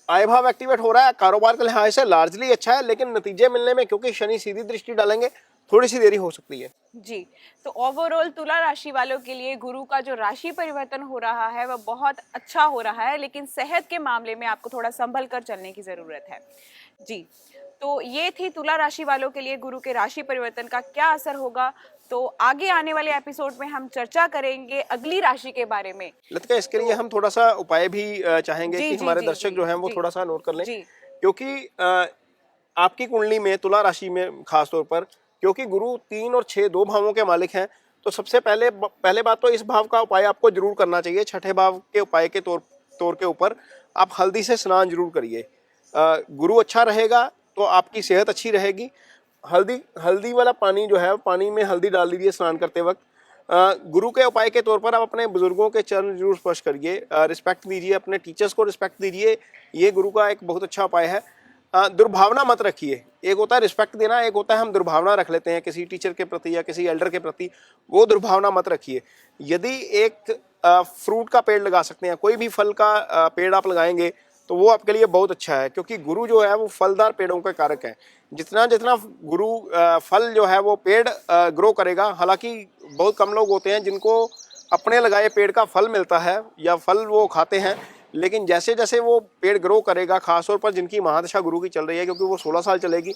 आय भाव एक्टिवेट हो रहा है। कारोबार के लिहाज से लार्जली अच्छा है, लेकिन नतीजे मिलने में क्योंकि शनि सीधी दृष्टि डालेंगे थोड़ी सी देरी हो सकती है। जी, तो ओवरऑल तुला राशि वालों के लिए गुरु का जो राशि परिवर्तन हो रहा है वह बहुत अच्छा हो रहा है, लेकिन सेहत के मामले में आपको थोड़ा संभल कर चलने की जरूरत है। जी, तो ये थी तुला राशि वालों के लिए गुरु के राशि परिवर्तन का क्या असर होगा। तो आगे आने वाले एपिसोड में हम चर्चा करेंगे अगली राशि के बारे में। लतिका, इसके लिए हम थोड़ा सा उपाय भी चाहेंगे कि हमारे दर्शक जो हैं वो थोड़ा सा नोट कर लें, क्योंकि आपकी कुंडली में तुला राशि में खास तौर पर, क्योंकि गुरु 3 और 6 दो भावों के मालिक हैं, तो सबसे पहले बात तो इस भाव का उपाय आपको जरूर करना चाहिए। छठे भाव के उपाय के तौर के ऊपर आप हल्दी से स्नान जरूर करिए। गुरु अच्छा रहेगा तो आपकी सेहत अच्छी रहेगी। हल्दी वाला पानी जो है, पानी में हल्दी डाल दीजिए स्नान करते वक्त। गुरु के उपाय के तौर पर आप अपने बुजुर्गों के चरण जरूर स्पर्श करिए, रिस्पेक्ट दीजिए, अपने टीचर्स को रिस्पेक्ट दीजिए। ये गुरु का एक बहुत अच्छा उपाय है। दुर्भावना मत रखिए। एक होता है रिस्पेक्ट देना, एक होता है हम दुर्भावना रख लेते हैं किसी टीचर के प्रति या किसी एल्डर के प्रति, वो दुर्भावना मत रखिए। यदि एक फ्रूट का पेड़ लगा सकते हैं, कोई भी फल का पेड़ आप लगाएंगे तो वो आपके लिए बहुत अच्छा है, क्योंकि गुरु जो है वो फलदार पेड़ों का कारक है। जितना गुरु फल जो है वो पेड़ ग्रो करेगा, हालांकि बहुत कम लोग होते हैं जिनको अपने लगाए पेड़ का फल मिलता है या फल वो खाते हैं, लेकिन जैसे जैसे वो पेड़ ग्रो करेगा, खासतौर पर जिनकी महादशा गुरु की चल रही है, क्योंकि वो 16 साल चलेगी,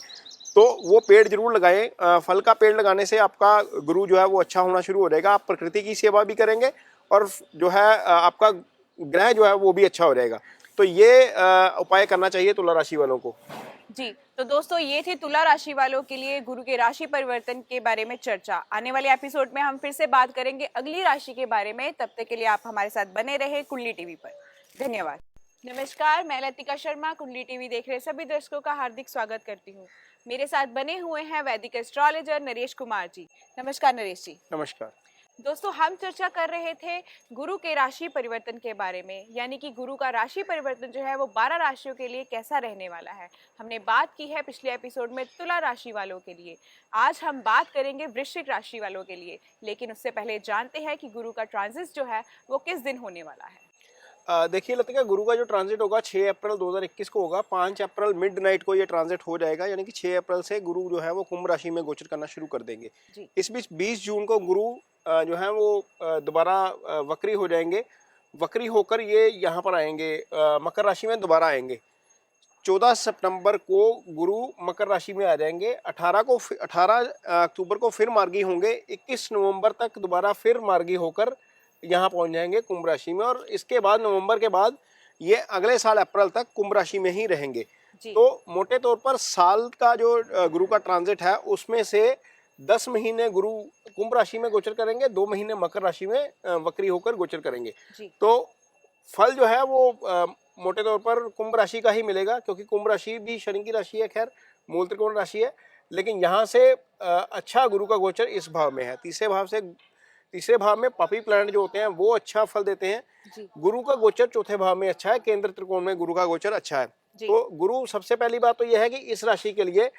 तो वो पेड़ जरूर लगाएं। फल का पेड़ लगाने से आपका गुरु जो है वो अच्छा होना शुरू हो जाएगा। आप प्रकृति की सेवा भी करेंगे और जो है आपका ग्रह जो है वो भी अच्छा हो जाएगा। तो ये उपाय करना चाहिए तुला राशि वालों को। जी, तो दोस्तों ये थी तुला राशि वालों के लिए गुरु के राशि परिवर्तन के बारे में चर्चा। आने वाले एपिसोड में हम फिर से बात करेंगे अगली राशि के बारे में। तब तक के लिए आप हमारे साथ बने रहे कुंडली टीवी पर। धन्यवाद। नमस्कार, मैं लतिका शर्मा कुंडली टीवी देख रहे सभी दर्शकों का हार्दिक स्वागत करती हूँ। मेरे साथ बने हुए हैं वैदिक एस्ट्रोलॉजर नरेश कुमार जी। नमस्कार नरेश जी। नमस्कार दोस्तों, हम चर्चा कर रहे थे गुरु के राशि परिवर्तन के बारे में, यानी कि गुरु का राशि परिवर्तन जो है वो 12 राशियों के लिए कैसा रहने वाला है। हमने बात की है पिछले एपिसोड में तुला राशि वालों के लिए। आज हम बात करेंगे वृश्चिक राशि वालों के लिए, लेकिन उससे पहले जानते हैं कि गुरु का ट्रांजिट जो है वो किस दिन होने वाला है। देखिए लतिका, गुरु का जो ट्रांजिट होगा 6 अप्रैल 2021 को होगा। 5 अप्रैल मिडनाइट को ये ट्रांजिट हो जाएगा, यानी कि 6 अप्रैल से गुरु जो है वो कुंभ राशि में गोचर करना शुरू कर देंगे। इस बीच 20 जून को गुरु जो है वो दोबारा वक्री हो जाएंगे। वक्री होकर ये यहाँ पर आएंगे, मकर राशि में दोबारा आएंगे। 14 सितंबर को गुरु मकर राशि में आ जाएंगे। 18 अक्टूबर को फिर मार्गी होंगे। 21 नवंबर तक दोबारा फिर मार्गी होकर यहाँ पहुंच जाएंगे कुंभ राशि में, और इसके बाद नवंबर के बाद ये अगले साल अप्रैल तक कुंभ राशि में ही रहेंगे। जी। तो मोटे तौर पर साल का जो गुरु का ट्रांजिट है उसमें से 10 महीने गुरु कुंभ राशि में गोचर करेंगे, 2 महीने मकर राशि में वक्री होकर गोचर करेंगे। जी। तो फल जो है वो मोटे तौर पर कुंभ राशि का ही मिलेगा, क्योंकि कुंभ राशि भी शनि की राशि है, खैर मूल त्रिकोण राशि है, लेकिन यहाँ से अच्छा गुरु का गोचर इस भाव में है। तीसरे भाव में पापी प्लैनेट जो होते हैं वो अच्छा फल देते हैं। जी। गुरु का गोचर चौथे भाव में अच्छा है, केंद्र त्रिकोण में गुरु का गोचर अच्छा है। तो गुरु, सबसे पहली बात तो यह है कि इस राशि के लिए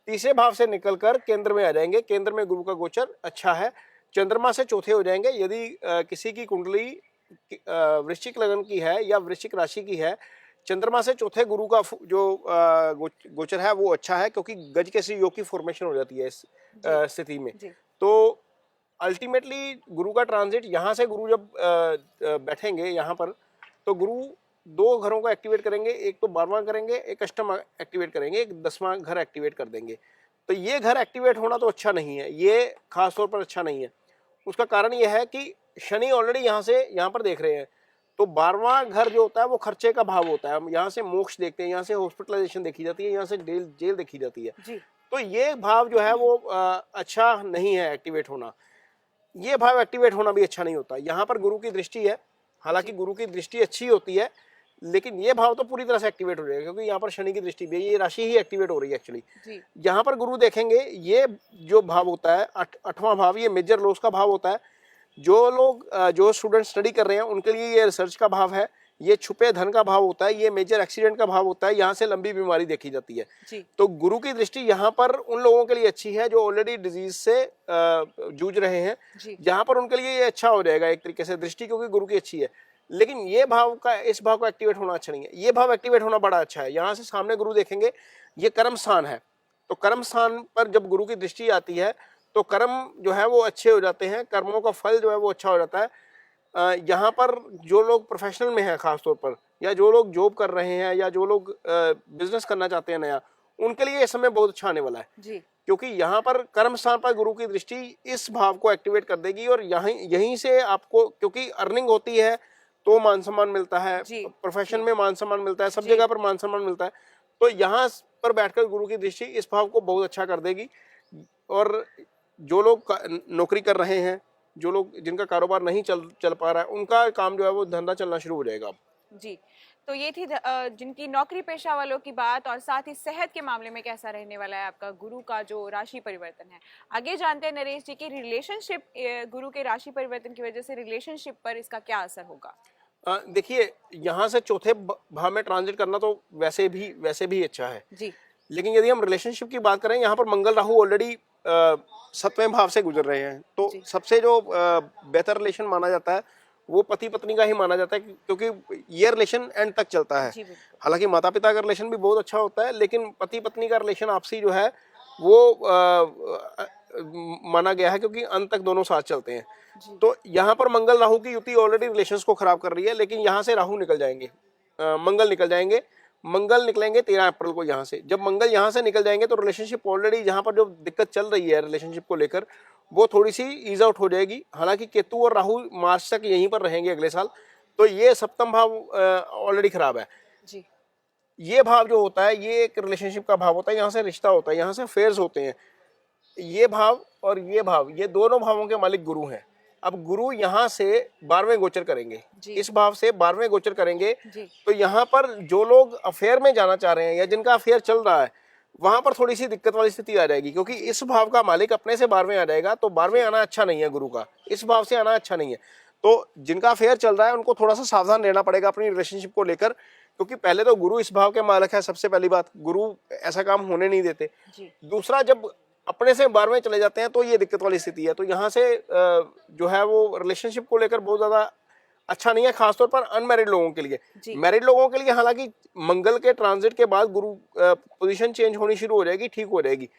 तीसरे भाव से निकलकर केंद्र में आ जाएंगे। केंद्र में गुरु का गोचर अच्छा है, चंद्रमा से चौथे हो जाएंगे। यदि किसी की कुंडली वृश्चिक लगन की है या वृश्चिक राशि की है, चंद्रमा से चौथे गुरु का जो गोचर है वो अच्छा है, क्योंकि गज केसरी योग की फॉर्मेशन हो जाती है इस स्थिति में। तो अल्टीमेटली गुरु का ट्रांजिट, यहाँ से गुरु जब बैठेंगे यहाँ पर, तो गुरु 2 घरों को एक्टिवेट करेंगे। एक तो 12वां करेंगे, एक अष्टम एक्टिवेट करेंगे, एक 10वां घर एक्टिवेट कर देंगे। तो ये घर एक्टिवेट होना तो अच्छा नहीं है, ये खास तौर पर अच्छा नहीं है। उसका कारण यह है कि शनि ऑलरेडी यहाँ पर देख रहे हैं। तो 12वां घर जो होता है वो खर्चे का भाव होता है। हम यहाँ से मोक्ष देखते हैं, यहाँ से हॉस्पिटलाइजेशन देखी जाती है, यहाँ से जेल देखी जाती है। जी। तो ये भाव जो है वो अच्छा नहीं है एक्टिवेट होना। ये भाव एक्टिवेट होना भी अच्छा नहीं होता। यहाँ पर गुरु की दृष्टि है, हालांकि गुरु की दृष्टि अच्छी होती है, लेकिन ये भाव तो पूरी तरह से एक्टिवेट हो जाएगा, क्योंकि यहाँ पर शनि की दृष्टि भी है, ये राशि ही एक्टिवेट हो रही है एक्चुअली। यहाँ पर गुरु देखेंगे, ये जो भाव होता है 8वां भाव, ये मेजर लॉस का भाव होता है। जो स्टूडेंट स्टडी कर रहे हैं उनके लिए ये रिसर्च का भाव है, ये छुपे धन का भाव होता है, ये मेजर एक्सीडेंट का भाव होता है, यहाँ से लंबी बीमारी देखी जाती है। तो गुरु की दृष्टि यहाँ पर उन लोगों के लिए अच्छी है जो ऑलरेडी डिजीज से जूझ रहे हैं, जहाँ पर उनके लिए ये अच्छा हो जाएगा एक तरीके से दृष्टि, क्योंकि गुरु की अच्छी है। लेकिन ये भाव का, इस भाव का एक्टिवेट होना अच्छा नहीं है। ये भाव एक्टिवेट होना बड़ा अच्छा है। यहाँ से सामने गुरु देखेंगे, ये कर्म स्थान है, तो कर्म स्थान पर जब गुरु की दृष्टि आती है तो कर्म जो है वो अच्छे हो जाते हैं, कर्मों का फल जो है वो अच्छा हो जाता है। यहाँ पर जो लोग प्रोफेशनल में हैं खास तौर पर, या जो लोग जॉब कर रहे हैं, या जो लोग बिजनेस करना चाहते हैं नया, उनके लिए ये समय बहुत अच्छा आने वाला है जी। क्योंकि यहाँ पर कर्म स्थान पर गुरु की दृष्टि इस भाव को एक्टिवेट कर देगी, और यहीं से आपको, क्योंकि अर्निंग होती है तो मान सम्मान मिलता है, प्रोफेशन में मान सम्मान मिलता है, सब जगह पर मान सम्मान मिलता है। तो यहाँ पर बैठकर गुरु की दृष्टि इस भाव को बहुत अच्छा कर देगी। और जो लोग नौकरी कर रहे हैं, जो लोग जिनका कारोबार नहीं चल पा रहा है, उनका काम जो है वो धंधा चलना शुरू हो जाएगा जी। तो ये थी जिनकी नौकरी पेशा वालों की बात, और साथ ही सेहत के मामले में कैसा रहने वाला है आपका गुरु का जो राशि परिवर्तन है। आगे जानते हैं नरेश जी की रिलेशनशिप, गुरु के राशि परिवर्तन की वजह से रिलेशनशिप पर इसका क्या असर होगा। देखिए, यहाँ से चौथे भाव में ट्रांजिट करना तो वैसे भी अच्छा है जी। लेकिन यदि हम रिलेशनशिप की बात करें, यहाँ पर मंगल राहु ऑलरेडी 7वें भाव से गुजर रहे हैं, तो सबसे जो बेहतर रिलेशन माना जाता है वो पति पत्नी का ही माना जाता है, क्योंकि ये रिलेशन एंड तक चलता है। हालांकि माता पिता का रिलेशन भी बहुत अच्छा होता है, लेकिन पति पत्नी का रिलेशन आपसी जो है वो माना गया है, क्योंकि अंत तक दोनों साथ चलते हैं। तो यहाँ पर मंगल राहु की युति ऑलरेडी रिलेशंस को खराब कर रही है, लेकिन यहाँ से राहु निकल जाएंगे, मंगल निकल जाएंगे। मंगल निकलेंगे 13 अप्रैल को यहाँ से। जब मंगल यहाँ से निकल जाएंगे तो रिलेशनशिप ऑलरेडी, जहाँ पर जो दिक्कत चल रही है रिलेशनशिप को लेकर, वो थोड़ी सी ईज आउट हो जाएगी। हालांकि केतु और राहु मार्च तक यहीं पर रहेंगे अगले साल, तो ये सप्तम भाव ऑलरेडी खराब है जी। ये भाव जो होता है ये एक रिलेशनशिप का भाव होता है, यहाँ से रिश्ता होता है, यहाँ से फेयर्स होते हैं। ये भाव और ये भाव, ये दोनों भावों के मालिक गुरु हैं। अब गुरु यहाँ से 12वें गोचर करेंगे, इस भाव से 12वें गोचर करेंगे, तो यहाँ पर जो लोग अफेयर में जाना चाह रहे हैं या जिनका अफेयर चल रहा है, वहां पर थोड़ी सी दिक्कत वाली स्थिति आ जाएगी, क्योंकि इस भाव का मालिक अपने से 12वें आ जाएगा। तो 12वें आना अच्छा नहीं है गुरु का, इस भाव से आना अच्छा नहीं है। तो जिनका अफेयर चल रहा है उनको थोड़ा सा सावधान रहना पड़ेगा अपनी रिलेशनशिप को लेकर, क्योंकि पहले तो गुरु इस भाव के मालिक है, सबसे पहली बात, गुरु ऐसा काम होने नहीं देते। दूसरा, जब अपने से 12वें चले जाते हैं तो ये दिक्कत वाली स्थिति है। तो यहाँ से जो है वो रिलेशनशिप को लेकर बहुत ज्यादा अच्छा नहीं है, खासतौर पर अनमैरिड लोगों के लिए। मैरिड लोगों के लिए हालांकि मंगल के ट्रांजिट के बाद गुरु पोजीशन चेंज होनी शुरू हो जाएगी, ठीक हो जाएगी।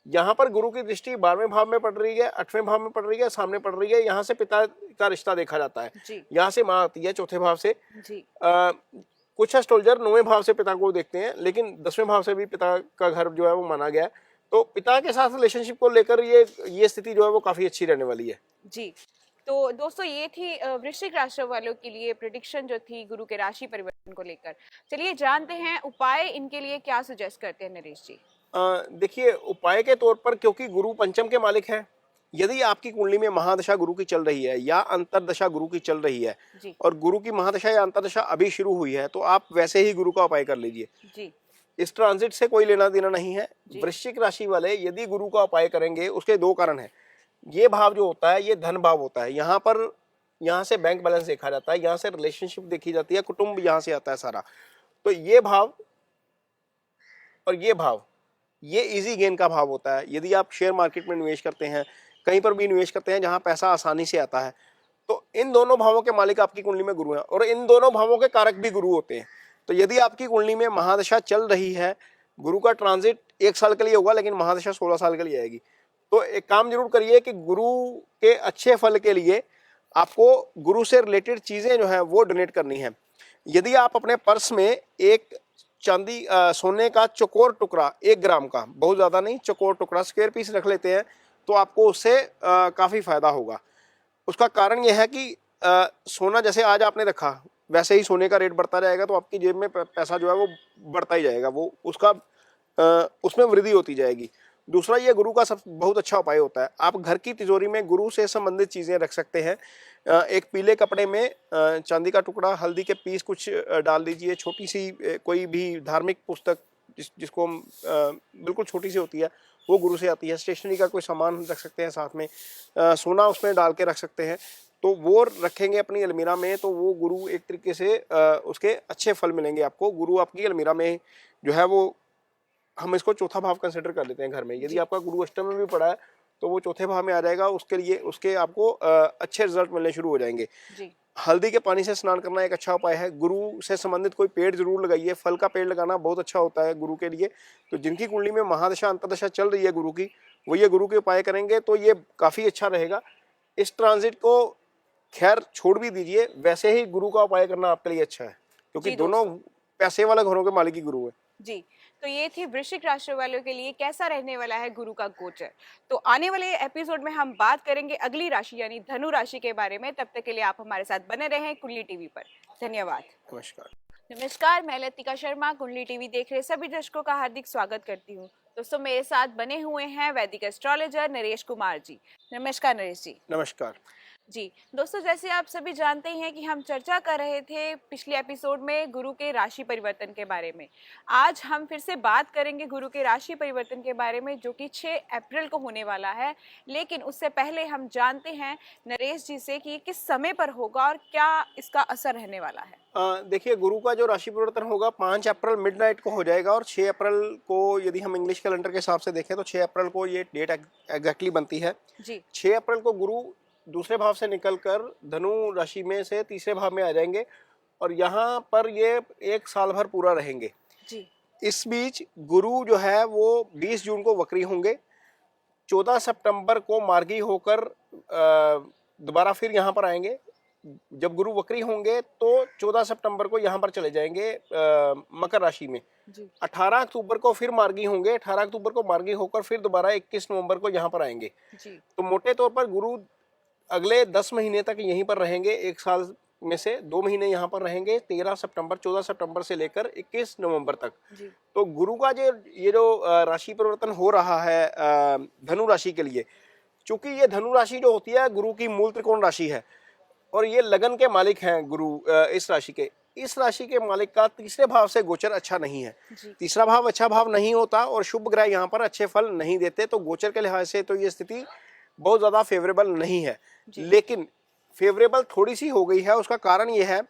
यहाँ पर गुरु की दृष्टि 12वें भाव में पड़ रही है, 8वें भाव में पड़ रही है, सामने पड़ रही है। यहाँ से पिता का रिश्ता देखा जाता है, यहाँ से माँ आती है चौथे भाव से। कुछ एस्ट्रोलॉजर 9वें भाव से पिता को देखते हैं, लेकिन 10वें भाव से भी पिता का घर जो है वो माना गया है। तो पिता के साथ रिलेशनशिप को लेकर ये स्थिति जो है वो काफी अच्छी रहने वाली है जी। तो दोस्तों ये थी वृश्चिक राशि वालों के लिए प्रिडिक्शन जो थी गुरु के राशि परिवर्तन को लेकर। चलिए जानते हैं उपाय इनके लिए क्या सजेस्ट करते हैं नरेश जी। देखिए, उपाय के तौर पर, क्योंकि गुरु पंचम के मालिक है, यदि आपकी कुंडली में महादशा गुरु की चल रही है या अंतरदशा गुरु की चल रही है जी और गुरु की महादशा या अंतरदशा अभी शुरू हुई है, तो आप वैसे ही गुरु का उपाय कर लीजिए। जी इस ट्रांजिट से कोई लेना देना नहीं है। जी। वृश्चिक राशि वाले यदि गुरु का उपाय करेंगे, उसके दो कारण हैं। ये भाव जो होता है ये धन भाव होता है। यहाँ से बैंक बैलेंस देखा जाता है, यहाँ से रिलेशनशिप देखी जाती है, कुटुंब यहाँ से आता है सारा। तो ये भाव और ये भाव, ये इजी गेन का भाव होता है। यदि आप शेयर मार्केट में निवेश करते हैं, कहीं पर भी निवेश करते हैं जहां पैसा आसानी से आता है, तो इन दोनों भावों के मालिक आपकी कुंडली में गुरु हैं और इन दोनों भावों के कारक भी गुरु होते हैं। तो यदि आपकी कुंडली में महादशा चल रही है, गुरु का ट्रांजिट 1 साल के लिए होगा लेकिन महादशा 16 साल के लिए आएगी, तो एक काम जरूर करिए कि गुरु के अच्छे फल के लिए आपको गुरु से रिलेटेड चीजें जो है वो डोनेट करनी है। यदि आप अपने पर्स में एक चांदी सोने का चौकोर टुकड़ा 1 ग्राम का, बहुत ज्यादा नहीं, चौकोर टुकड़ा स्क्वायर पीस रख लेते हैं, तो आपको उससे काफी फायदा होगा। उसका कारण यह है कि सोना जैसे आज आपने रखा वैसे ही सोने का रेट बढ़ता जाएगा, तो आपकी जेब में पैसा जो है वो बढ़ता ही जाएगा, वो उसका उसमें वृद्धि होती जाएगी। दूसरा, ये गुरु का सब बहुत अच्छा उपाय होता है। आप घर की तिजोरी में गुरु से संबंधित चीजें रख सकते हैं। एक पीले कपड़े में चांदी का टुकड़ा, हल्दी के पीस कुछ डाल दीजिए, छोटी सी कोई भी धार्मिक पुस्तक जिसको हम बिल्कुल छोटी सी होती है वो गुरु से आती है, स्टेशनरी का कोई सामान रख सकते हैं साथ में, सोना उसमें डाल के रख सकते हैं, तो वो रखेंगे अपनी अलमीरा में, तो वो गुरु एक तरीके से उसके अच्छे फल मिलेंगे आपको। गुरु आपकी अलमीरा में जो है वो, हम इसको चौथा भाव कंसिडर कर लेते हैं घर में। यदि आपका गुरु अष्टम में भी पड़ा है तो वो चौथे भाव में आ जाएगा, उसके लिए उसके आपको अच्छे रिजल्ट मिलने शुरू हो जाएंगे। जी। हल्दी के पानी से स्नान करना एक अच्छा उपाय है। गुरु से संबंधित कोई पेड़ जरूर लगाइए, फल का पेड़ लगाना बहुत अच्छा होता है गुरु के लिए। तो जिनकी कुंडली में महादशा अंतरदशा चल रही है गुरु की, वो ये गुरु के उपाय करेंगे तो ये काफी अच्छा रहेगा। इस ट्रांजिट को खैर छोड़ भी दीजिए, वैसे ही गुरु का उपाय करना आपके लिए अच्छा है, क्योंकि दोनों पैसे वाले घरों के मालिक ही गुरु है। जी, तो ये थी वृश्चिक राशि वालों के लिए कैसा रहने वाला है गुरु का गोचर। तो आने वाले एपिसोड में हम बात करेंगे अगली राशि यानी धनु राशि के बारे में। तब तक के लिए आप हमारे साथ बने रहें कुंडली टीवी पर। धन्यवाद। नमस्कार। नमस्कार, मैं लतिका शर्मा कुंडली टीवी देख रहे सभी दर्शकों का हार्दिक स्वागत करती हूँ। दोस्तों, मेरे साथ बने हुए हैं वैदिक एस्ट्रोलॉजर नरेश कुमार जी। नमस्कार नरेश जी। नमस्कार जी दोस्तों, जैसे आप सभी जानते हैं कि हम चर्चा कर रहे थे पिछले एपिसोड में गुरु के राशि परिवर्तन के बारे में। आज हम फिर से बात करेंगे गुरु के राशि परिवर्तन के बारे में, जो कि 6 अप्रैल को होने वाला है। लेकिन उससे पहले हम जानते हैं नरेश जी से कि किस समय पर होगा और क्या इसका असर रहने वाला है। देखिए, गुरु का जो राशि परिवर्तन होगा 5 अप्रैल मिडनाइट को हो जाएगा और 6 अप्रैल को, यदि हम इंग्लिश कैलेंडर के हिसाब से देखें तो 6 अप्रैल को ये डेट एग्जैक्टली बनती है। जी। 6 अप्रैल को गुरु दूसरे भाव से निकलकर धनु राशि में से तीसरे भाव में आ जाएंगे और यहाँ पर ये 1 साल भर पूरा रहेंगे। जी। इस बीच गुरु जो है वो 20 जून को वक्री होंगे, 14 सितंबर को मार्गी होकर दोबारा फिर यहाँ पर आएंगे। जब गुरु वक्री होंगे तो 14 सितंबर को यहाँ पर चले जाएंगे मकर राशि में। जी। 18 अक्टूबर को फिर मार्गी होंगे, 18 अक्टूबर को मार्गी होकर फिर दोबारा 21 नवंबर को यहाँ पर आएंगे। जी। तो मोटे तौर पर गुरु अगले 10 महीने तक यहीं पर रहेंगे। 1 साल में से 2 महीने यहाँ पर रहेंगे, 13 सितंबर 14 सितंबर से लेकर 21 नवंबर तक। जी। तो गुरु का ये जो राशि परिवर्तन हो रहा है धनु राशि के लिए, चूंकि ये धनु राशि जो होती है गुरु की मूल त्रिकोण राशि है और ये लगन के मालिक हैं गुरु। इस राशि के मालिक का तीसरे भाव से गोचर अच्छा नहीं है। तीसरा भाव अच्छा भाव नहीं होता और शुभ ग्रह यहाँ पर अच्छे फल नहीं देते, तो गोचर के लिहाज से तो ये स्थिति बहुत ज्यादा फेवरेबल नहीं है। लेकिन फेवरेबल थोड़ी सी हो गई है। उसका कारण यह है,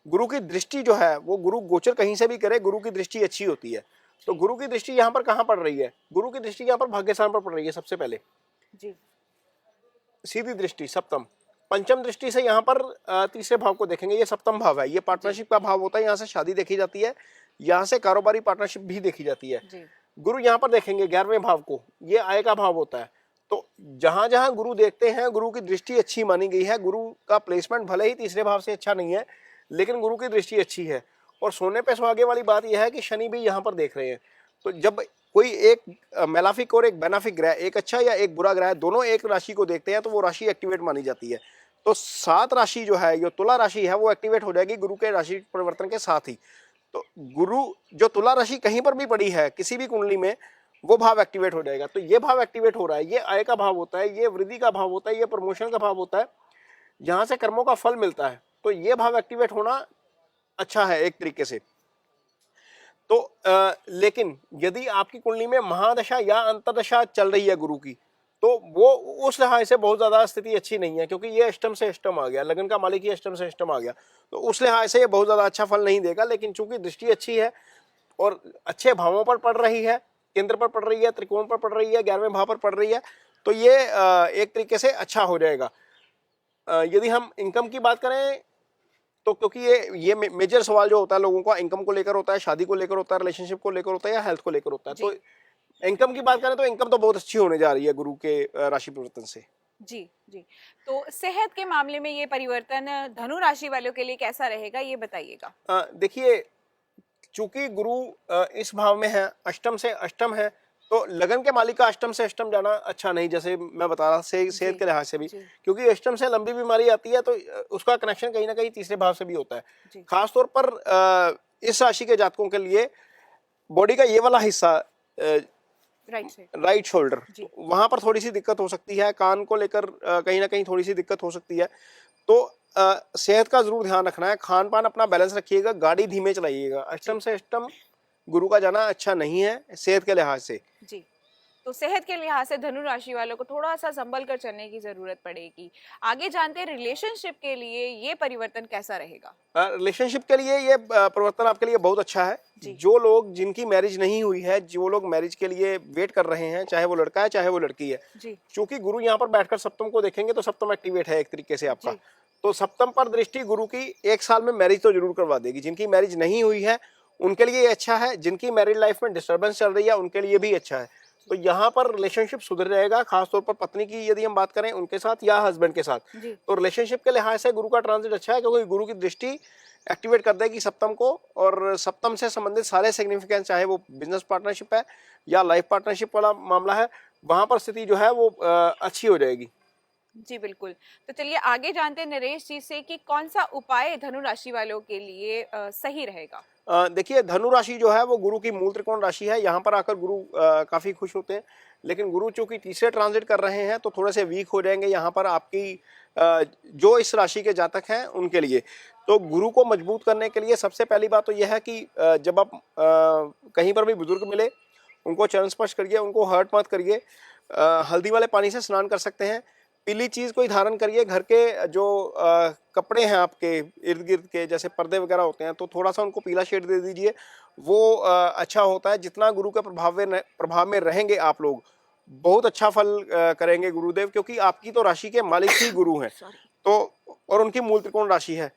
गुरु की दृष्टि जो है वो, गुरु गोचर कहीं से भी करे, गुरु की दृष्टि अच्छी होती है। तो गुरु की दृष्टि यहाँ पर कहाँ पड़ रही है? गुरु की दृष्टि यहाँ पर भाग्य स्थान पर पड़ रही है। सबसे पहले जी। सीधी दृष्टि सप्तम, पंचम दृष्टि से यहाँ पर तीसरे भाव को देखेंगे। ये सप्तम भाव है, ये पार्टनरशिप का भाव होता है। यहाँ से शादी देखी जाती है, यहाँ से कारोबारी पार्टनरशिप भी देखी जाती है। गुरु यहाँ पर देखेंगे 11वें भाव को, ये आय का भाव होता है। तो जहां जहां गुरु देखते हैं, गुरु की दृष्टि अच्छी मानी गई है। गुरु का प्लेसमेंट भले ही तीसरे भाव से अच्छा नहीं है, लेकिन गुरु की दृष्टि अच्छी है। और सोने पे सुहागे वाली बात यह है कि शनि भी यहाँ पर देख रहे हैं। तो जब कोई एक मेलाफिक और एक बेनाफिक ग्रह, एक अच्छा या एक बुरा ग्रह, दोनों एक राशि को देखते हैं तो वो राशि एक्टिवेट मानी जाती है। तो 7 राशि जो है, जो तुला राशि है, वो एक्टिवेट हो जाएगी गुरु के राशि परिवर्तन के साथ ही। तो गुरु जो तुला राशि कहीं पर भी पड़ी है किसी भी कुंडली में, वो भाव एक्टिवेट हो जाएगा। तो ये भाव एक्टिवेट हो रहा है, ये आय का भाव होता है, ये वृद्धि का भाव होता है, ये प्रमोशन का भाव होता है, जहां से कर्मों का फल मिलता है। तो ये भाव एक्टिवेट होना अच्छा है एक तरीके से। तो लेकिन यदि आपकी कुंडली में महादशा या अंतर्दशा चल रही है गुरु की, तो वो उस लिहाज से बहुत ज्यादा स्थिति अच्छी नहीं है, क्योंकि ये अष्टम से अष्टम आ गया, लगन का मालिक ही अष्टम से अष्टम आ गया। तो उस लिहाज से ये बहुत ज्यादा अच्छा फल नहीं देगा। लेकिन चूंकि दृष्टि अच्छी है और अच्छे भावों पर पड़ रही है, केंद्र पर पड़ रही है, त्रिकोण पर पड़ रही है, 11वें भाव पर पड़ रही है, तो ये एक तरीके से अच्छा हो जाएगा। यदि हम इनकम की बात करें तो, क्योंकि ये मेजर सवाल जो होता है लोगों का, इनकम को लेकर होता है, शादी को लेकर होता है, रिलेशनशिप को लेकर होता है, या हेल्थ को लेकर होता है। तो इनकम की बात करें तो इनकम तो बहुत अच्छी होने जा रही है गुरु के राशि परिवर्तन से। जी जी। तो सेहत के मामले में ये परिवर्तन धनु राशि वालों के लिए कैसा रहेगा, ये बताइएगा। देखिए, चूंकि गुरु इस भाव में है, अष्टम से अष्टम है, तो लगन के मालिक का अष्टम से अष्टम जाना अच्छा नहीं, जैसे मैं बता रहा सेहत के लिहाज से भी, क्योंकि अष्टम से लंबी बीमारी आती है तो उसका कनेक्शन कहीं ना कहीं तीसरे भाव से भी होता है। खासतौर पर इस राशि के जातकों के लिए बॉडी का ये वाला हिस्सा, राइट शोल्डर, वहां पर थोड़ी सी दिक्कत हो सकती है। कान को लेकर कहीं ना कहीं थोड़ी सी दिक्कत हो सकती है। तो सेहत का जरूर ध्यान रखना है, खान पान अपना बैलेंस रखिएगा, गाड़ी धीमे चलाइएगा। अष्टम से अष्टम गुरु का जाना अच्छा नहीं है सेहत के लिहाज से। जी। तो सेहत के लिहाज से धनु राशि वालों को थोड़ा सा संभल कर चलने की जरूरत पड़ेगी। आगे जानते हैं रिलेशनशिप के लिए ये परिवर्तन कैसा रहेगा। रिलेशनशिप के लिए ये परिवर्तन आपके लिए बहुत अच्छा है। जो लोग, जिनकी मैरिज नहीं हुई है, जो लोग मैरिज के लिए वेट कर रहे हैं, चाहे वो लड़का है चाहे वो लड़की है, क्योंकि गुरु यहाँ पर बैठकर सप्तम को देखेंगे तो सप्तम एक्टिवेट है एक तरीके से आपका। तो सप्तम पर दृष्टि गुरु की 1 साल में मैरिज तो जरूर करवा देगी। जिनकी मैरिज नहीं हुई है उनके लिए अच्छा है, जिनकी मैरिड लाइफ में डिस्टर्बेंस चल रही है उनके लिए भी अच्छा है। तो यहाँ पर रिलेशनशिप सुधर जाएगा, खासतौर पर पत्नी की यदि हम बात करें उनके साथ या हस्बैंड के साथ। तो रिलेशनशिप के लिहाज से गुरु का ट्रांजिट अच्छा है, क्योंकि गुरु की दृष्टि एक्टिवेट कर देगी सप्तम को, और सप्तम से संबंधित सारे सिग्निफिकेंस, चाहे वो बिजनेस पार्टनरशिप है या लाइफ पार्टनरशिप वाला मामला है, वहां पर स्थिति जो है वो अच्छी हो जाएगी। जी बिल्कुल। तो चलिए आगे जानते हैं नरेश जी से कि कौन सा उपाय धनु राशि वालों के लिए सही रहेगा। देखिए, धनु राशि जो है वो गुरु की मूल त्रिकोण राशि है। यहाँ पर आकर गुरु काफी खुश होते हैं, लेकिन गुरु चूंकि तीसरे ट्रांजिट कर रहे हैं तो थोड़े से वीक हो जाएंगे यहाँ पर आपकी जो इस राशि के जातक हैं उनके लिए। तो गुरु को मजबूत करने के लिए सबसे पहली बात तो यह है कि जब आप कहीं पर भी बुजुर्ग मिले उनको चरण स्पर्श करिए, उनको हर्ट मत करिए। हल्दी वाले पानी से स्नान कर सकते हैं। पीली चीज कोई धारण करिए। घर के जो कपड़े हैं आपके इर्द गिर्द के, जैसे पर्दे वगैरह होते हैं, तो थोड़ा सा उनको पीला शेड दे दीजिए, वो अच्छा होता है। जितना गुरु के प्रभाव में रहेंगे आप लोग, बहुत अच्छा फल करेंगे गुरुदेव, क्योंकि आपकी तो राशि के मालिक ही गुरु हैं। तो और उनकी मूल त्रिकोण राशि है।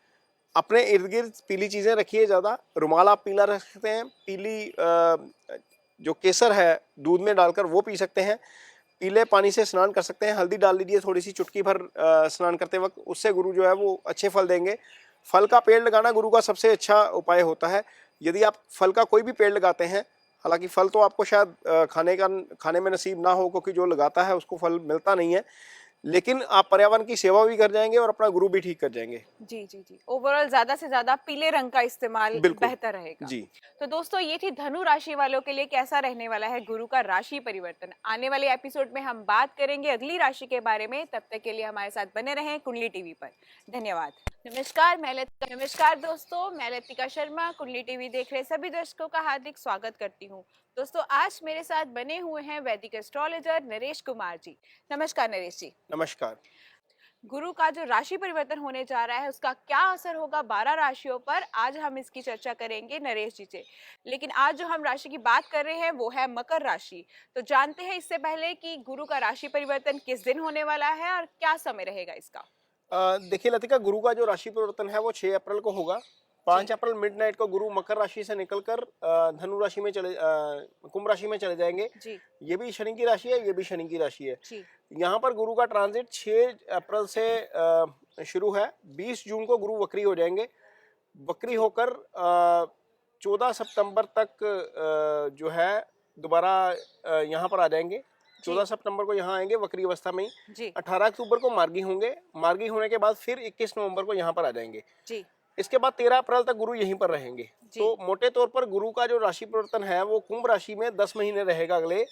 अपने इर्द गिर्द पीली चीजें रखिए ज्यादा। रुमाल आप पीला रख सकते हैं। पीली जो केसर है दूध में डालकर वो पी सकते हैं। पीले पानी से स्नान कर सकते हैं। हल्दी डाल लीजिए थोड़ी सी चुटकी भर स्नान करते वक्त, उससे गुरु जो है वो अच्छे फल देंगे। फल का पेड़ लगाना गुरु का सबसे अच्छा उपाय होता है। यदि आप फल का कोई भी पेड़ लगाते हैं, हालांकि फल तो आपको शायद खाने में नसीब ना हो, क्योंकि जो लगाता है उसको फल मिलता नहीं है, लेकिन आप पर्यावरण की सेवा भी कर जाएंगे और अपना गुरु भी ठीक कर जाएंगे। जी जी जी। ओवरऑल ज्यादा से ज्यादा पीले रंग का इस्तेमाल बेहतर रहेगा। जी। तो दोस्तों, ये थी धनु राशि वालों के लिए कैसा रहने वाला है गुरु का राशि परिवर्तन। आने वाले एपिसोड में हम बात करेंगे अगली राशि के बारे में। तब तक के लिए हमारे साथ बने रहें कुंडली टीवी पर। धन्यवाद। नमस्कार दोस्तों, मैं लतिका शर्मा कुंडली टीवी देख रहे सभी दर्शकों का हार्दिक स्वागत करती हूँ। दोस्तों, आज मेरे साथ बने हुए हैं वैदिक एस्ट्रोलॉजर नरेश कुमार जी। नमस्कार नरेश जी। नमस्कार। गुरु का जो राशि परिवर्तन होने जा रहा है उसका क्या असर होगा 12 राशियों पर, आज हम इसकी चर्चा करेंगे नरेश जी से। लेकिन आज जो हम राशि की बात कर रहे हैं वो है मकर राशि। तो जानते हैं इससे पहले कि गुरु का राशि परिवर्तन किस दिन होने वाला है और क्या समय रहेगा इसका। देखिए लतिका, गुरु का जो राशि परिवर्तन है वो 6 अप्रैल को होगा। 5 अप्रैल मिडनाइट को गुरु मकर राशि से निकलकर धनु राशि में कुंभ राशि में चले जाएंगे। जी। ये भी शनि की राशि है, ये भी शनि की राशि है। यहाँ पर गुरु का ट्रांजिट 6 अप्रैल से शुरू है। 20 जून को गुरु वक्री हो जाएंगे। वक्री होकर 14 सितंबर तक जो है दोबारा यहाँ पर आ जाएंगे। 14 सितंबर को यहाँ आएंगे वक्री अवस्था में ही। जी 18 अक्टूबर को मार्गी होंगे, मार्गी होने के बाद फिर 21 नवंबर को यहाँ पर आ जाएंगे। जी इसके बाद 13 अप्रैल तक गुरु यहीं पर रहेंगे। जी। तो मोटे तौर पर गुरु का जो राशि परिवर्तन है वो कुंभ राशि में 10 महीने रहेगा, अगले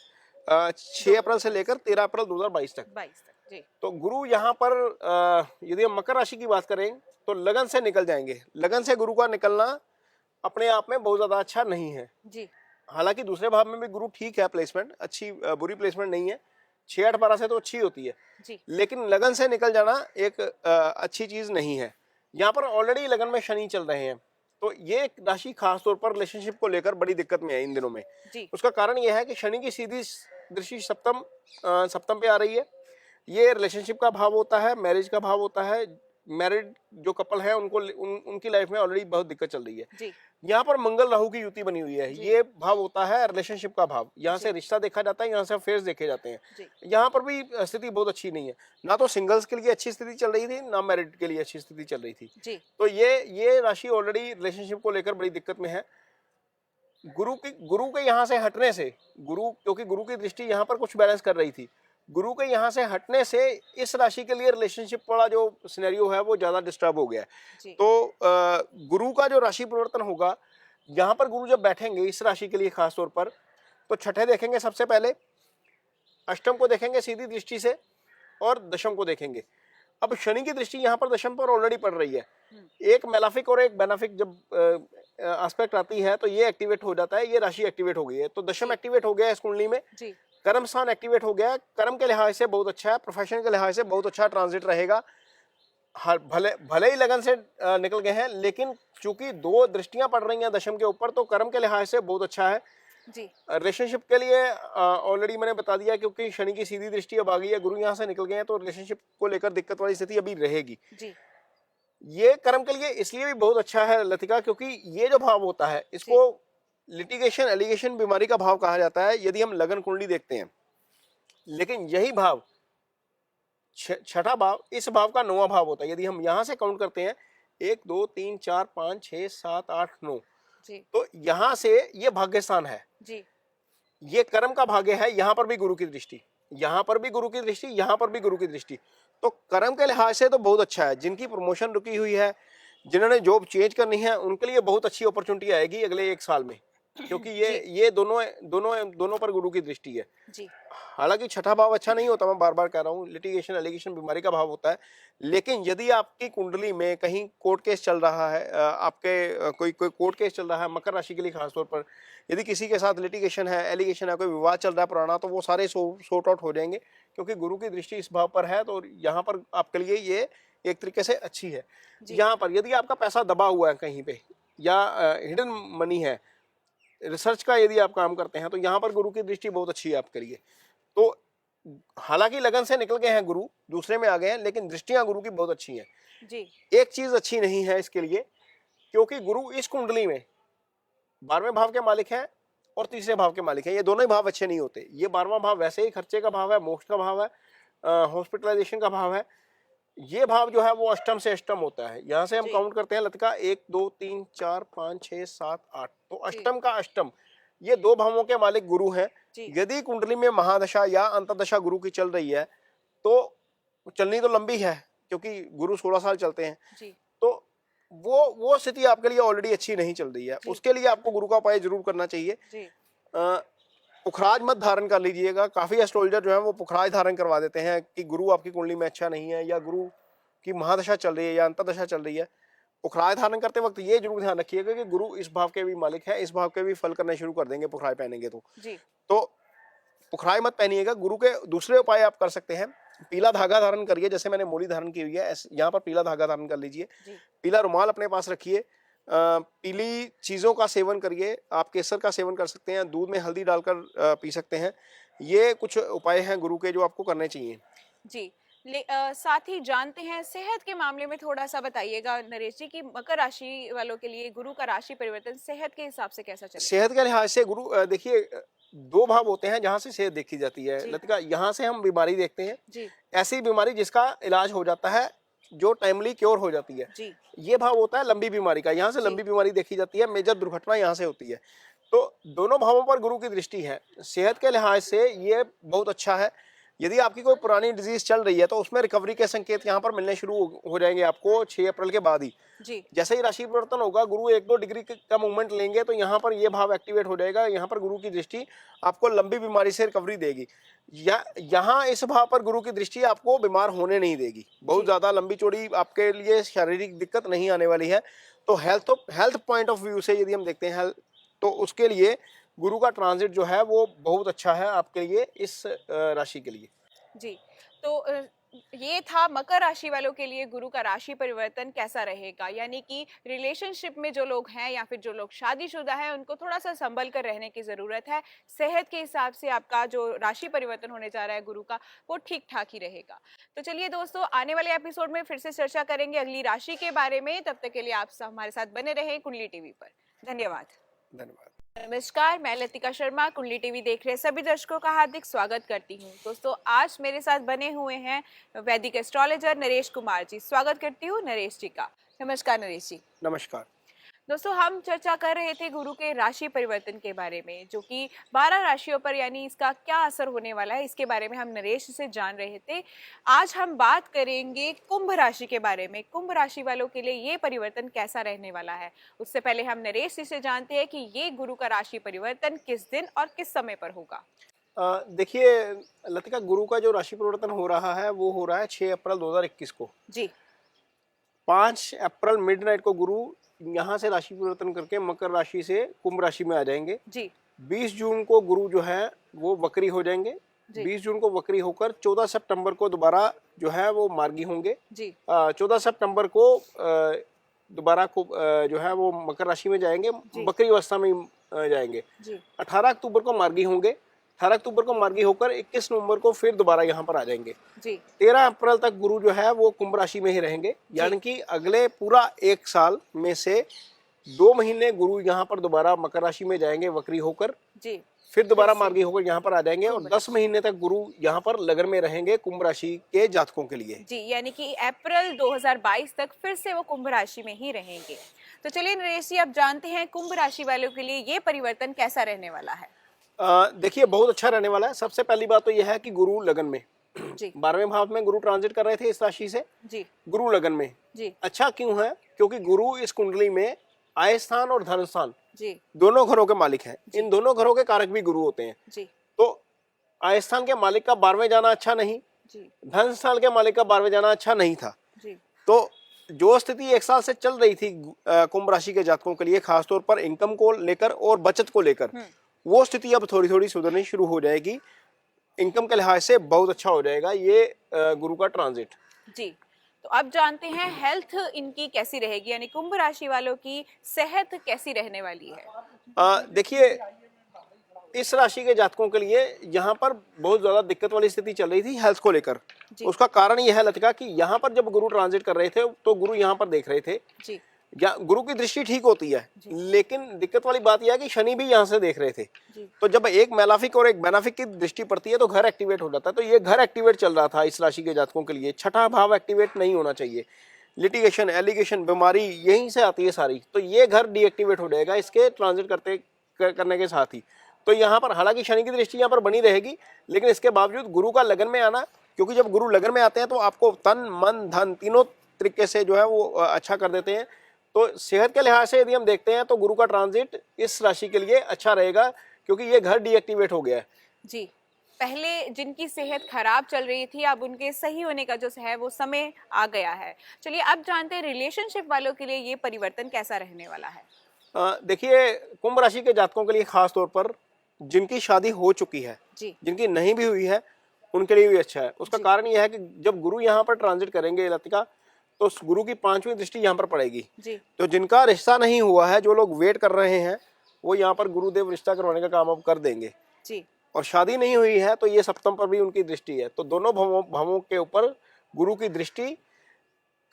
6 अप्रैल से लेकर 13 अप्रैल 2022 तक। 22 तक। जी तो गुरु यहाँ पर यदि हम मकर राशि की बात करें तो लगन से निकल जाएंगे। लगन से गुरु का निकलना अपने आप में बहुत ज्यादा अच्छा नहीं है। जी हालांकि दूसरे भाव में भी गुरु ठीक है, प्लेसमेंट अच्छी, बुरी प्लेसमेंट नहीं है। 6-8-12 से तो अच्छी होती है, जी लेकिन लगन से निकल जाना एक अच्छी चीज नहीं है। यहाँ पर ऑलरेडी लगन में शनि चल रहे हैं, तो ये राशि खास तौर पर रिलेशनशिप को लेकर बड़ी दिक्कत में है इन दिनों में। जी उसका कारण यह है कि शनि की सीधी दृष्टि सप्तम पे आ रही है। ये रिलेशनशिप का भाव होता है, मैरिज का भाव होता है। मैरिड जो कपल है उनको उनकी लाइफ में ऑलरेडी बहुत दिक्कत चल रही है। जी यहाँ पर मंगल राहु की युति बनी हुई है। ये भाव होता है रिलेशनशिप का भाव। यहाँ से रिश्ता देखा जाता है, यहाँ से अफेयर्स देखे जाते हैं। जी यहाँ पर भी स्थिति बहुत अच्छी नहीं है। ना तो सिंगल्स के लिए अच्छी स्थिति चल रही थी, ना मैरिड के लिए अच्छी स्थिति चल रही थी। जी तो ये राशि ऑलरेडी रिलेशनशिप को लेकर बड़ी दिक्कत में है। गुरु के यहाँ से हटने से, क्योंकि गुरु की दृष्टि यहाँ पर कुछ बैलेंस कर रही थी, गुरु के यहाँ से हटने से इस राशि के लिए रिलेशनशिप वाला जो सिनेरियो है वो ज्यादा डिस्टर्ब हो गया है। जी तो गुरु का जो राशि परिवर्तन होगा, यहाँ पर गुरु जब बैठेंगे इस राशि के लिए खास तौर पर, तो छठे देखेंगे सबसे पहले, अष्टम को देखेंगे सीधी दृष्टि से, और दशम को देखेंगे। अब शनि की दृष्टि यहाँ पर दशम पर ऑलरेडी पड़ रही है। एक मेलाफिक और एक बेनाफिक जब एस्पेक्ट आती है तो ये एक्टिवेट हो जाता है। ये राशि एक्टिवेट हो गई है, तो दशम एक्टिवेट हो गया है इस कुंडली में। जी कर्म स्थान एक्टिवेट हो गया है। कर्म के लिहाज से बहुत अच्छा है, प्रोफेशन के लिहाज से बहुत अच्छा ट्रांजिट रहेगा। भले ही लगन से निकल गए हैं, लेकिन चूंकि 2 दृष्टियां पड़ रही हैं दशम के ऊपर, तो कर्म के लिहाज से बहुत अच्छा है। जी रिलेशनशिप के लिए ऑलरेडी मैंने बता दिया, क्योंकि शनि की सीधी दृष्टि अब आ गई है, गुरु यहाँ से निकल गए हैं, तो रिलेशनशिप को लेकर दिक्कत वाली स्थिति अभी रहेगी। जी ये कर्म के लिए इसलिए भी बहुत अच्छा है लतिका, क्योंकि ये जो भाव होता है इसको लिटिगेशन, एलिगेशन, बीमारी का भाव कहा जाता है यदि हम लगन कुंडली देखते हैं। लेकिन यही भाव छठा भाव इस भाव का 9वां भाव होता है। यदि हम यहाँ से काउंट करते हैं 1 2 3 4 5 6 7 8 9, जी तो यहाँ से ये भाग्य स्थान है, जी ये कर्म का भाग्य है। यहाँ पर भी गुरु की दृष्टि, यहाँ पर भी गुरु की दृष्टि, यहाँ पर भी गुरु की दृष्टि, तो कर्म के लिहाज से तो बहुत अच्छा है। जिनकी प्रमोशन रुकी हुई है, जिन्होंने जॉब चेंज करनी है, उनके लिए बहुत अच्छी अपॉर्चुनिटी आएगी अगले 1 साल में, क्योंकि ये दोनों पर गुरु की दृष्टि है। जी हालांकि छठा भाव अच्छा नहीं होता, मैं बार बार कह रहा हूँ, लिटिगेशन, एलिगेशन, बीमारी का भाव होता है। लेकिन यदि आपकी कुंडली में कहीं कोर्ट केस चल रहा है, आपके कोई कोर्ट केस चल रहा है, मकर राशि के लिए खासतौर पर यदि किसी के साथ लिटिगेशन है, एलिगेशन है, कोई विवाद चल रहा है पुराना, तो वो सारे सॉर्ट आउट हो जाएंगे, क्योंकि गुरु की दृष्टि इस भाव पर है। तो यहाँ पर आपके लिए ये एक तरीके से अच्छी है। यहाँ पर यदि आपका पैसा दबा हुआ है कहीं पे, या हिडन मनी है, रिसर्च का यदि आप काम करते हैं, तो यहाँ पर गुरु की दृष्टि बहुत अच्छी है आपके लिए। तो हालांकि लगन से निकल गए हैं गुरु, दूसरे में आ गए हैं, लेकिन दृष्टियां गुरु की बहुत अच्छी हैं। जी एक चीज अच्छी नहीं है इसके लिए, क्योंकि गुरु इस कुंडली में 12वें भाव के मालिक है और तीसरे भाव के मालिक है। ये दोनों ही भाव अच्छे नहीं होते। ये 12वां भाव वैसे ही खर्चे का भाव है, मोक्ष का भाव है, हॉस्पिटलाइजेशन का भाव है। ये भाव जो है वो अष्टम से अष्टम होता है। यहाँ से हम काउंट करते हैं लतिका 1 2 3 4 5 6 7 8, तो अष्टम का अष्टम, ये 2 भावों के मालिक गुरु हैं। यदि कुंडली में महादशा या अंतर्दशा गुरु की चल रही है, तो चलनी तो लंबी है, क्योंकि गुरु 16 साल चलते हैं जी। तो वो स्थिति आपके लिए ऑलरेडी अच्छी नहीं चल रही है। उसके लिए आपको गुरु का उपाय जरूर करना चाहिए। पुखराज मत धारण कर लीजिएगा। काफी एस्ट्रोलॉजर जो है वो पुखराज धारण करवा देते हैं कि गुरु आपकी कुंडली में अच्छा नहीं है, या गुरु की महादशा चल रही है या अंतर्दशा चल रही है। पुखराज धारण करते वक्त ये जरूर ध्यान रखिएगा कि गुरु इस भाव के भी मालिक है, इस भाव के भी फल करने शुरू कर देंगे पुखराज पहनेंगे तो पुखराज मत पहनिएगा। गुरु के दूसरे उपाय आप कर सकते हैं। पीला धागा धारण करिए, जैसे मैंने मोली धारण की हुई है, यहाँ पर पीला धागा धारण कर लीजिए। पीला रुमाल अपने पास रखिए। पीली चीजों का सेवन करिए। आप केसर का सेवन कर सकते हैं, दूध में हल्दी डालकर पी सकते हैं। ये कुछ उपाय हैं गुरु के जो आपको करने चाहिए। जी। साथ ही जानते हैं सेहत के मामले में थोड़ा सा बताइएगा नरेश जी, कि मकर राशि वालों के लिए गुरु का राशि परिवर्तन सेहत के हिसाब से कैसा चलेगा? सेहत के लिहाज से गुरु देखिए 2 भाव होते हैं जहाँ से सेहत देखी जाती है लतिका। यहाँ से हम बीमारी देखते हैं जी। ऐसी बीमारी जिसका इलाज हो जाता है, जो टाइमली क्योर हो जाती है। जी। ये भाव होता है लंबी बीमारी का। यहाँ से लंबी बीमारी देखी जाती है, मेजर दुर्घटना यहाँ से होती है। तो दोनों भावों पर गुरु की दृष्टि है। सेहत के लिहाज से ये बहुत अच्छा है। यदि आपकी कोई पुरानी डिजीज चल रही है तो उसमें रिकवरी के संकेत यहाँ पर मिलने शुरू हो जाएंगे आपको 6 अप्रैल के बाद ही। जी जैसे ही राशि परिवर्तन होगा, गुरु 1-2 डिग्री का मूवमेंट लेंगे तो यहाँ पर ये भाव एक्टिवेट हो जाएगा। यहाँ पर गुरु की दृष्टि आपको लंबी बीमारी से रिकवरी देगी। यहाँ इस भाव पर गुरु की दृष्टि आपको बीमार होने नहीं देगी। बहुत ज्यादा लंबी चौड़ी आपके लिए शारीरिक दिक्कत नहीं आने वाली है। तो हेल्थ पॉइंट ऑफ व्यू से यदि हम देखते हैं तो उसके लिए गुरु का ट्रांजिट जो है वो बहुत अच्छा है आपके लिए, इस राशि के लिए। जी, तो ये था मकर राशि वालों के लिए गुरु का राशि परिवर्तन कैसा रहेगा, यानी कि रिलेशनशिप में जो लोग हैं या फिर जो लोग शादीशुदा हैं उनको थोड़ा सा संभल कर रहने की ज़रूरत है। सेहत के हिसाब से आपका जो राशि परिवर्तन होने जा रहा है गुरु का, वो ठीक ठाक ही रहेगा। तो चलिए दोस्तों, आने वाले एपिसोड में फिर से चर्चा करेंगे अगली राशि के बारे में। तब तक के लिए आप सब हमारे साथ बने रहें कुंडली टीवी पर। धन्यवाद। धन्यवाद। नमस्कार, मैं लतिका शर्मा कुंडली टीवी देख रहे सभी दर्शकों का हार्दिक स्वागत करती हूं। दोस्तों, आज मेरे साथ बने हुए हैं वैदिक एस्ट्रोलॉजर नरेश कुमार जी। स्वागत करती हूं नरेश जी का। नमस्कार नरेश जी। नमस्कार। दोस्तों, हम चर्चा कर रहे थे गुरु के राशि परिवर्तन के बारे में, जो कि 12 राशियों पर यानी इसका क्या असर होने वाला है, इसके बारे में हम नरेश से जान रहे थे। आज हम बात करेंगे कुंभ राशि के बारे में। कुंभ राशि वालों के लिए ये परिवर्तन कैसा रहने वाला है। उससे पहले हम नरेश से जानते हैं कि ये गुरु का राशि परिवर्तन किस दिन और किस समय पर होगा। देखिए लतिका, गुरु का जो राशि परिवर्तन हो रहा है वो हो रहा है 6 अप्रैल 2021 को। जी। 5 अप्रैल मिडनाइट को गुरु यहाँ से राशि परिवर्तन करके मकर राशि से कुंभ राशि में आ जाएंगे। जी। 20 जून को गुरु जो है वो वक्री हो जाएंगे। 20 जून को वक्री होकर 14 सितंबर को दोबारा जो है वो मार्गी होंगे। जी। 14 सितंबर को दोबारा को जो है वो मकर राशि में जाएंगे, वक्री अवस्था में जाएंगे। 18 अक्टूबर को मार्गी होंगे। 18 अक्टूबर को मार्गी होकर 21 नवंबर को फिर दोबारा यहाँ पर आ जाएंगे। 13 अप्रैल तक गुरु जो है वो कुंभ राशि में ही रहेंगे, यानी कि अगले पूरा 1 साल में से 2 महीने गुरु यहाँ पर दोबारा मकर राशि में जाएंगे वक्री होकर। फिर दोबारा मार्गी होकर यहाँ पर आ जाएंगे और 10 महीने तक गुरु यहाँ पर लगन में रहेंगे कुंभ राशि के जातकों के लिए। जी, यानी कि अप्रैल 2022 तक फिर से वो कुंभ राशि में ही रहेंगे। तो चलिए नरेश जी, अब जानते हैं कुंभ राशि वालों के लिए ये परिवर्तन कैसा रहने वाला है। देखिए, बहुत अच्छा रहने वाला है। सबसे पहली बात तो यह है कि गुरु लगन में 12वें भाव में गुरु ट्रांजिट कर रहे थे इस राशि से। गुरु लगन में अच्छा क्यों है? क्योंकि गुरु इस कुंडली में आय स्थान और धन स्थान दोनों घरों के मालिक हैं। इन दोनों घरों के कारक भी गुरु होते हैं। तो आय स्थान के मालिक का 12वें जाना अच्छा नहीं, धन स्थान के मालिक का 12वें जाना अच्छा नहीं था। तो जो स्थिति 1 साल से चल रही थी कुंभ राशि के जातकों के लिए, खासतौर पर इनकम को लेकर और बचत को लेकर, वो स्थिति अब थोड़ी थोड़ी सुधरनी शुरू हो जाएगी। इनकम के लिहाज से बहुत अच्छा हो जाएगा ये गुरु का ट्रांजिट। जी, तो अब जानते हैं हेल्थ इनकी कैसी रहेगी, यानी कुंभ राशि वालों की सेहत कैसी रहने वाली है। देखिए, इस राशि के जातकों के लिए यहाँ पर बहुत ज्यादा दिक्कत वाली स्थिति चल रही थी हेल्थ को लेकर। उसका कारण यह है लतिका कि यहाँ पर जब गुरु ट्रांजिट कर रहे थे तो गुरु यहाँ पर देख रहे थे जी। गुरु की दृष्टि ठीक होती है, लेकिन दिक्कत वाली बात यह है कि शनि भी यहाँ से देख रहे थे। तो जब एक मेलाफिक और एक बेनाफिक की दृष्टि पड़ती है तो घर एक्टिवेट हो जाता है। तो ये घर एक्टिवेट चल रहा था इस राशि के जातकों के लिए। छठा भाव एक्टिवेट नहीं होना चाहिए। लिटिगेशन, एलिगेशन, बीमारी यहीं से आती है सारी। तो ये घर डीएक्टिवेट हो जाएगा इसके ट्रांजिट करने के साथ ही। तो यहाँ पर हालांकि शनि की दृष्टि यहाँ पर बनी रहेगी, लेकिन इसके बावजूद गुरु का लगन में आना, क्योंकि जब गुरु लगन में आते हैं तो आपको तन मन धन तीनों तरीके से जो है वो अच्छा कर देते हैं। तो सेहत के लिहाज से यदि हम देखते हैं तो गुरु का ट्रांजिट इस राशि के लिए अच्छा रहेगा, क्योंकि ये घर डीएक्टिवेट हो गया है। जी, पहले जिनकी सेहत खराब चल रही थी, अब उनके सही होने का जो है वो समय आ गया है। चलिए अब जानते हैं रिलेशनशिप वालों के लिए ये परिवर्तन कैसा रहने वाला है। देखिए, कुंभ राशि के जातकों के लिए खास तौर पर जिनकी शादी हो चुकी है, जिनकी नहीं भी हुई है, उनके लिए भी अच्छा है। उसका कारण यह है कि जब गुरु यहाँ पर ट्रांजिट करेंगे लतिका, तो गुरु की 5वीं दृष्टि यहाँ पर पड़ेगी। तो जिनका रिश्ता नहीं हुआ है, जो लोग वेट कर रहे हैं, वो यहाँ पर गुरुदेव रिश्ता करवाने का काम अब कर देंगे। और शादी नहीं हुई है तो ये सप्तम पर भी उनकी दृष्टि है। तो दोनों भावों के ऊपर गुरु की दृष्टि,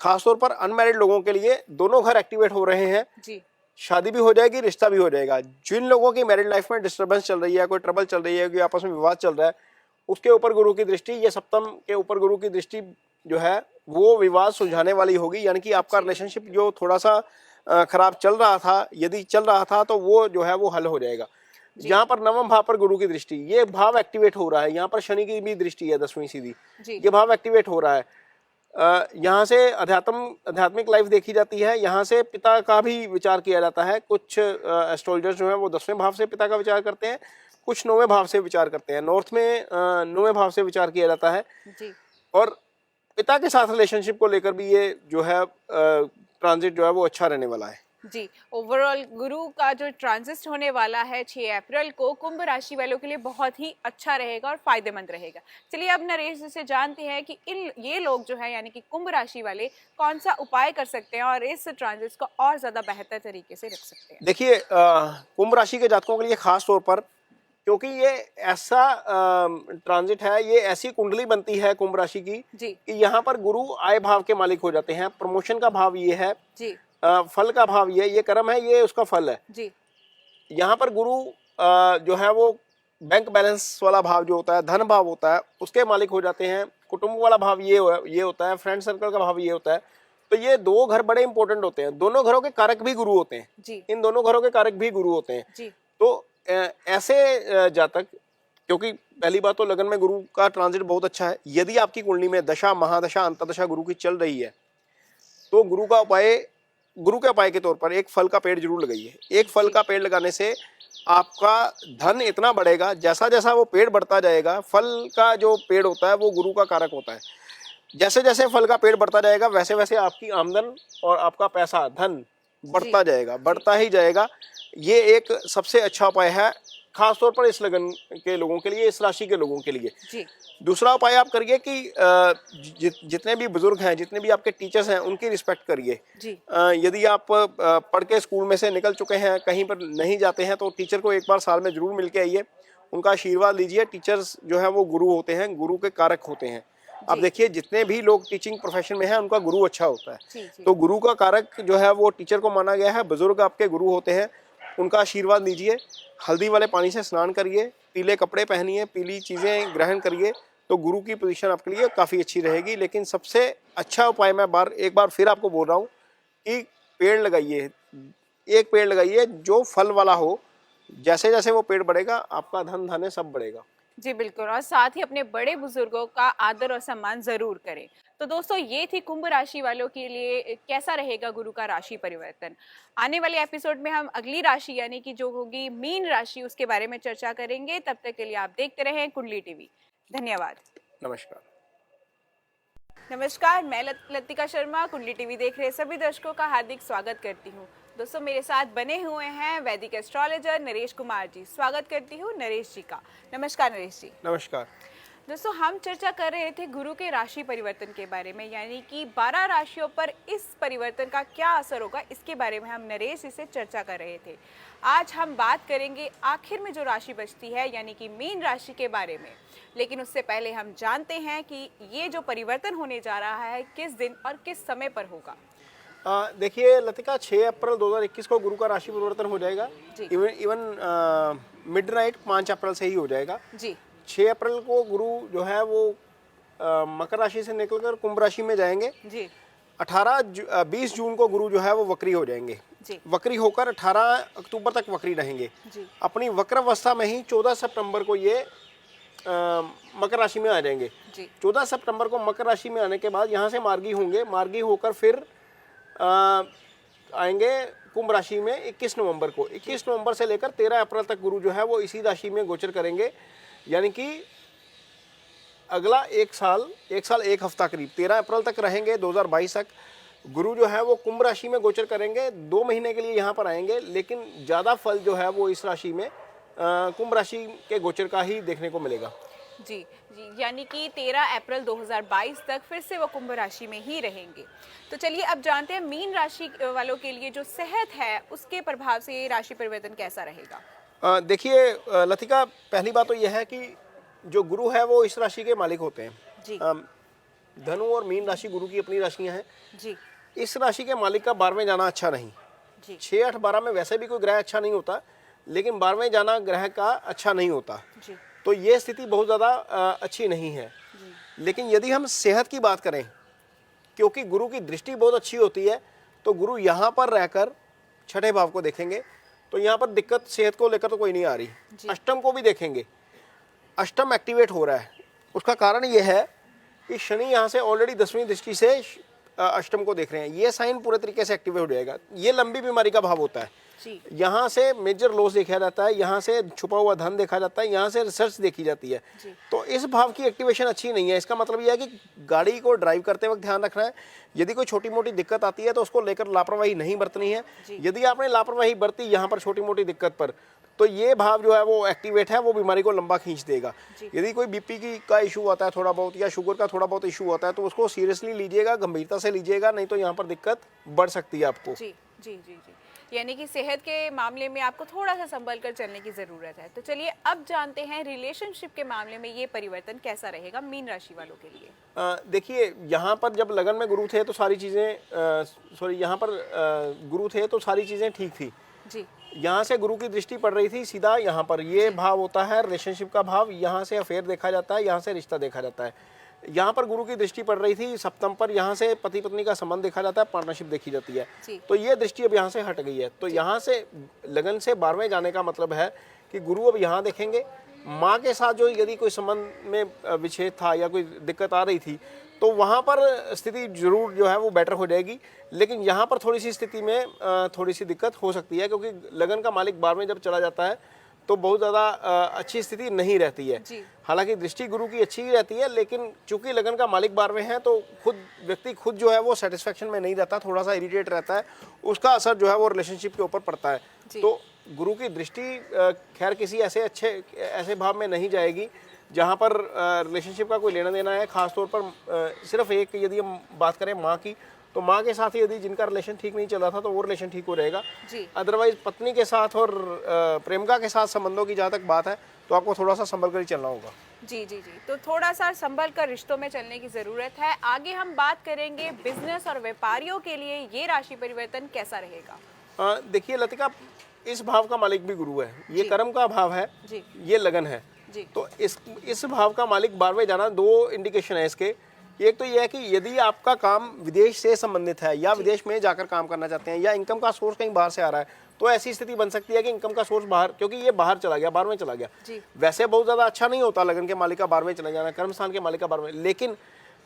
खासतौर पर अनमैरिड लोगों के लिए दोनों घर एक्टिवेट हो रहे हैं। शादी भी हो जाएगी, रिश्ता भी हो जाएगा। जिन लोगों की मैरिड लाइफ में डिस्टर्बेंस चल रही है, कोई ट्रबल चल रही है, कोई आपस में विवाद चल रहा है, उसके ऊपर गुरु की दृष्टि, ये सप्तम के ऊपर गुरु की दृष्टि जो है वो विवाद सुलझाने वाली होगी। यानी कि आपका रिलेशनशिप जो थोड़ा सा खराब चल रहा था, यदि चल रहा था तो वो जो है वो हल हो जाएगा। यहाँ पर नवम भाव पर गुरु की दृष्टि, ये भाव एक्टिवेट हो रहा है। यहाँ पर शनि की भी दृष्टि है 10वीं सीधी, ये भाव एक्टिवेट हो रहा है। यहाँ से आध्यात्मिक लाइफ देखी जाती है। यहाँ से पिता का भी विचार किया जाता है। कुछ एस्ट्रोलॉजर्स जो हैं वो 10वें भाव से पिता का विचार करते हैं, कुछ 9वें भाव से विचार करते हैं। नॉर्थ में 9वें भाव से विचार किया जाता है जी। और पिता के साथ रिलेशनशिप को लेकर भी ये जो है ट्रांजिट जो है वो अच्छा रहने वाला है जी। ओवरऑल गुरु का जो ट्रांजिट होने वाला है 6 अप्रैल को, कुंभ राशि वालों के लिए बहुत ही अच्छा रहेगा और फायदेमंद रहेगा। चलिए अब नरेश जी से जानते हैं कि ये लोग जो है यानी कि कुंभ राशि वाले कौन सा उपाय कर सकते हैं और इस ट्रांजिट को और ज्यादा बेहतर तरीके से रख सकते हैं। देखिए कुंभ राशि के जातकों के लिए खास तौर पर, क्योंकि ये ऐसा ट्रांजिट है, ये ऐसी कुंडली बनती है कुंभ राशि की कि यहाँ पर गुरु आय भाव के मालिक हो जाते हैं। प्रमोशन का भाव ये है जी, फल का भाव ये कर्म है, ये उसका फल है जी। यहाँ पर गुरु जो है वो बैंक बैलेंस वाला भाव जो होता है, धन भाव होता है, उसके मालिक हो जाते हैं। कुटुंब वाला भाव ये होता है, फ्रेंड सर्कल का भाव ये होता है। तो ये 2 घर बड़े इंपॉर्टेंट होते हैं। दोनों घरों के कारक भी गुरु होते हैं जी। इन दोनों घरों के कारक भी गुरु होते हैं जी। तो ऐसे जातक, क्योंकि पहली बात तो लगन में गुरु का ट्रांजिट बहुत अच्छा है। यदि आपकी कुंडली में दशा, महादशा, अंतर्दशा गुरु की चल रही है तो गुरु के उपाय के तौर पर एक फल का पेड़ जरूर लगाइए। एक फल का पेड़ लगाने से आपका धन इतना बढ़ेगा, जैसा जैसा वो पेड़ बढ़ता जाएगा, फल का जो पेड़ होता है वो गुरु का कारक होता है। जैसे जैसे फल का पेड़ बढ़ता जाएगा वैसे वैसे आपकी आमदन और आपका पैसा, धन बढ़ता जाएगा, बढ़ता ही जाएगा। ये एक सबसे अच्छा उपाय है, खासतौर पर इस लगन के लोगों के लिए, इस राशि के लोगों के लिए जी। दूसरा उपाय आप करिए कि जितने भी बुजुर्ग हैं, जितने भी आपके टीचर्स हैं, उनकी रिस्पेक्ट करिए जी। यदि आप पढ़ के स्कूल में से निकल चुके हैं, कहीं पर नहीं जाते हैं, तो टीचर को एक बार साल में जरूर मिल के आइए, उनका आशीर्वाद लीजिए। टीचर्स जो है वो गुरु होते हैं, गुरु के कारक होते हैं। अब देखिए जितने भी लोग टीचिंग प्रोफेशन में हैं उनका गुरु अच्छा होता है तो गुरु का कारक जो है वो टीचर को माना गया है। बुजुर्ग आपके गुरु होते हैं, उनका आशीर्वाद लीजिए। हल्दी वाले पानी से स्नान करिए, पीले कपड़े पहनिए, पीली चीज़ें ग्रहण करिए, तो गुरु की पोजीशन आपके लिए काफ़ी अच्छी रहेगी। लेकिन सबसे अच्छा उपाय मैं एक बार फिर आपको बोल रहा हूँ कि पेड़ लगाइए, एक पेड़ लगाइए जो फल वाला हो। जैसे जैसे वो पेड़ बढ़ेगा आपका धन धान्य सब बढ़ेगा जी। बिल्कुल, और साथ ही अपने बड़े बुजुर्गों का आदर और सम्मान जरूर करें। तो दोस्तों ये थी कुंभ राशि वालों के लिए कैसा रहेगा गुरु का राशि परिवर्तन। आने वाले एपिसोड में हम अगली राशि यानी कि जो होगी मीन राशि, उसके बारे में चर्चा करेंगे। तब तक के लिए आप देखते रहें कुंडली टीवी। धन्यवाद। नमस्कार। नमस्कार, मैं लतिका शर्मा कुंडली टीवी देख रहे सभी दर्शकों का हार्दिक स्वागत करती हूँ। दोस्तों मेरे साथ बने हुए हैं वैदिक एस्ट्रोलॉजर नरेश कुमार जी। स्वागत करती हूँ नरेश जी का। नमस्कार नरेश जी। नमस्कार। दोस्तों हम चर्चा कर रहे थे गुरु के राशि परिवर्तन के बारे में, यानी कि 12 राशियों पर इस परिवर्तन का क्या असर होगा, इसके बारे में हम नरेश जी से चर्चा कर रहे थे। आज हम बात करेंगे आखिर में जो राशि बचती है यानी कि मीन राशि के बारे में। लेकिन उससे पहले हम जानते हैं कि ये जो परिवर्तन होने जा रहा है किस दिन और किस समय पर होगा। देखिए लतिका, 6 अप्रैल 2021 को गुरु का राशि परिवर्तन हो जाएगा। इवन मिडनाइट 5 अप्रैल से ही हो जाएगा जी। 6 अप्रैल को गुरु जो है वो मकर राशि से निकलकर कुंभ राशि में जाएंगे जी। 20 जून को गुरु जो है वो वक्री हो जाएंगे जी। वक्री होकर 18 अक्टूबर तक वक्री रहेंगे जी। अपनी वक्र अवस्था में ही 14 सितंबर को ये मकर राशि में आ जाएंगे जी। 14 सितंबर को मकर राशि में आने के बाद यहाँ से मार्गी होंगे। मार्गी होकर फिर आएंगे कुंभ राशि में 21 नवंबर को। 21 नवंबर से लेकर 13 अप्रैल तक गुरु जो है वो इसी राशि में गोचर करेंगे। यानी कि अगला एक साल 1 हफ्ता करीब 13 अप्रैल तक रहेंगे 2022 तक। गुरु जो है वो कुंभ राशि में गोचर करेंगे, 2 महीने के लिए यहाँ पर आएंगे। लेकिन ज़्यादा फल जो है वो इस राशि में कुंभ राशि के गोचर का ही देखने को मिलेगा जी जी। यानी कि 13 अप्रैल 2022 तक फिर से वो कुंभ राशि में ही रहेंगे। तो चलिए अब जानते हैं मीन राशि वालों के लिए जो सेहत है उसके प्रभाव से ये राशि परिवर्तन कैसा रहेगा। देखिए लतिका, पहली बात तो यह है कि जो गुरु है वो इस राशि के मालिक होते हैं जी। धनु और मीन राशि गुरु की अपनी राशियां हैं जी। इस राशि के मालिक का 12वें जाना अच्छा नहीं जी। 6, 8, 12 में वैसे भी कोई ग्रह अच्छा नहीं होता, लेकिन 12वें जाना ग्रह का अच्छा नहीं होता जी। तो ये स्थिति बहुत ज़्यादा अच्छी नहीं है जी। लेकिन यदि हम सेहत की बात करें, क्योंकि गुरु की दृष्टि बहुत अच्छी होती है, तो गुरु यहाँ पर रहकर छठे भाव को देखेंगे तो यहाँ पर दिक्कत सेहत को लेकर तो कोई नहीं आ रही। अष्टम को भी देखेंगे, अष्टम एक्टिवेट हो रहा है। उसका कारण यह है कि शनि यहाँ से ऑलरेडी 10वीं दृष्टि से अष्टम को देख रहे हैं। ये साइन पूरे तरीके से एक्टिवेट हो जाएगा। ये लंबी बीमारी का भाव होता है। यहाँ से मेजर लॉस देखा जाता है, यहाँ से छुपा हुआ धन देखा जाता है, यहाँ से रिसर्च देखी जाती है। तो इस भाव की एक्टिवेशन अच्छी नहीं है। इसका मतलब यह है कि गाड़ी को ड्राइव करते वक्त ध्यान रखना है। यदि कोई छोटी मोटी दिक्कत आती है तो उसको लेकर लापरवाही नहीं बरतनी है। यदि आपने लापरवाही बरती यहाँ पर छोटी मोटी दिक्कत पर, तो ये भाव जो है वो एक्टिवेट है, वो बीमारी को लंबा खींच देगा। यदि कोई बीपी का इशू आता है थोड़ा बहुत, या शुगर का थोड़ा बहुत इशू आता है, तो उसको सीरियसली लीजिएगा, गंभीरता से लीजिएगा, नहीं तो यहाँ पर दिक्कत बढ़ सकती है आपको। जी जी जी जी, यानी कि सेहत के मामले में आपको थोड़ा सा संभल कर चलने की जरूरत है। तो चलिए अब जानते हैं रिलेशनशिप के मामले में ये परिवर्तन कैसा रहेगा मीन राशि वालों के लिए। देखिए, यहाँ पर जब लगन में गुरु थे तो सारी चीज़ें यहाँ पर गुरु थे तो सारी चीज़ें ठीक थी जी। यहाँ से गुरु की दृष्टि पड़ रही थी सीधा यहाँ पर। ये भाव होता है रिलेशनशिप का भाव। यहाँ से अफेयर देखा जाता है, यहाँ से रिश्ता देखा जाता है। यहाँ पर गुरु की दृष्टि पड़ रही थी सप्तम पर, यहाँ से पति पत्नी का संबंध देखा जाता है, पार्टनरशिप देखी जाती है। तो ये दृष्टि अब यहाँ से हट गई है। तो यहाँ से लगन से 12वें जाने का मतलब है कि गुरु अब यहाँ देखेंगे। माँ के साथ जो यदि कोई संबंध में विच्छेद था या कोई दिक्कत आ रही थी, तो वहाँ पर स्थिति जरूर जो है वो बेटर हो जाएगी। लेकिन यहाँ पर थोड़ी सी स्थिति में थोड़ी सी दिक्कत हो सकती है, क्योंकि लगन का मालिक 12वें जब चला जाता है तो बहुत ज़्यादा अच्छी स्थिति नहीं रहती है। हालांकि दृष्टि गुरु की अच्छी ही रहती है, लेकिन चूंकि लगन का मालिक 12वें है तो व्यक्ति खुद जो है वो सेटिस्फेक्शन में नहीं रहता, थोड़ा सा इरिटेट रहता है। उसका असर जो है वो रिलेशनशिप के ऊपर पड़ता है। तो गुरु की दृष्टि खैर किसी ऐसे भाव में नहीं जाएगी जहाँ पर रिलेशनशिप का कोई लेना देना है। खासतौर पर सिर्फ एक, यदि हम बात करें माँ की, तो माँ के साथ यदि जिनका रिलेशन ठीक नहीं चल रहा था तो वो रिलेशन ठीक हो रहेगा। अदरवाइज पत्नी के साथ और प्रेमिका के साथ संबंधों की जहाँ तक बात है तो आपको थोड़ा सा संभल कर ही चलना होगा। जी जी जी, तो थोड़ा सा संभल कर रिश्तों में चलने की जरूरत है। आगे हम बात करेंगे बिजनेस और व्यापारियों के लिए ये राशि परिवर्तन कैसा रहेगा। देखिए लतिका, इस भाव का मालिक भी गुरु है। ये कर्म का भाव है, ये लगन है। तो इस भाव का मालिक 12वें जाना, दो इंडिकेशन है इसके। एक तो यह है कि यदि आपका काम विदेश से संबंधित है या विदेश में जाकर काम करना चाहते हैं या इनकम का सोर्स कहीं बाहर से आ रहा है, तो ऐसी स्थिति बन सकती है कि इनकम का सोर्स बाहर, क्योंकि ये बाहर चला गया, 12वें चला गया। वैसे बहुत ज़्यादा अच्छा नहीं होता लगन के मालिक का 12वें चला जाना, कर्म स्थान के मालिक का 12वें, लेकिन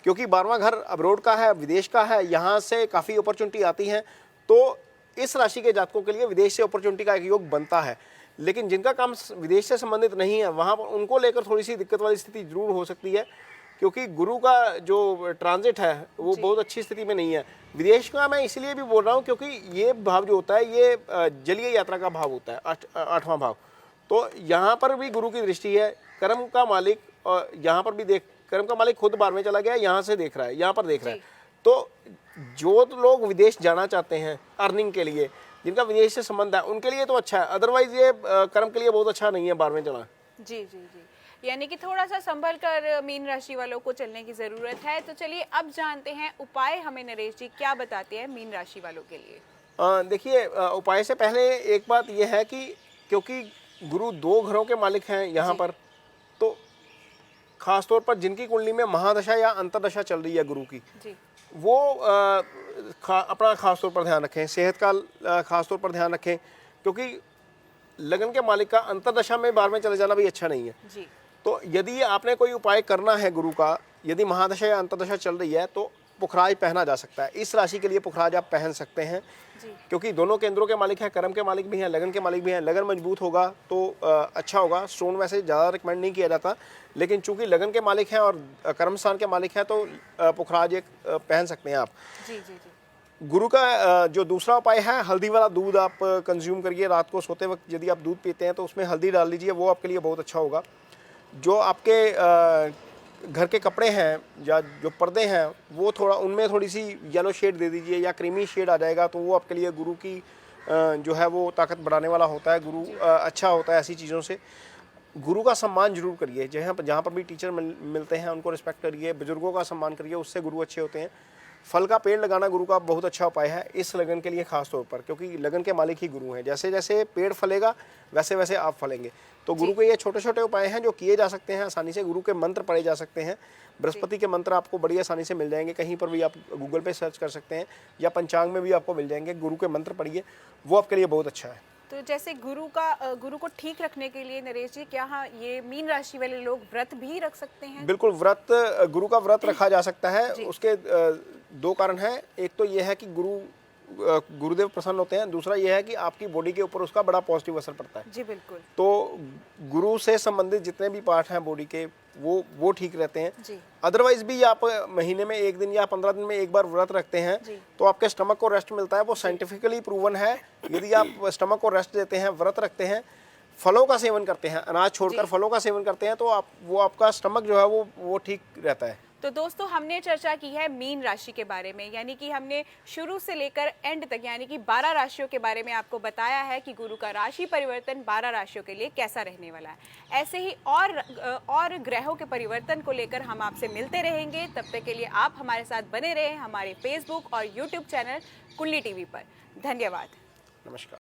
क्योंकि 12वां घर अब्रोड का है, विदेश का है, यहाँ से काफ़ी अपॉर्चुनिटी आती है, तो इस राशि के जातकों के लिए विदेश से अपॉर्चुनिटी का एक योग बनता है। लेकिन जिनका काम विदेश से संबंधित नहीं है, वहाँ पर उनको लेकर थोड़ी सी दिक्कत वाली स्थिति जरूर हो सकती है, क्योंकि गुरु का जो ट्रांजिट है वो बहुत अच्छी स्थिति में नहीं है। विदेश का मैं इसलिए भी बोल रहा हूँ क्योंकि ये भाव जो होता है ये जलीय यात्रा का भाव होता है, 8वां भाव। तो यहाँ पर भी गुरु की दृष्टि है। कर्म का मालिक, और यहाँ पर भी कर्म का मालिक खुद 12वें चला गया, यहाँ से देख रहा है, यहाँ पर देख रहा है। तो जो लोग विदेश जाना चाहते हैं अर्निंग के लिए, जिनका विदेश से संबंध है, उनके लिए तो अच्छा है। अदरवाइज ये कर्म के लिए बहुत अच्छा नहीं है 12वें चला। जी जी जी, यानी कि थोड़ा सा संभल कर मीन राशि वालों को चलने की जरूरत है। तो चलिए अब जानते हैं उपाय हमें नरेश जी क्या बताते हैं मीन राशि वालों के लिए। देखिए, उपाय से पहले एक बात यह है कि क्योंकि गुरु 2 घरों के मालिक हैं यहाँ पर, तो खासतौर पर जिनकी कुंडली में महादशा या अंतरदशा चल रही है गुरु की, वो अपना खासतौर पर ध्यान रखें। सेहत का खासतौर पर ध्यान रखें, क्योंकि लगन के मालिक का अंतरदशा में 12वें चले जाना भी अच्छा नहीं है। तो यदि आपने कोई उपाय करना है गुरु का, यदि महादशा या अंतरदशा चल रही है, तो पुखराज पहना जा सकता है। इस राशि के लिए पुखराज आप पहन सकते हैं, क्योंकि दोनों केंद्रों के मालिक हैं, कर्म के मालिक भी हैं, लगन के मालिक भी हैं। लगन मजबूत होगा तो अच्छा होगा। स्टोन वैसे ज़्यादा रिकमेंड नहीं किया जाता, लेकिन चूंकि लगन के मालिक हैं और कर्म स्थान के मालिक हैं, तो पुखराज एक पहन सकते हैं आप। जी जी जी। गुरु का जो दूसरा उपाय है, हल्दी वाला दूध आप कंज्यूम करिए। रात को सोते वक्त यदि आप दूध पीते हैं तो उसमें हल्दी डाल लीजिए, वो आपके लिए बहुत अच्छा होगा। जो आपके घर के कपड़े हैं या जो पर्दे हैं, वो थोड़ा उनमें थोड़ी सी येलो शेड दे दीजिए या क्रीमी शेड आ जाएगा, तो वो आपके लिए गुरु की जो है वो ताकत बढ़ाने वाला होता है। गुरु अच्छा होता है ऐसी चीज़ों से। गुरु का सम्मान जरूर करिए। जहाँ पर भी टीचर मिलते हैं उनको रिस्पेक्ट करिए, बुजुर्गों का सम्मान करिए, उससे गुरु अच्छे होते हैं। फल का पेड़ लगाना गुरु का बहुत अच्छा उपाय है इस लगन के लिए खास तौर पर, क्योंकि लगन के मालिक ही गुरु हैं। जैसे जैसे पेड़ फलेगा वैसे वैसे आप फलेंगे। तो गुरु के ये छोटे छोटे उपाय हैं जो किए जा सकते हैं आसानी से। गुरु के मंत्र पढ़े जा सकते हैं। बृहस्पति के मंत्र आपको बड़ी आसानी से मिल जाएंगे, कहीं पर भी आप गूगल पे सर्च कर सकते हैं या पंचांग में भी आपको मिल जाएंगे। गुरु के मंत्र पढ़िए, वो आपके लिए बहुत अच्छा है। तो जैसे गुरु को ठीक रखने के लिए नरेश जी, क्या हाँ ये मीन राशि वाले लोग व्रत भी रख सकते हैं? बिल्कुल, व्रत, गुरु का व्रत रखा जा सकता है। उसके दो कारण हैं। एक तो यह है कि गुरुदेव प्रसन्न होते हैं, दूसरा यह है कि आपकी बॉडी के ऊपर उसका बड़ा पॉजिटिव असर पड़ता है। जी बिल्कुल। तो गुरु से संबंधित जितने भी पार्ट हैं बॉडी के वो ठीक रहते हैं। जी। अदरवाइज भी आप महीने में 1 दिन या 15 दिन में एक बार व्रत रखते हैं तो आपके स्टमक को रेस्ट मिलता है। वो साइंटिफिकली प्रूवन है। यदि आप स्टमक को रेस्ट देते हैं, व्रत रखते हैं, फलों का सेवन करते हैं, अनाज छोड़कर फलों का सेवन करते हैं, तो आपका स्टमक जो है वो ठीक रहता है। तो दोस्तों, हमने चर्चा की है मीन राशि के बारे में, यानी कि हमने शुरू से लेकर एंड तक यानी कि 12 राशियों के बारे में आपको बताया है कि गुरु का राशि परिवर्तन 12 राशियों के लिए कैसा रहने वाला है। ऐसे ही और ग्रहों के परिवर्तन को लेकर हम आपसे मिलते रहेंगे। तब तक के लिए आप हमारे साथ बने रहें हमारे फेसबुक और यूट्यूब चैनल कुंडली टीवी पर। धन्यवाद। नमस्कार।